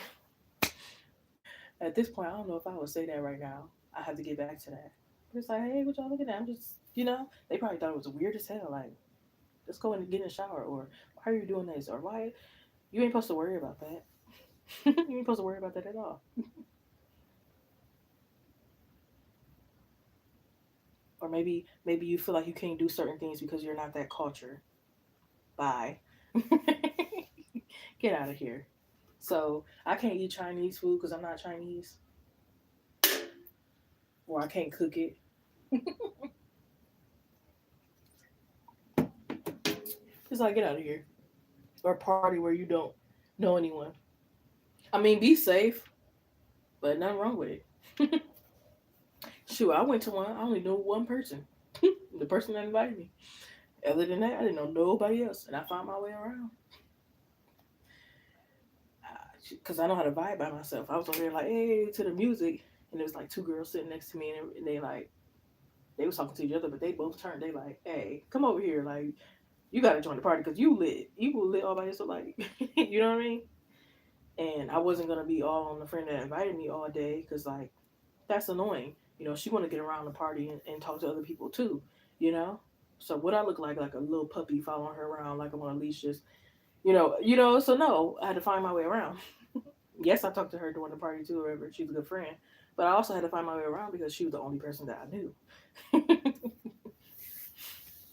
At this point, I don't know if I would say that right now. I have to get back to that. But it's like, hey, what y'all looking at? I'm just, they probably thought it was weird as hell. Like, let's go and get in the shower, or why are you doing this, or why you ain't supposed to worry about that. You ain't supposed to worry about that at all. Or maybe you feel like you can't do certain things because you're not that culture. Bye. Get out of here. So I can't eat Chinese food because I'm not Chinese, or I can't cook it. It's like get out of here. Or party where you don't know anyone. I mean, be safe, but nothing wrong with it. Shoot, I went to one. I only knew one person, the person that invited me. Other than that, I didn't know nobody else, and I found my way around. Because I know how to vibe by myself. I was over there like, hey, to the music, and there was like two girls sitting next to me, and they like they was talking to each other, but they both turned. They like, hey, come over here, like you got to join the party because you lit. You lit all by yourself, like you know what I mean. And I wasn't gonna be all on the friend that invited me all day because like that's annoying. She want to get around the party and talk to other people too. You know. So what I look like a little puppy following her around like I'm on a leash, just So no, I had to find my way around. Yes, I talked to her during the party too, or whatever. She's a good friend. But I also had to find my way around because she was the only person that I knew.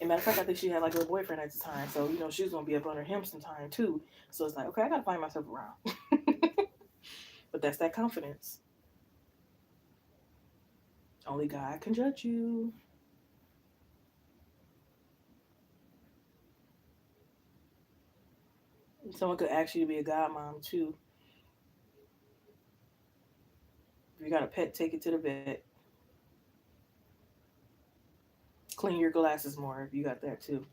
And matter of fact, I think she had like a boyfriend at the time. So, she was gonna be up under him sometime too. So it's like, okay, I gotta find myself around. But that's that confidence. Only God can judge you. Someone could ask you to be a godmom too. If you got a pet, take it to the vet. Clean your glasses more if you got that too.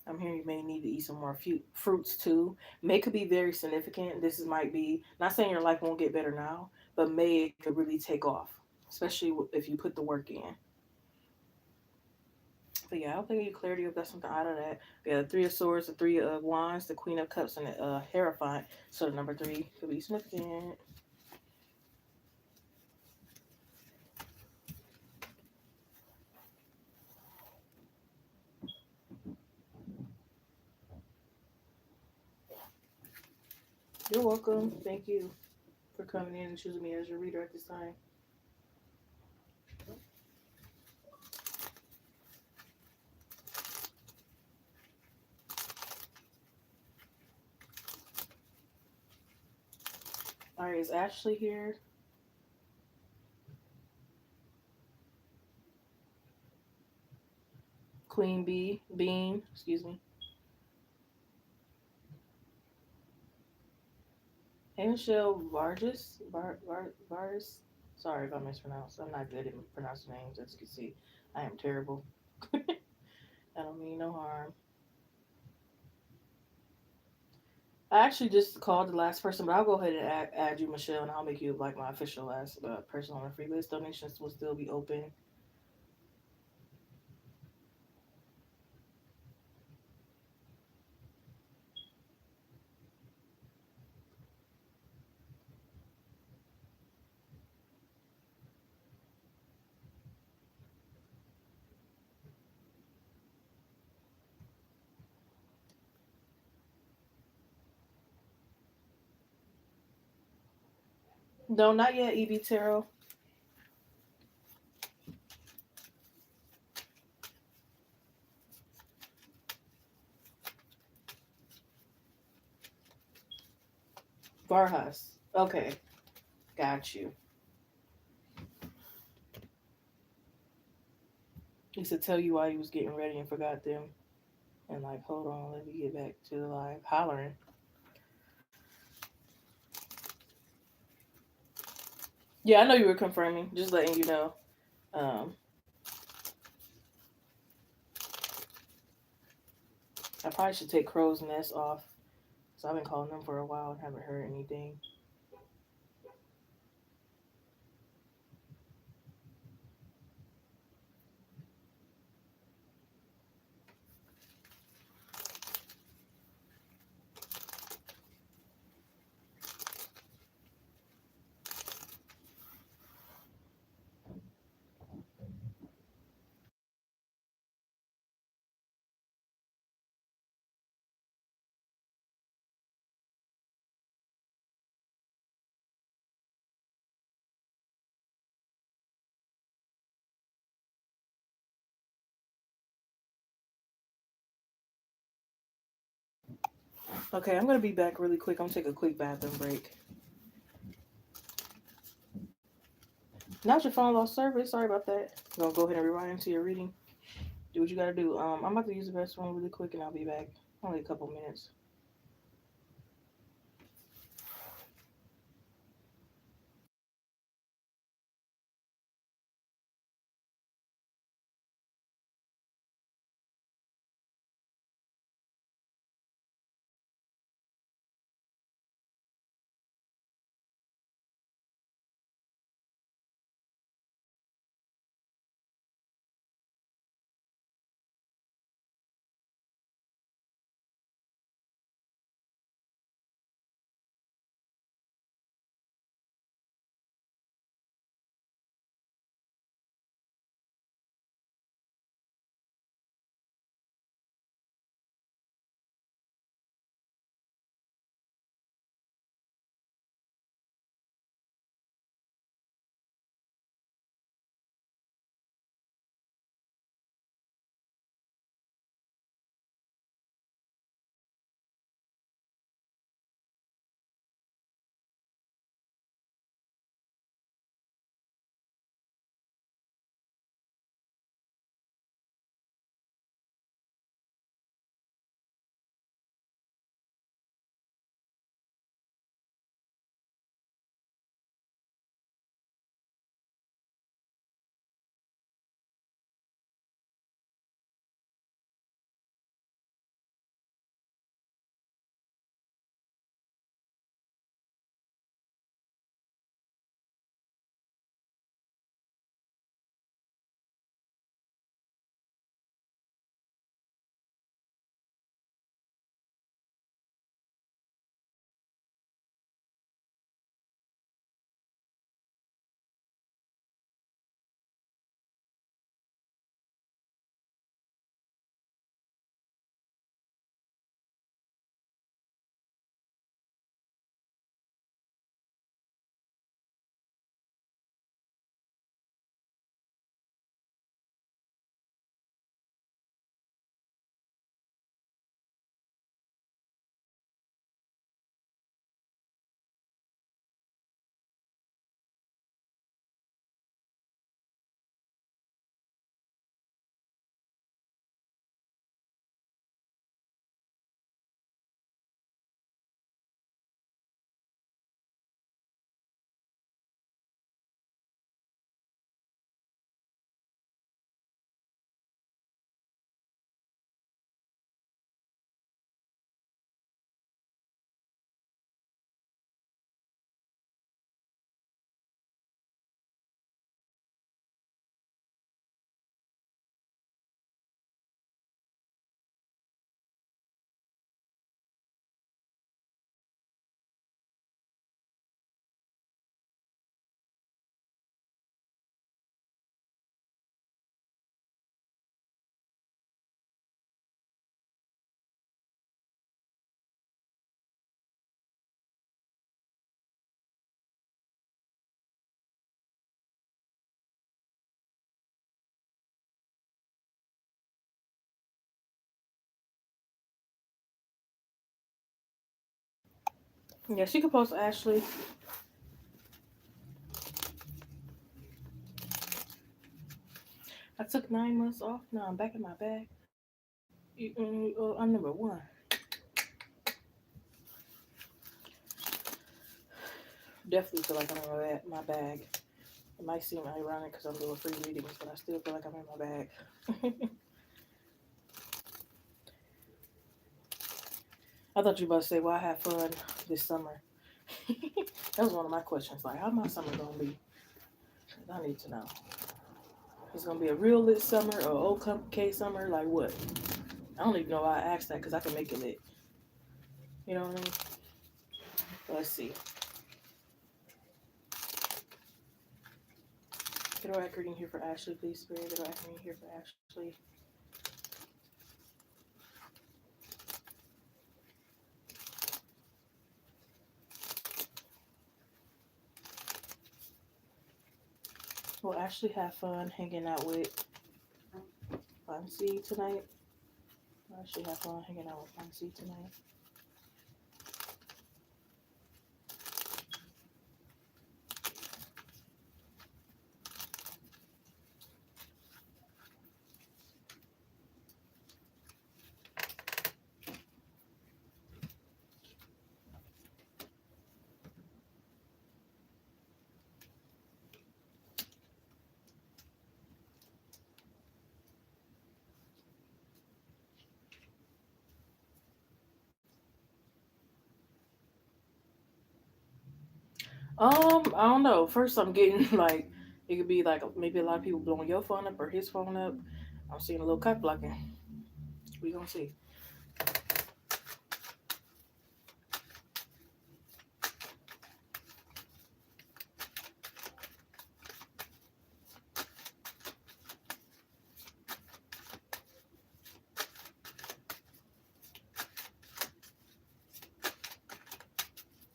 I'm hearing you may need to eat some more fruits too. May could be very significant. This might be not saying your life won't get better now, but May it could really take off, especially if you put the work in. But yeah, I'll think you clarity if that's something out of that. Yeah, the Three of Swords, the Three of Wands, the Queen of Cups, and the Hierophant. So the number three could be significant. You're welcome. Thank you for coming in and choosing me as your reader at this time. All right, is Ashley here? Queen B, Bean, excuse me. Hey, Michelle Vargas. Vargas. Sorry if I mispronounced. I'm not good at pronouncing names, as you can see. I am terrible. I don't mean no harm. I actually just called the last person, but I'll go ahead and add you, Michelle, and I'll make you like my official last person on the free list. Donations will still be open. No, not yet, EB Tarot. Vargas. Okay, got you. He said tell you why he was getting ready and forgot them. And like, hold on, let me get back to the live hollering. Yeah, I know you were confirming. Just letting you know. Um, I probably should take Crow's Nest off. So I've been calling them for a while and haven't heard anything. Okay, I'm gonna be back really quick. I'm gonna take a quick bathroom break. Now your phone lost service. Sorry about that. I'm gonna go ahead and rewind into your reading. Do what you gotta do. I'm about to use the restroom really quick and I'll be back. Only a couple minutes. Yeah, she could post Ashley. I took 9 months off. Now I'm back in my bag. I'm number one. Definitely feel like I'm in my bag. It might seem ironic because I'm doing free readings, but I still feel like I'm in my bag. I thought you were about to say, well, I had fun this summer. That was one of my questions. Like, how my summer going to be? I need to know. It's going to be a real lit summer or old cupcake summer? Like, what? I don't even know why I asked that because I can make it lit. You know what I mean? Let's see. Get a record in here for Ashley, please, Spirit. Get a record in here for Ashley. Will Ashley have fun hanging out with Fancy tonight? Will Ashley have fun hanging out with Fancy tonight? I don't know. First, I'm getting like it could be like maybe a lot of people blowing your phone up or his phone up. I'm seeing a little cut blocking. We gonna see.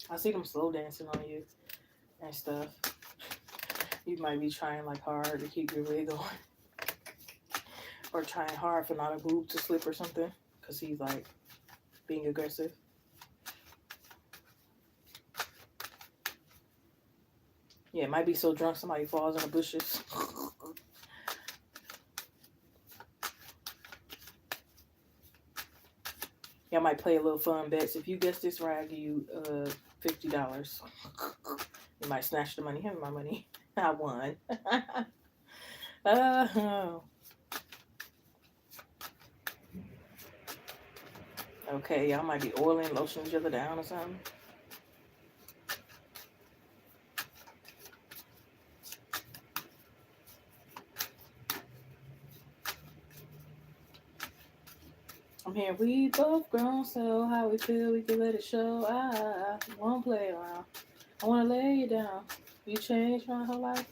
I see them slow dancing on you and stuff. You might be trying like hard to keep your wig on, or trying hard for not a boob to slip or something, because he's like being aggressive. Yeah, it might be so drunk somebody falls in the bushes. Y'all might play a little fun bets. If you guess this right, I'll give you $50. You might snatch the money. Have my money. I won. Okay, y'all might be oiling, lotioning each other down or something. I'm here. We both grown, so how we feel, we can let it show. I won't play around. I wanna lay you down. You changed my whole life.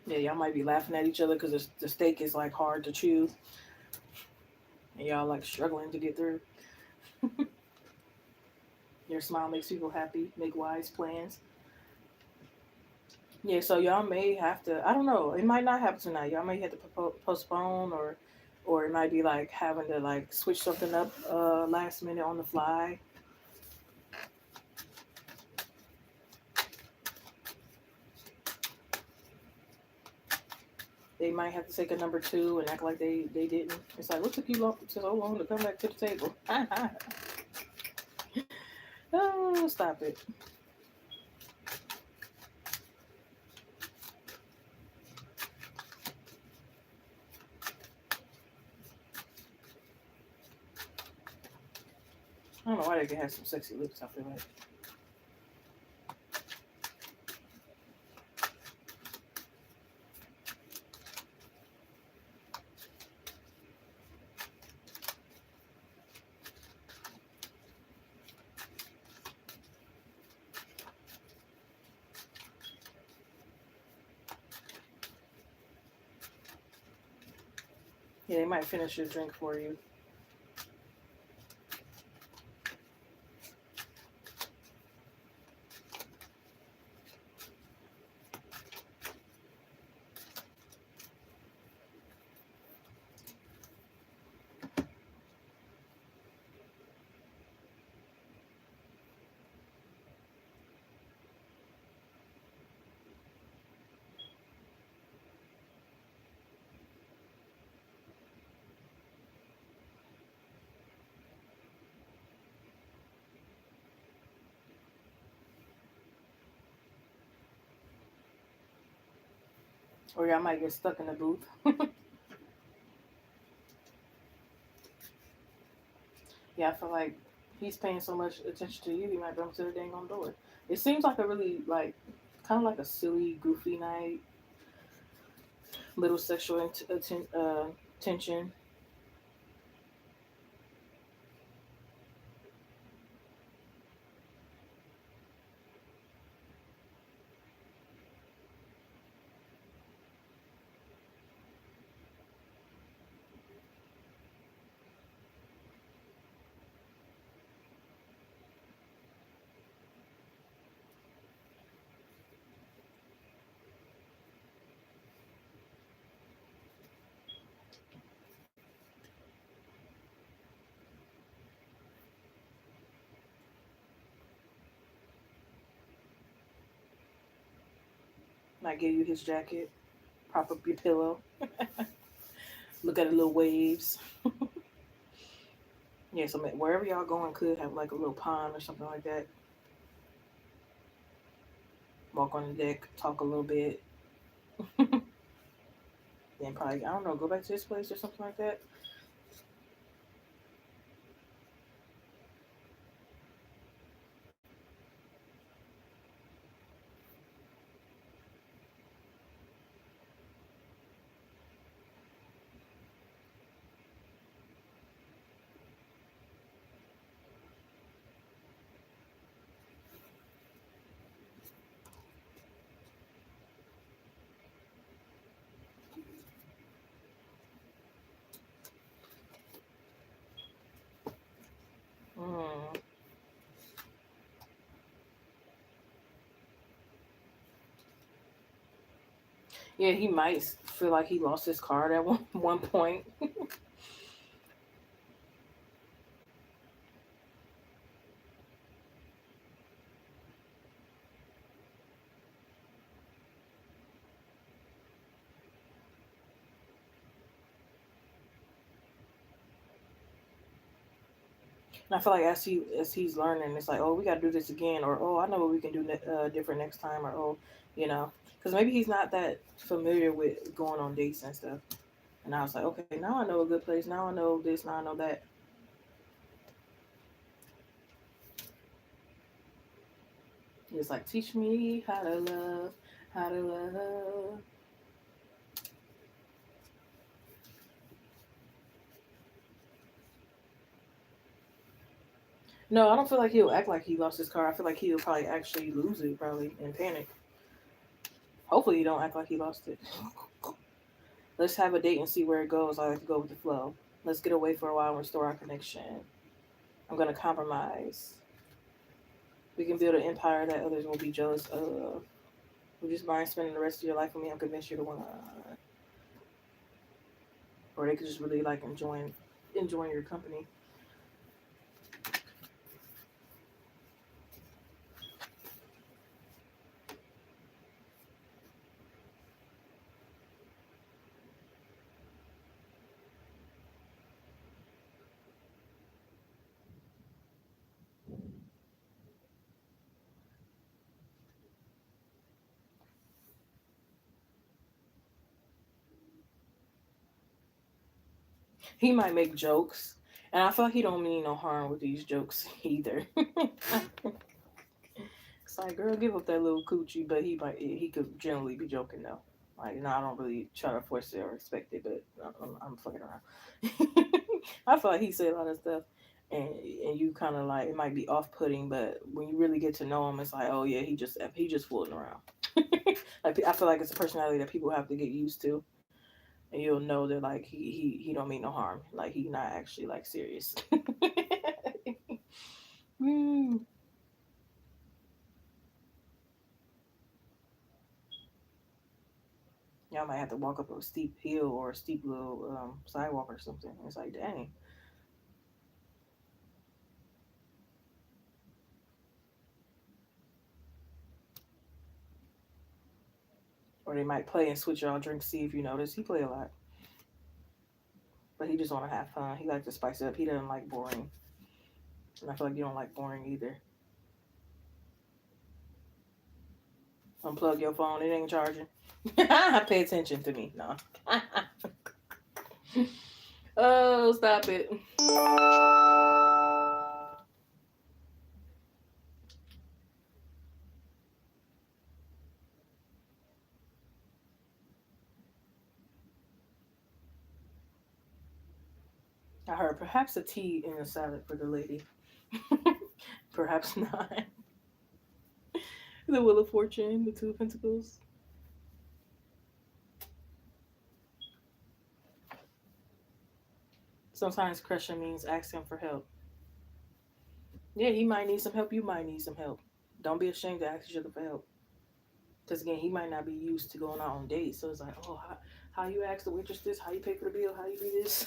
Yeah, y'all might be laughing at each other because the steak is like hard to chew, and y'all like struggling to get through. Your smile makes people happy. Make wise plans. Yeah, so y'all may have to. I don't know. It might not happen tonight. Y'all may have to postpone, or it might be like having to like switch something up last minute on the fly. They might have to take a number two and act like they didn't. It's like, what took you so long to come back to the table? Oh, stop it. I don't know why they can have some sexy lips, I feel like. Yeah, they might finish your drink for you. Or y'all might get stuck in the booth. Yeah, I feel like he's paying so much attention to you, he might bump to the dang on door. It seems like a really like kind of like a silly, goofy night, little sexual tension. Might give you his jacket, prop up your pillow, look at the little waves. Yeah, so wherever y'all going could have like a little pond or something like that. Walk on the deck, talk a little bit, then probably I don't know, go back to this place or something like that. Mm. Yeah, he might feel like he lost his card at one point. And I feel like as he's learning, it's like, oh, we got to do this again, or oh, I know what we can do different next time, or oh, you know, because maybe he's not that familiar with going on dates and stuff. And I was like, okay, now I know a good place. Now I know this. Now I know that. He was like, teach me how to love, how to love. No, I don't feel like he'll act like he lost his car. I feel like he'll probably actually lose it, probably in panic. Hopefully, he don't act like he lost it. Let's have a date and see where it goes. I like to go with the flow. Let's get away for a while and restore our connection. I'm gonna compromise. We can build an empire that others will be jealous of. Would you just mind spending the rest of your life with me? I'm convinced you're the one. Or they could just really like enjoying your company. He might make jokes, and I feel like he don't mean no harm with these jokes either. It's like, girl, give up that little coochie, but he could generally be joking though. Like, no, I don't really try to force it or expect it, but I'm fucking around. I feel like he said a lot of stuff, and you kind of like it might be off putting, but when you really get to know him, it's like, oh yeah, he just fooling around. Like I feel like it's a personality that people have to get used to, and you'll know that like he don't mean no harm. Like he not actually like serious. Mm. Y'all might have to walk up a steep hill or a steep little sidewalk or something. It's like, dang. Or they might play and switch y'all drinks. See if you notice. He play a lot, but he just want to have fun. He like to spice it up. He doesn't like boring, and I feel like you don't like boring either. Unplug your phone. It ain't charging. Pay attention to me. No. Oh, stop it. I heard perhaps a tea in a salad for the lady. Perhaps not. The Wheel of Fortune, the Two of Pentacles. Sometimes crushing means asking for help. Yeah, he might need some help. You might need some help. Don't be ashamed to ask each other for help. Because again, he might not be used to going out on dates. So it's like, oh, how you ask the waitress this? How you pay for the bill? How you do this?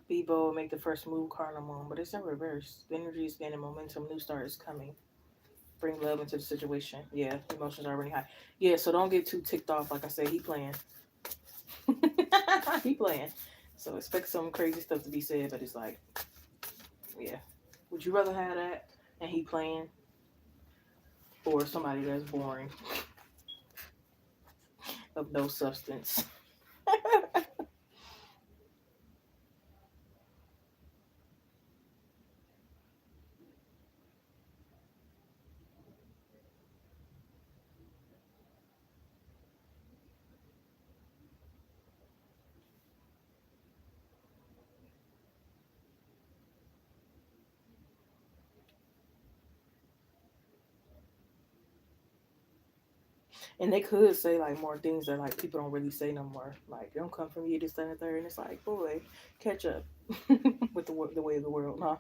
Be bold, make the first move, cardamom, but it's in reverse. The energy is gaining momentum. New start is coming. Bring love into the situation. Yeah, emotions are already high. Yeah, so don't get too ticked off. Like I said, he playing. He playing. So expect some crazy stuff to be said, but it's like, yeah. Would you rather have that and he playing or somebody that's boring of no substance? And they could say like more things that like people don't really say no more. Like, don't come from you, this, that, and the third. And it's like, boy, catch up with the way of the world, huh?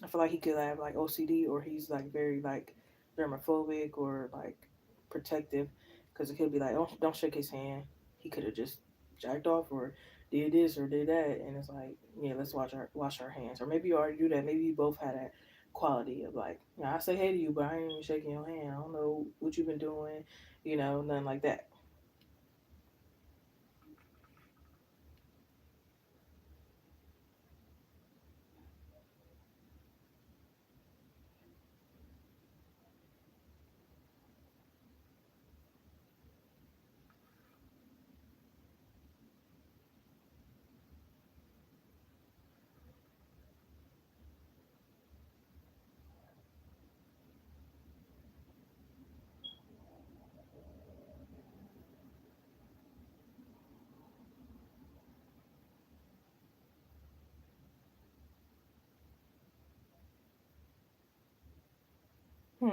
I feel like he could have like OCD, or he's like very like germophobic or like protective, because it could be like, oh, don't shake his hand. He could have just jacked off or did this or did that, and it's like, yeah, let's wash our hands. Or maybe you already do that. Maybe you both had that quality of like, I say hey to you, but I ain't even shaking your hand. I don't know what you've been doing, nothing like that. Hmm.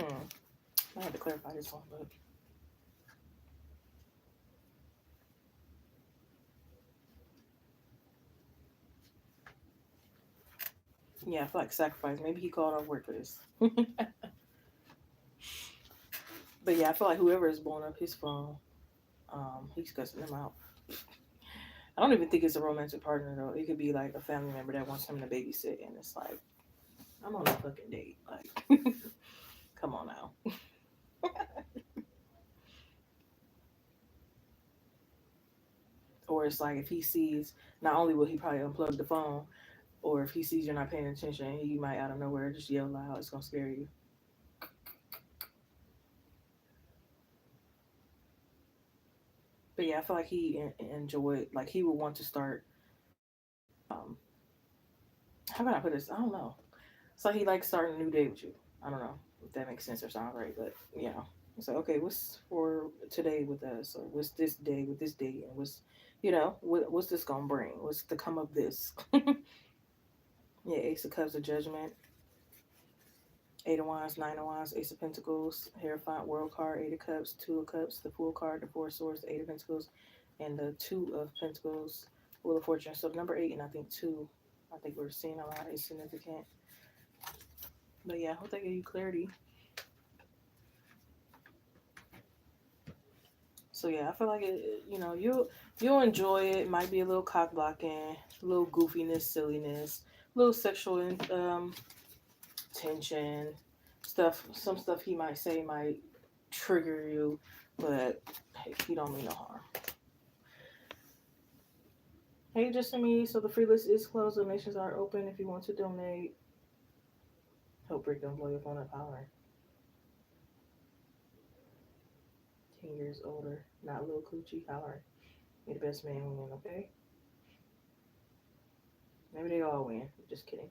I had to clarify this one, but yeah, I feel like sacrifice. Maybe he called off work for this. But yeah, I feel like whoever is blowing up his phone, he's cussing them out. I don't even think it's a romantic partner though. It could be like a family member that wants him to babysit, and it's like, I'm on a fucking date. Like, come on now. Or it's like if he sees, not only will he probably unplug the phone, or if he sees you're not paying attention, he might out of nowhere just yell loud. It's gonna scare you. But yeah, I feel like he enjoyed. Like he would want to start um how can I put this? I don't know. So he likes starting a new day with you. I don't know if that makes sense or sounds right, but it's like, okay, what's for today with us, or what's this day with this day, and what's this gonna bring? What's the come of this? Yeah, Ace of Cups, of Judgment, Eight of Wands, Nine of Wands, Ace of Pentacles, Hierophant, World card, Eight of Cups, Two of Cups, the Fool card, the Four of Swords, the Eight of Pentacles, and the Two of Pentacles, Wheel of Fortune. So number eight and I think two, I think we're seeing a lot is significant. But yeah, I hope that gave you clarity. So yeah, I feel like you'll enjoy it. It might be a little cock blocking, a little goofiness, silliness, a little sexual tension, stuff. Some stuff he might say might trigger you, but hey, he don't mean no harm. Hey, just to me. So the free list is closed. Donations are open if you want to donate. Help break them blow your phone up holler. 10 years older, not little coochie holler. May the best man win. Okay. Maybe they all win. Just kidding.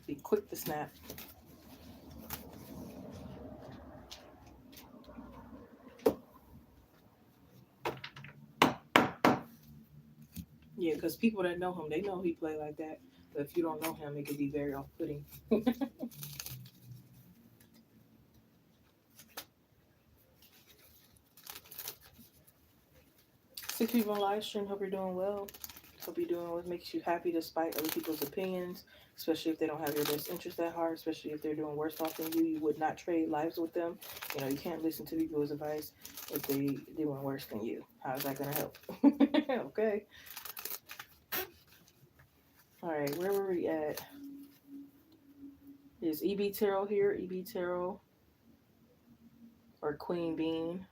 Be quick to snap. Yeah, because people that know him, they know he play like that. But if you don't know him, it could be very off-putting. Six people on live stream. Hope you're doing well. Hope you're doing what makes you happy despite other people's opinions, especially if they don't have your best interest at heart, especially if they're doing worse off than you. You would not trade lives with them. You can't listen to people's advice if they doing worse than you. How is that going to help? Okay. All right, where were we at? Is EB Tarot here? EB Tarot or Queen Bean?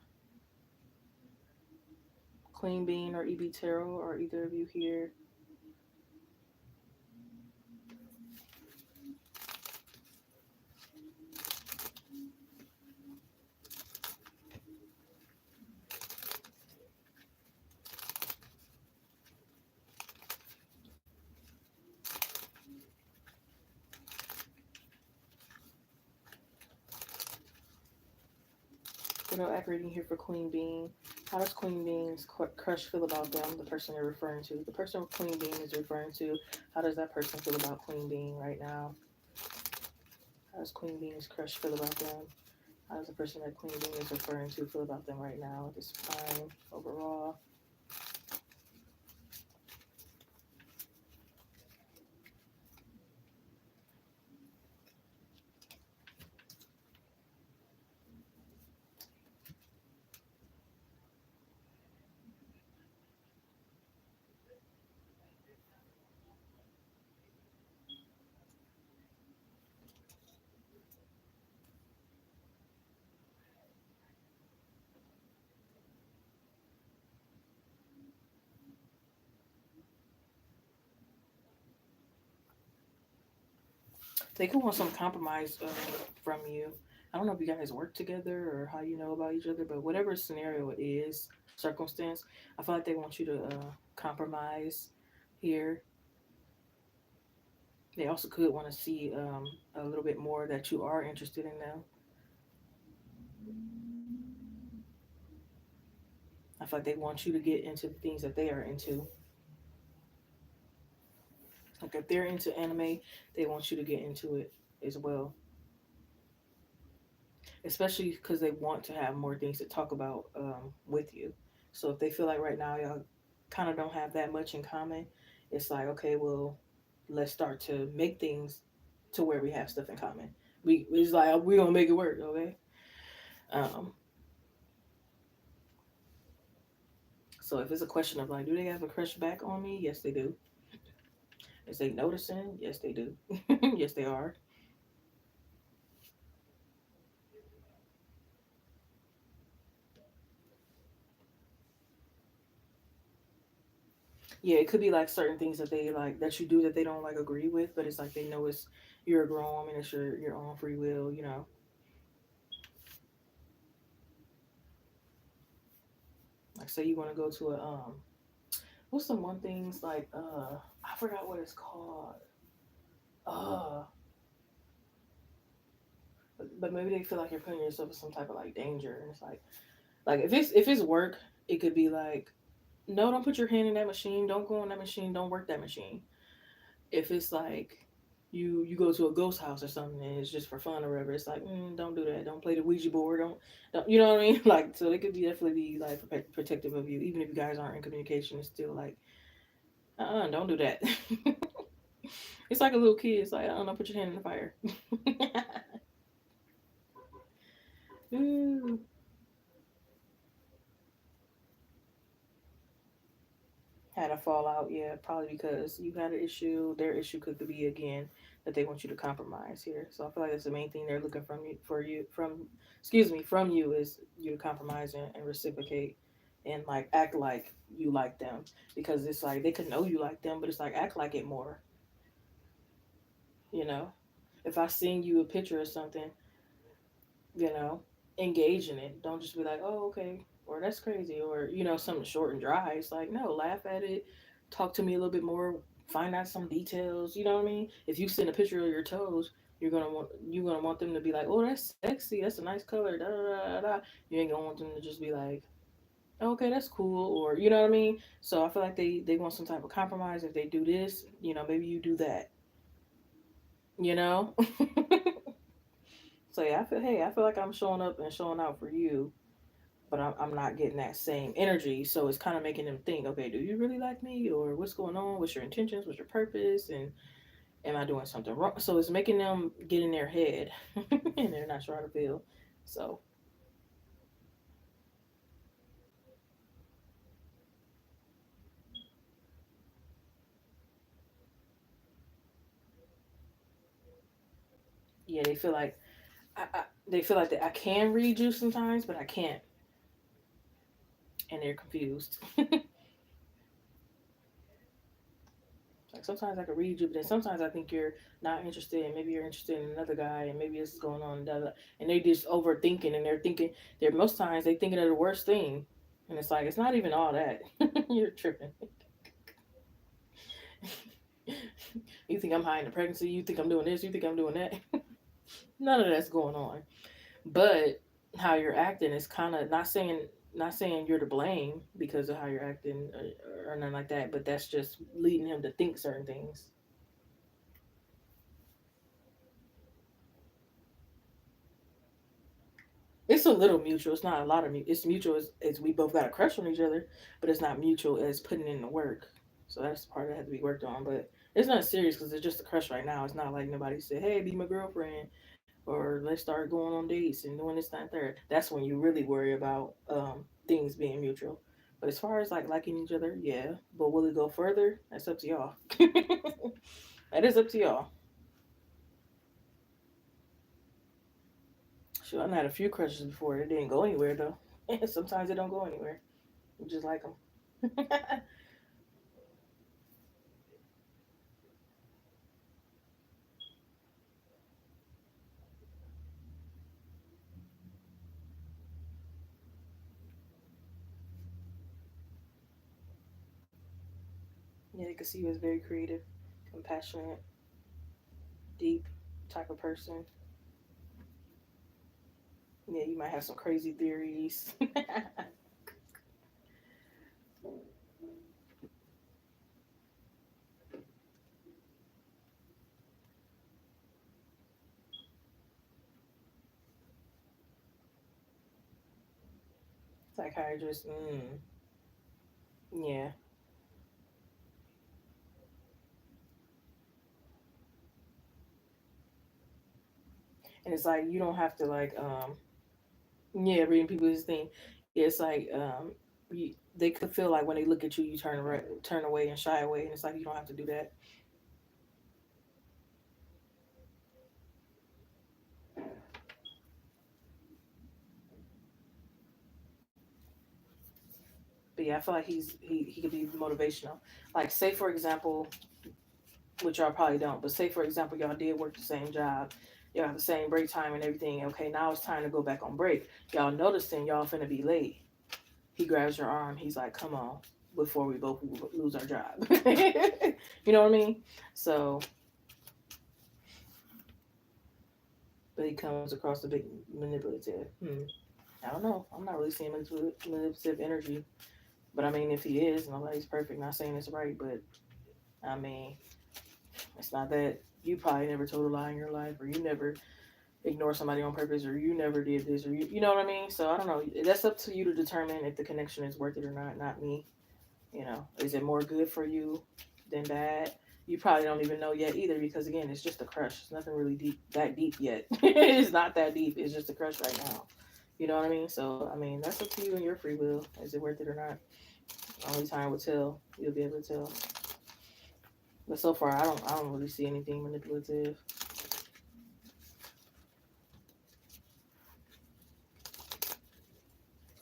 Queen Bean or EB Tarot? Are either of you here? Accurate reading here for Queen Bean. How does Queen Bean's crush feel about them, the person they're referring to? The person Queen Bean is referring to, how does that person feel about Queen Bean right now? How does Queen Bean's crush feel about them? How does the person that Queen Bean is referring to feel about them right now at this time overall? They could want some compromise from you. I don't know if you guys work together or how you know about each other, but whatever scenario it is, circumstance, I feel like they want you to compromise here. They also could want to see a little bit more that you are interested in them. I feel like they want you to get into the things that they are into. Like if they're into anime, they want you to get into it as well. Especially because they want to have more things to talk about with you. So if they feel like right now y'all kind of don't have that much in common, it's like, okay, well, let's start to make things to where we have stuff in common. It's like we're gonna make it work, okay? Um, so if it's a question of like, do they have a crush back on me? Yes, they do. Is they noticing? Yes, they do. Yes, they are. Yeah, it could be like certain things that they like that you do that they don't like agree with, but it's like they know it's you're a grown woman, it's your own free will, you know. Like say you want to go to a what's some one things like I forgot what it's called. Uh but maybe they feel like you're putting yourself in some type of like danger, and it's like if it's work, it could be like no, don't put your hand in that machine, don't go on that machine, don't work that machine. If it's like you go to a ghost house or something and it's just for fun or whatever, it's like don't do that, don't play the Ouija board, don't you know what I mean? Like so they could be definitely be like protective of you, even if you guys aren't in communication. It's still like don't do that. It's like a little kid. It's like I don't know, put your hand in the fire. Ooh. Had a fallout, yeah, probably because you had an issue. Their issue could be again that they want you to compromise here. So I feel like that's the main thing they're looking from you for you from excuse me from you is you to compromise and reciprocate and like act like you like them because it's like they could know you like them, but it's like act like it more. You know, if I send you a picture or something, you know, engage in it. Don't just be like, oh, okay, or that's crazy, or, you know, something short and dry. It's like, no, laugh at it, talk to me a little bit more, find out some details. You know what I mean? If you send a picture of your toes, you're gonna want them to be like, oh, that's sexy, that's a nice color, da da da da. You ain't gonna want them to just be like, oh, okay, that's cool, or you know what I mean. So I feel like they want some type of compromise. If they do this, you know, maybe you do that. You know. So yeah, I feel like I'm showing up and showing out for you, but I'm not getting that same energy. So it's kind of making them think, okay, do you really like me, or what's going on? What's your intentions? What's your purpose? And am I doing something wrong? So it's making them get in their head, and they're not sure how to feel. So yeah, they feel like that I can read you sometimes, but I can't, and they're confused. Like sometimes I can read you, but then sometimes I think you're not interested, and maybe you're interested in another guy, and maybe this is going on, and they just overthinking, and they're thinking. They're most times they thinking of the worst thing, and it's like it's not even all that. You're tripping. You think I'm hiding the pregnancy? You think I'm doing this? You think I'm doing that? None of that's going on. But how you're acting is kind of not saying you're to blame because of how you're acting or nothing like that. But that's just leading him to think certain things. It's a little mutual. It's not a lot of mutual. It's mutual as we both got a crush on each other, but it's not mutual as putting in the work. So that's the part that had to be worked on. But it's not serious because it's just a crush right now. It's not like nobody said, "Hey, be my girlfriend," or "Let's start going on dates and doing this, that, and third." That's when you really worry about things being mutual. But as far as like liking each other, yeah. But will it go further? That's up to y'all. That is up to y'all. Sure, I've had a few crushes before. It didn't go anywhere though. Sometimes it don't go anywhere. You just like them. Yeah, you can see you as very creative, compassionate, deep type of person. Yeah, you might have some crazy theories. It's psychiatrist. Yeah, and it's like you don't have to like yeah reading people's thing. Yeah, it's like they could feel like when they look at you, you turn away and shy away, and it's like you don't have to do that. But yeah, I feel like he could be motivational. Like, say for example, which y'all probably don't, but say for example, y'all did work the same job, y'all have the same break time and everything. Okay, now it's time to go back on break. Y'all noticing y'all finna be late. He grabs your arm. He's like, "Come on, before we both lose our job." You know what I mean? So, but he comes across a bit manipulative. I don't know. I'm not really seeing manipulative energy. But I mean, if he is, nobody's perfect. Not saying it's right, but I mean, it's not that you probably never told a lie in your life, or you never ignore somebody on purpose, or you never did this, or you know what I mean? So I don't know. That's up to you to determine if the connection is worth it or not, not me. You know, is it more good for you than bad? You probably don't even know yet either, because again, it's just a crush. It's nothing really deep yet. It's not that deep. It's just a crush right now. You know what I mean? So I mean, that's up to you and your free will. Is it worth it or not? Only time will tell. You'll be able to tell. But so far, I don't really see anything manipulative.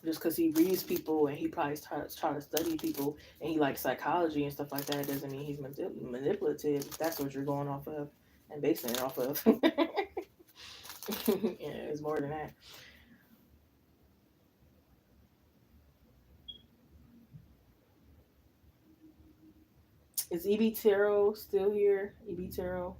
Just because he reads people and he probably try to study people and he likes psychology and stuff like that doesn't mean he's manipulative. If that's what you're going off of and basing it off of. Yeah, it's more than that. Is EB Tarot still here? EB Tarot.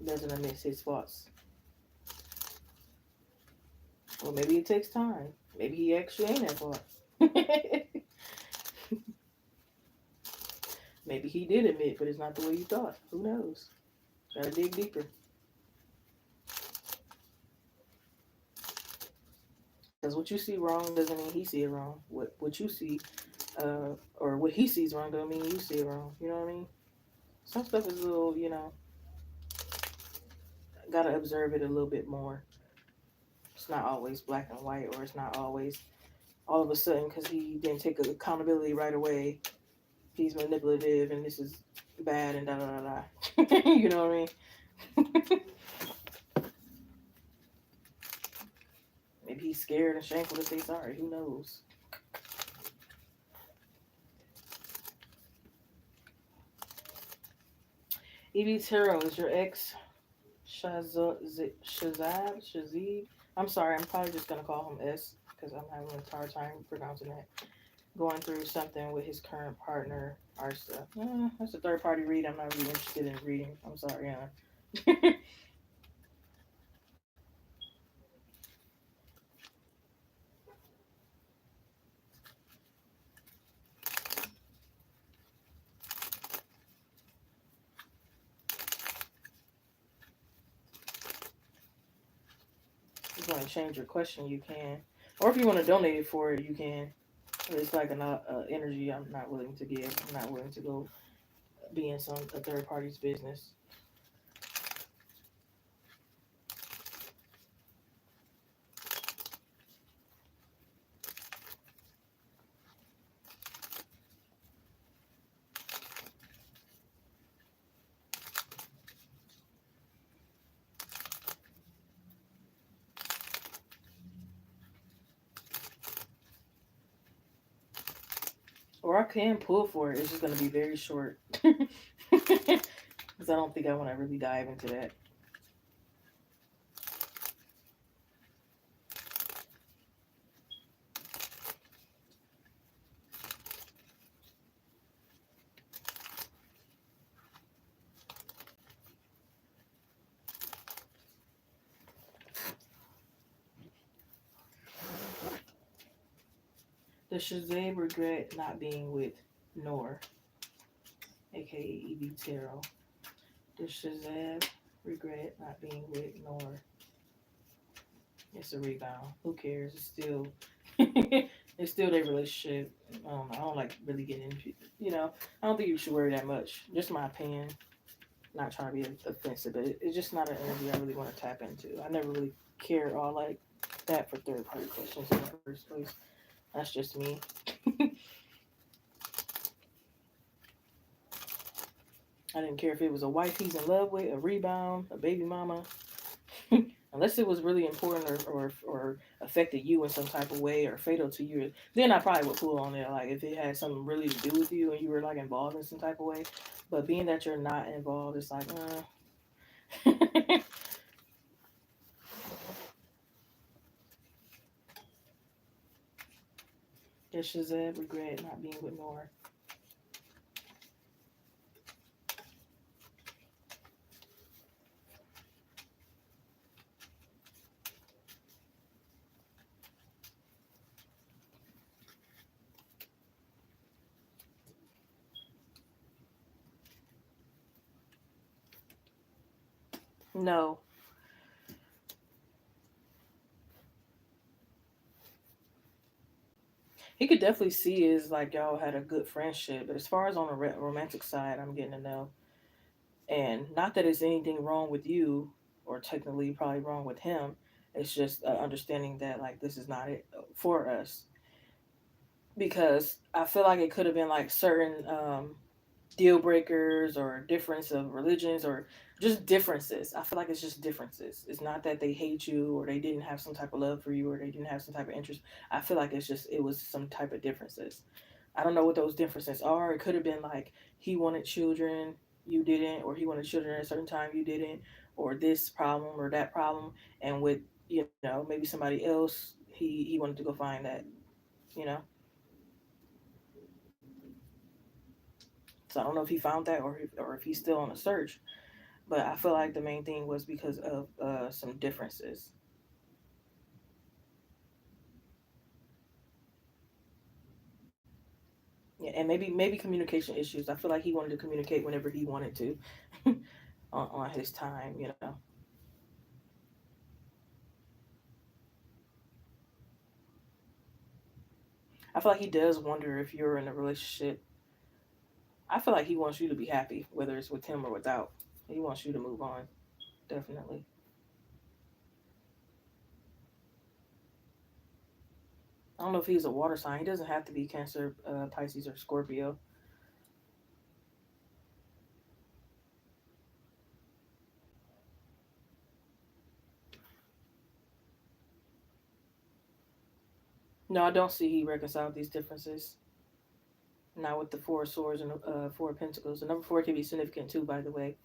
Doesn't admit his faults. Well, maybe it takes time. Maybe he actually ain't at fault. Maybe he did admit, but it's not the way you thought. Who knows? Gotta dig deeper. Because what you see wrong doesn't mean he see it wrong. What you see, or what he sees wrong don't mean you see it wrong. You know what I mean? Some stuff is a little, gotta observe it a little bit more. It's not always black and white, or it's not always all of a sudden because he didn't take accountability right away. He's manipulative and this is bad and da da da da. You know what I mean? Maybe he's scared and shameful to say sorry. Who knows? Evie Tarot is your ex Shazib. I'm sorry, I'm probably just gonna call him S because I'm having a hard time pronouncing that. Going through something with his current partner, Arsa. That's a third party read. I'm not really interested in reading. I'm sorry, Anna. If you want to change your question, you can. Or if you want to donate for it, you can. It's like an energy I'm not willing to give. I'm not willing to go be in a third party's business. Or I can pull for it. It's just going to be very short. Because I don't think I want to really dive into that. Does Shazam regret not being with Nor, aka Evie Tarot? Does Shazam regret not being with Nor? It's a rebound. Who cares? It's still, it's still their relationship. I don't like really getting into. I don't think you should worry that much. Just my opinion. Not trying to be offensive, but it's just not an energy I really want to tap into. I never really cared all like that for third party questions in the first place. That's just me. I didn't care if it was a wife he's in love with, a rebound, a baby mama. Unless it was really important or affected you in some type of way or fatal to you, then I probably would pull on it. Like if it had something really to do with you and you were like involved in some type of way. But being that you're not involved, it's like, Yes, Shazad regret not being with Nora. No, he could definitely see is like y'all had a good friendship, but as far as on the romantic side, I'm getting to know. And not that it's anything wrong with you, or technically probably wrong with him. It's just understanding that like this is not it for us because I feel like it could have been like certain deal breakers or difference of religions or just differences. I feel like it's just differences. It's not that they hate you or they didn't have some type of love for you or they didn't have some type of interest. I feel like it's just it was some type of differences. I don't know what those differences are. It could have been like he wanted children, you didn't, or he wanted children at a certain time, you didn't, or this problem or that problem. And with maybe somebody else, he wanted to go find that, you know. So I don't know if he found that or if he's still on a search. But I feel like the main thing was because of some differences. Yeah, and maybe communication issues. I feel like he wanted to communicate whenever he wanted to, on his time. I feel like he does wonder if you're in a relationship. I feel like he wants you to be happy, whether it's with him or without. He wants you to move on, definitely. I don't know if he's a water sign. He doesn't have to be Cancer, Pisces, or Scorpio. No, I don't see he reconciled these differences. Not with the Four of Swords and Four of Pentacles. The number four can be significant too, by the way.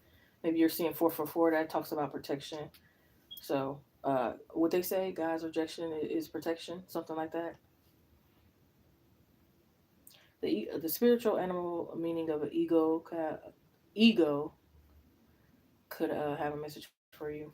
Maybe you're seeing 444. That talks about protection. So, what they say, God's rejection is protection, something like that. The spiritual animal meaning of an ego could have a message for you.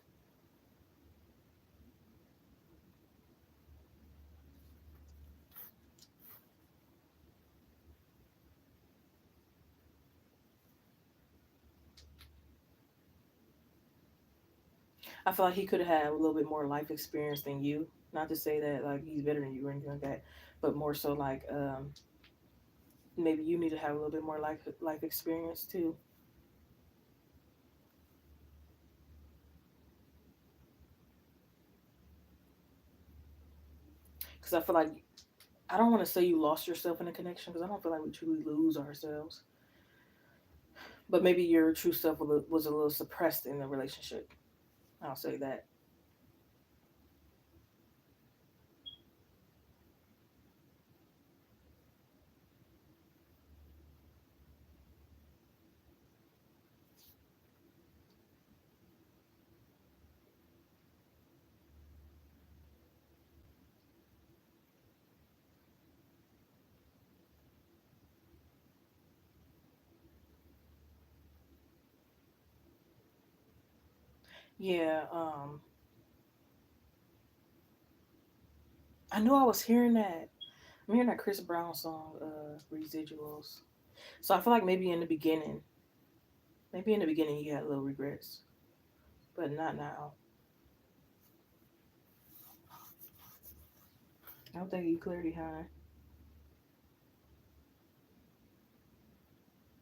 I feel like he could have had a little bit more life experience than you. Not to say that like he's better than you or anything like that, but more so like maybe you need to have a little bit more life experience too. Because I feel like I don't want to say you lost yourself in a connection because I don't feel like we truly lose ourselves. But maybe your true self was a little suppressed in the relationship. I'll say that. Yeah, I knew I was hearing that. I'm hearing that Chris Brown song, Residuals. So I feel like maybe in the beginning you had little regrets, but not now. I don't think you clarity high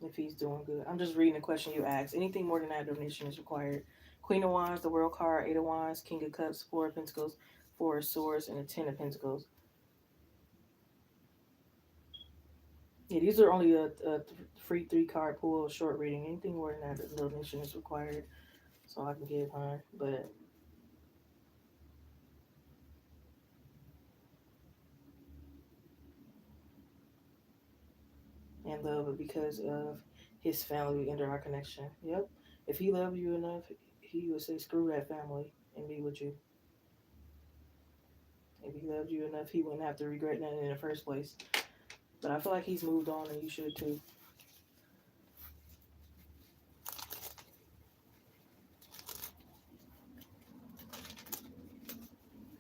if he's doing good. I'm just reading the question you asked. Anything more than that donation is required. Queen of Wands, the World card, Eight of Wands, King of Cups, Four of Pentacles, Four of Swords, and the Ten of Pentacles. Yeah, these are only a free 3 card pool, short reading. Anything more than that, the donation is required. So I can give her, but and love it because of his family and our connection. Yep. If he loved you enough, he would say screw that family and be with you. If he loved you enough, he wouldn't have to regret that in the first place. But I feel like he's moved on, and you should too.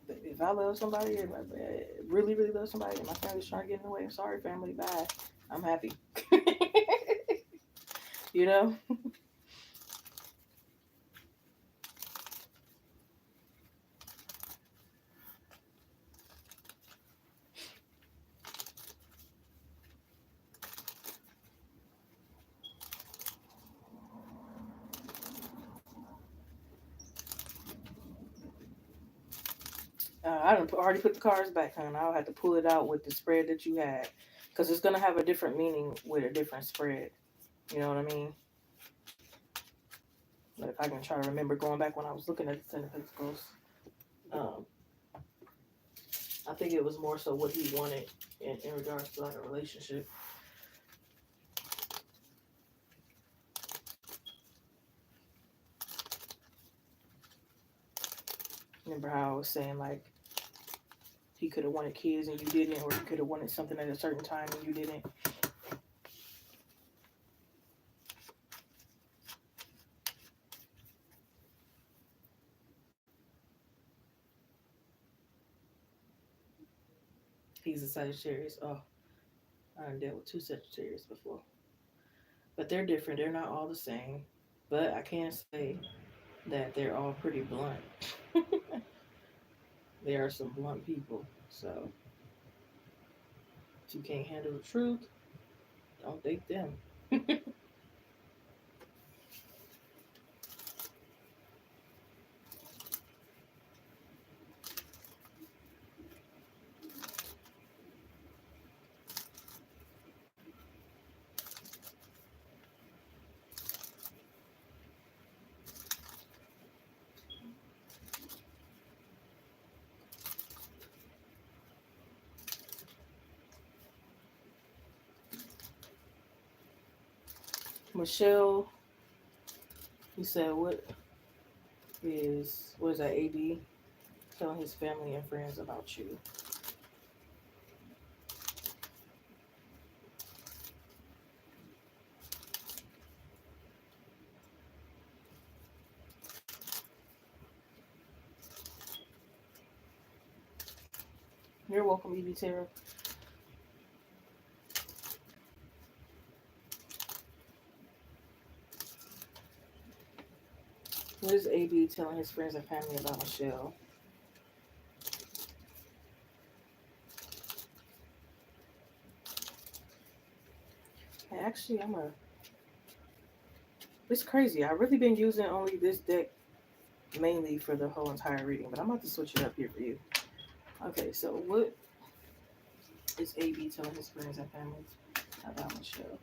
But if I love somebody, if I really, really love somebody, and my family's trying to get in the way, I'm sorry, family, bye. I'm happy. you know? I already put the cards back, hon. I'll have to pull it out with the spread that you had. Because it's going to have a different meaning with a different spread. You know what I mean? But if I can try to remember going back when I was looking at the Ten of Pentacles, um, I think it was more so what he wanted in regards to like a relationship. Remember how I was saying like he could have wanted kids and you didn't, or he could have wanted something at a certain time and you didn't. He's a Sagittarius. Oh, I done dealt with 2 Sagittarius before. But they're different. They're not all the same. But I can say that they're all pretty blunt. There are some blunt people. So if you can't handle the truth, don't date them. Michelle, you said what is that, AB? Telling his family and friends about you. You're welcome, EB Tara. What is AB telling his friends and family about Michelle? Hey, actually, it's crazy. I've really been using only this deck mainly for the whole entire reading, but I'm about to switch it up here for you. Okay, so what is AB telling his friends and family about Michelle?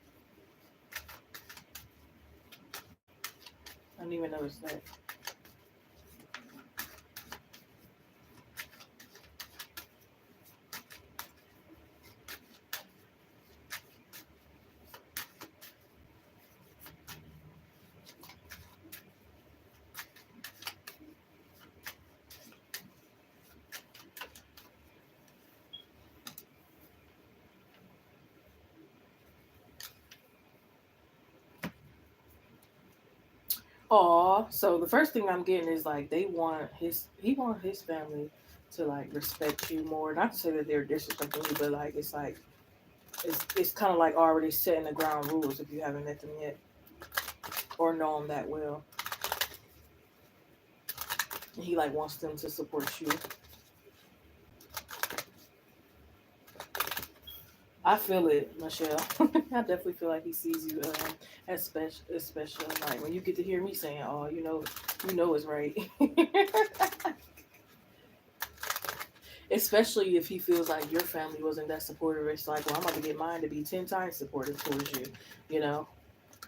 I didn't even notice that. Aw, so the first thing I'm getting is like he want his family to like respect you more. Not to say that they're disrespecting you, but like it's kind of like already setting the ground rules if you haven't met them yet or know them that well. And he like wants them to support you. I feel it, Michelle. I definitely feel like he sees you as special, especially like when you get to hear me saying, "Oh, you know it's right." Especially if he feels like your family wasn't that supportive. It's like, well, I'm about to get mine to be 10 times supportive towards you. You know,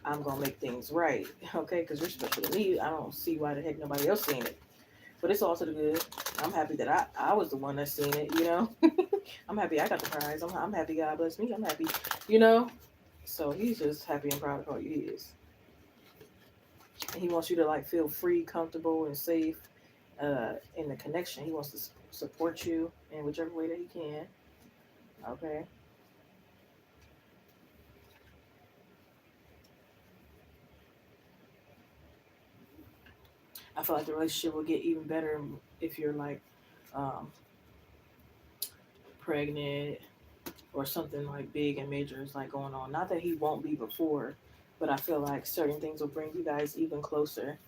I'm going to make things right. Okay, because you're special to me. I don't see why the heck nobody else seen it. But it's all to the good. I'm happy that I was the one that seen it, you know. I'm happy I got the prize. I'm happy God bless me. I'm happy, you know. So he's just happy and proud of how he is. And he wants you to like feel free, comfortable, and safe in the connection. He wants to support you in whichever way that he can. Okay. I feel like the relationship will get even better if you're like um, pregnant or something like big and major is like going on. Not that he won't be before, but I feel like certain things will bring you guys even closer.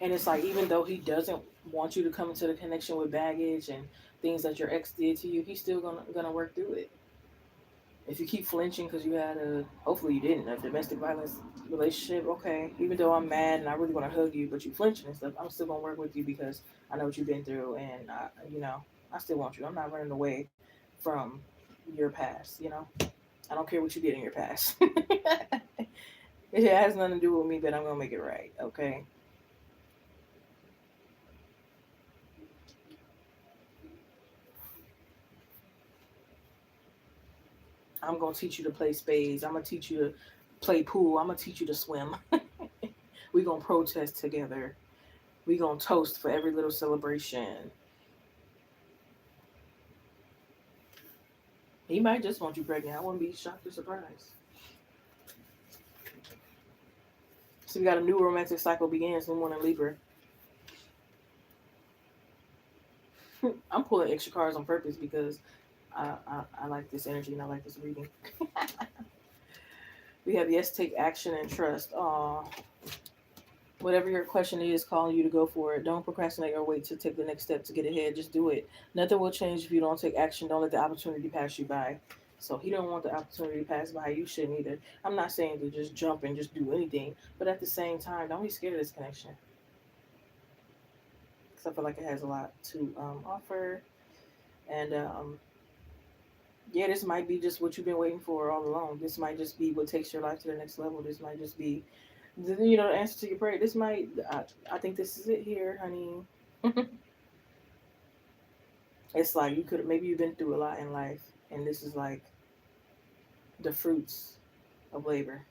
And it's like even though he doesn't want you to come into the connection with baggage and things that your ex did to you, he's still gonna work through it. If you keep flinching because you had hopefully you didn't, a domestic violence relationship, okay, even though I'm mad and I really want to hug you, but you flinching and stuff, I'm still going to work with you because I know what you've been through and, I still want you. I'm not running away from your past, you know? I don't care what you did in your past. It has nothing to do with me, but I'm going to make it right, okay? I'm going to teach you to play spades. I'm going to teach you to play pool. I'm going to teach you to swim. We're going to protest together. We're going to toast for every little celebration. He might just want you pregnant. I wouldn't be shocked or surprised. So we got a new romantic cycle begins in Moon and Libra. I'm pulling extra cards on purpose because I like this energy and I like this reading. We have yes, take action and trust. Aw. Whatever your question is calling you to go for it. Don't procrastinate or wait to take the next step to get ahead. Just do it. Nothing will change if you don't take action. Don't let the opportunity pass you by. So he don't want the opportunity to pass by. You shouldn't either. I'm not saying to just jump and just do anything, but at the same time, don't be scared of this connection. Because I feel like it has a lot to offer. And yeah, this might be just what you've been waiting for all along. This might just be what takes your life to the next level. This might just be, the answer to your prayer. This might, I think this is it here, honey. It's like you could maybe you've been through a lot in life, and this is like the fruits of labor.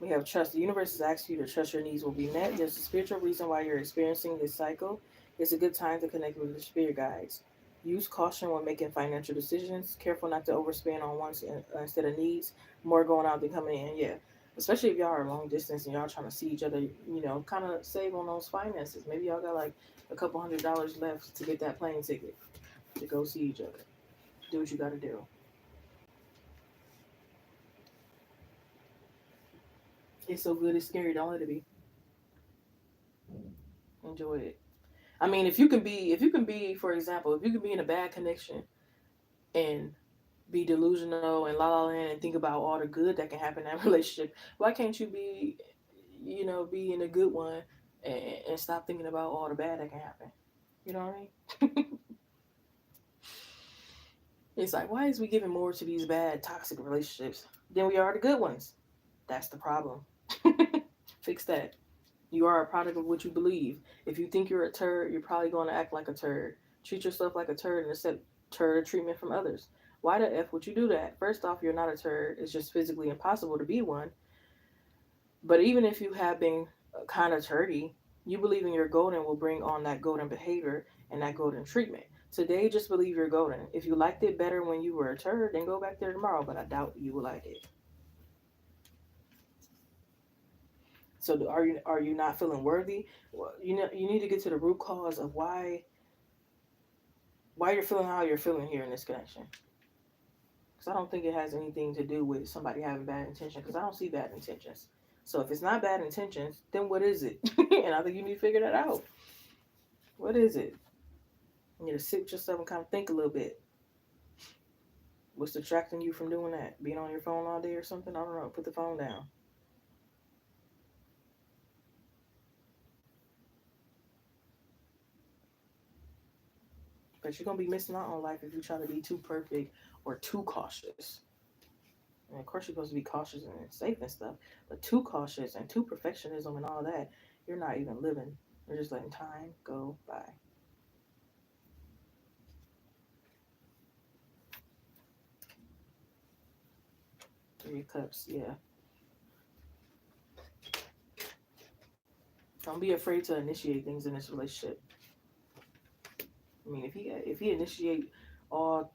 We have trust. The universe is asking you to trust your needs will be met. There's a spiritual reason why you're experiencing this cycle. It's a good time to connect with your spirit guides. Use caution when making financial decisions. Careful not to overspend on wants instead of needs. More going out than coming in. Yeah. Especially if y'all are long distance and y'all trying to see each other, kind of save on those finances. Maybe y'all got like a couple $100 left to get that plane ticket to go see each other. Do what you got to do. It's so good, it's scary. Don't let it be. Enjoy it. I mean, if you can be, for example, if you can be in a bad connection and be delusional and la la land and think about all the good that can happen in that relationship, why can't you be in a good one and stop thinking about all the bad that can happen? You know what I mean? It's like, why is we giving more to these bad, toxic relationships than we are the good ones? That's the problem. Fix that. You are a product of what you believe. If you think you're a turd, you're probably going to act like a turd. Treat yourself like a turd and accept turd treatment from others. Why the F would you do that? First off, you're not a turd. It's just physically impossible to be one. But even if you have been kind of turdy, you believe in your golden will bring on that golden behavior and that golden treatment. Today, just believe you're golden. If you liked it better when you were a turd, then go back there tomorrow, but I doubt you will like it. So are you not feeling worthy? Well, you need to get to the root cause of why you're feeling how you're feeling here in this connection. Because I don't think it has anything to do with somebody having bad intention. Because I don't see bad intentions. So if it's not bad intentions, then what is it? And I think you need to figure that out. What is it? You need to sit with yourself and kind of think a little bit. What's distracting you from doing that? Being on your phone all day or something? I don't know. Put the phone down. But you're gonna be missing out on life if you try to be too perfect or too cautious. And of course, you're supposed to be cautious and safe and stuff, but too cautious and too perfectionism and all that, you're not even living. You're just letting time go by. 3 cups, yeah. Don't be afraid to initiate things in this relationship. I mean, if he initiate all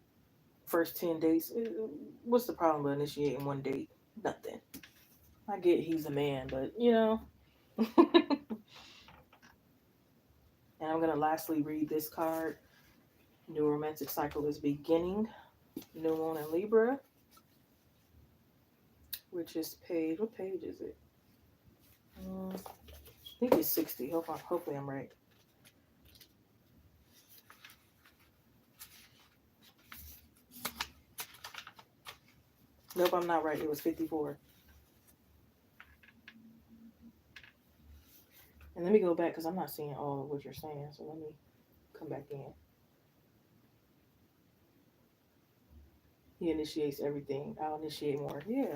first 10 dates, what's the problem with initiating one date? Nothing. I get he's a man, but and I'm gonna lastly read this card. New romantic cycle is beginning. New moon in Libra, which is page. What page is it? I think it's 60. Hopefully I'm right. Nope, I'm not right. It was 54. And let me go back because I'm not seeing all of what you're saying. So let me come back in. He initiates everything. I'll initiate more. Yeah.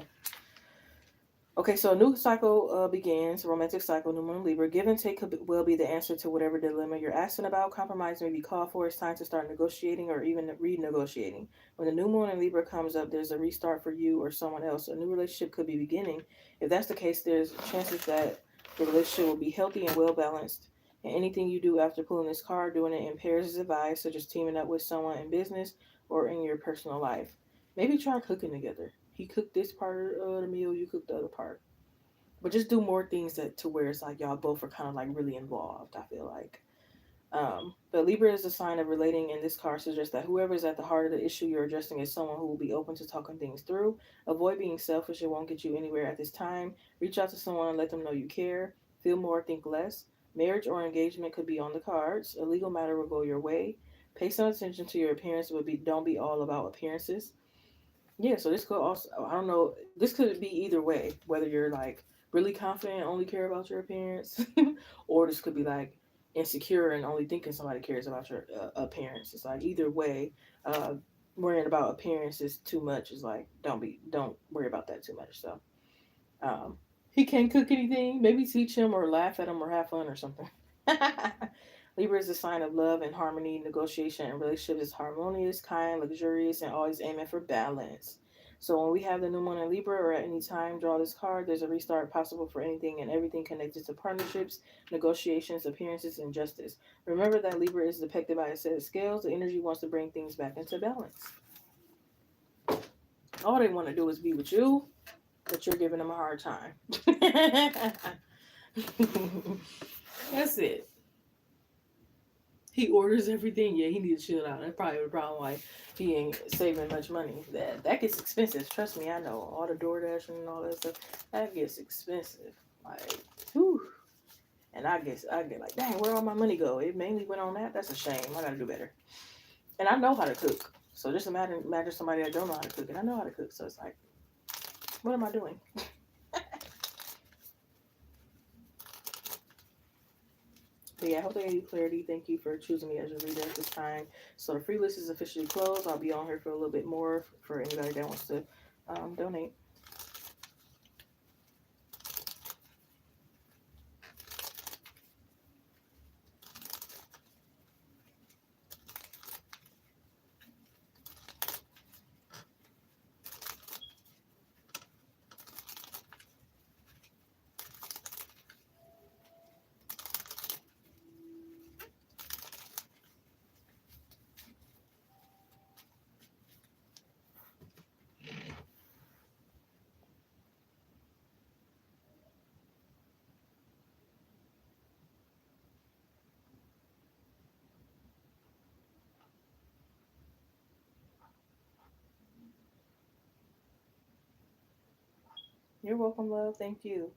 Okay, so a new cycle begins, a romantic cycle, new moon Libra. Give and take will be the answer to whatever dilemma you're asking about. Compromise may be called for. It's time to start negotiating or even renegotiating. When the new moon in Libra comes up, there's a restart for you or someone else. A new relationship could be beginning. If that's the case, there's chances that the relationship will be healthy and well balanced. And anything you do after pulling this card, doing it in pairs is advised, such as teaming up with someone in business or in your personal life. Maybe try cooking together. He cooked this part of the meal, you cooked the other part. But just do more things that to where it's like y'all both are kind of like really involved, I feel like. But Libra is a sign of relating, and this card suggests that whoever is at the heart of the issue you're addressing is someone who will be open to talking things through. Avoid being selfish, it won't get you anywhere at this time. Reach out to someone and let them know you care. Feel more, think less. Marriage or engagement could be on the cards. A legal matter will go your way. Pay some attention to your appearance, but don't be all about appearances. Yeah, so this could also, I don't know, this could be either way, whether you're like really confident and only care about your appearance, or this could be like insecure and only thinking somebody cares about your appearance. It's like either way, uh, worrying about appearances too much is like, don't worry about that too much. So, um, he can't cook anything, maybe teach him or laugh at him or have fun or something. Libra is a sign of love and harmony. Negotiation and relationships is harmonious, kind, luxurious, and always aiming for balance. So when we have the new moon in Libra or at any time, draw this card. There's a restart possible for anything and everything connected to partnerships, negotiations, appearances, and justice. Remember that Libra is depicted by a set of scales. The energy wants to bring things back into balance. All they want to do is be with you, but you're giving them a hard time. That's it. He orders everything. Yeah, he needs to chill out. That's probably the problem why he ain't saving much money. That gets expensive. Trust me, I know. All the DoorDash and all that stuff, that gets expensive. Like, whew. And I get like, dang, where all my money go? It mainly went on that. That's a shame. I gotta do better. And I know how to cook. So just imagine somebody that don't know how to cook, and I know how to cook. So it's like, what am I doing? But yeah, I hope that gave you clarity. Thank you for choosing me as your reader at this time. So the free list is officially closed. I'll be on here for a little bit more for anybody that wants to donate. You're welcome, love. Thank you.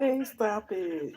Hey, stop it.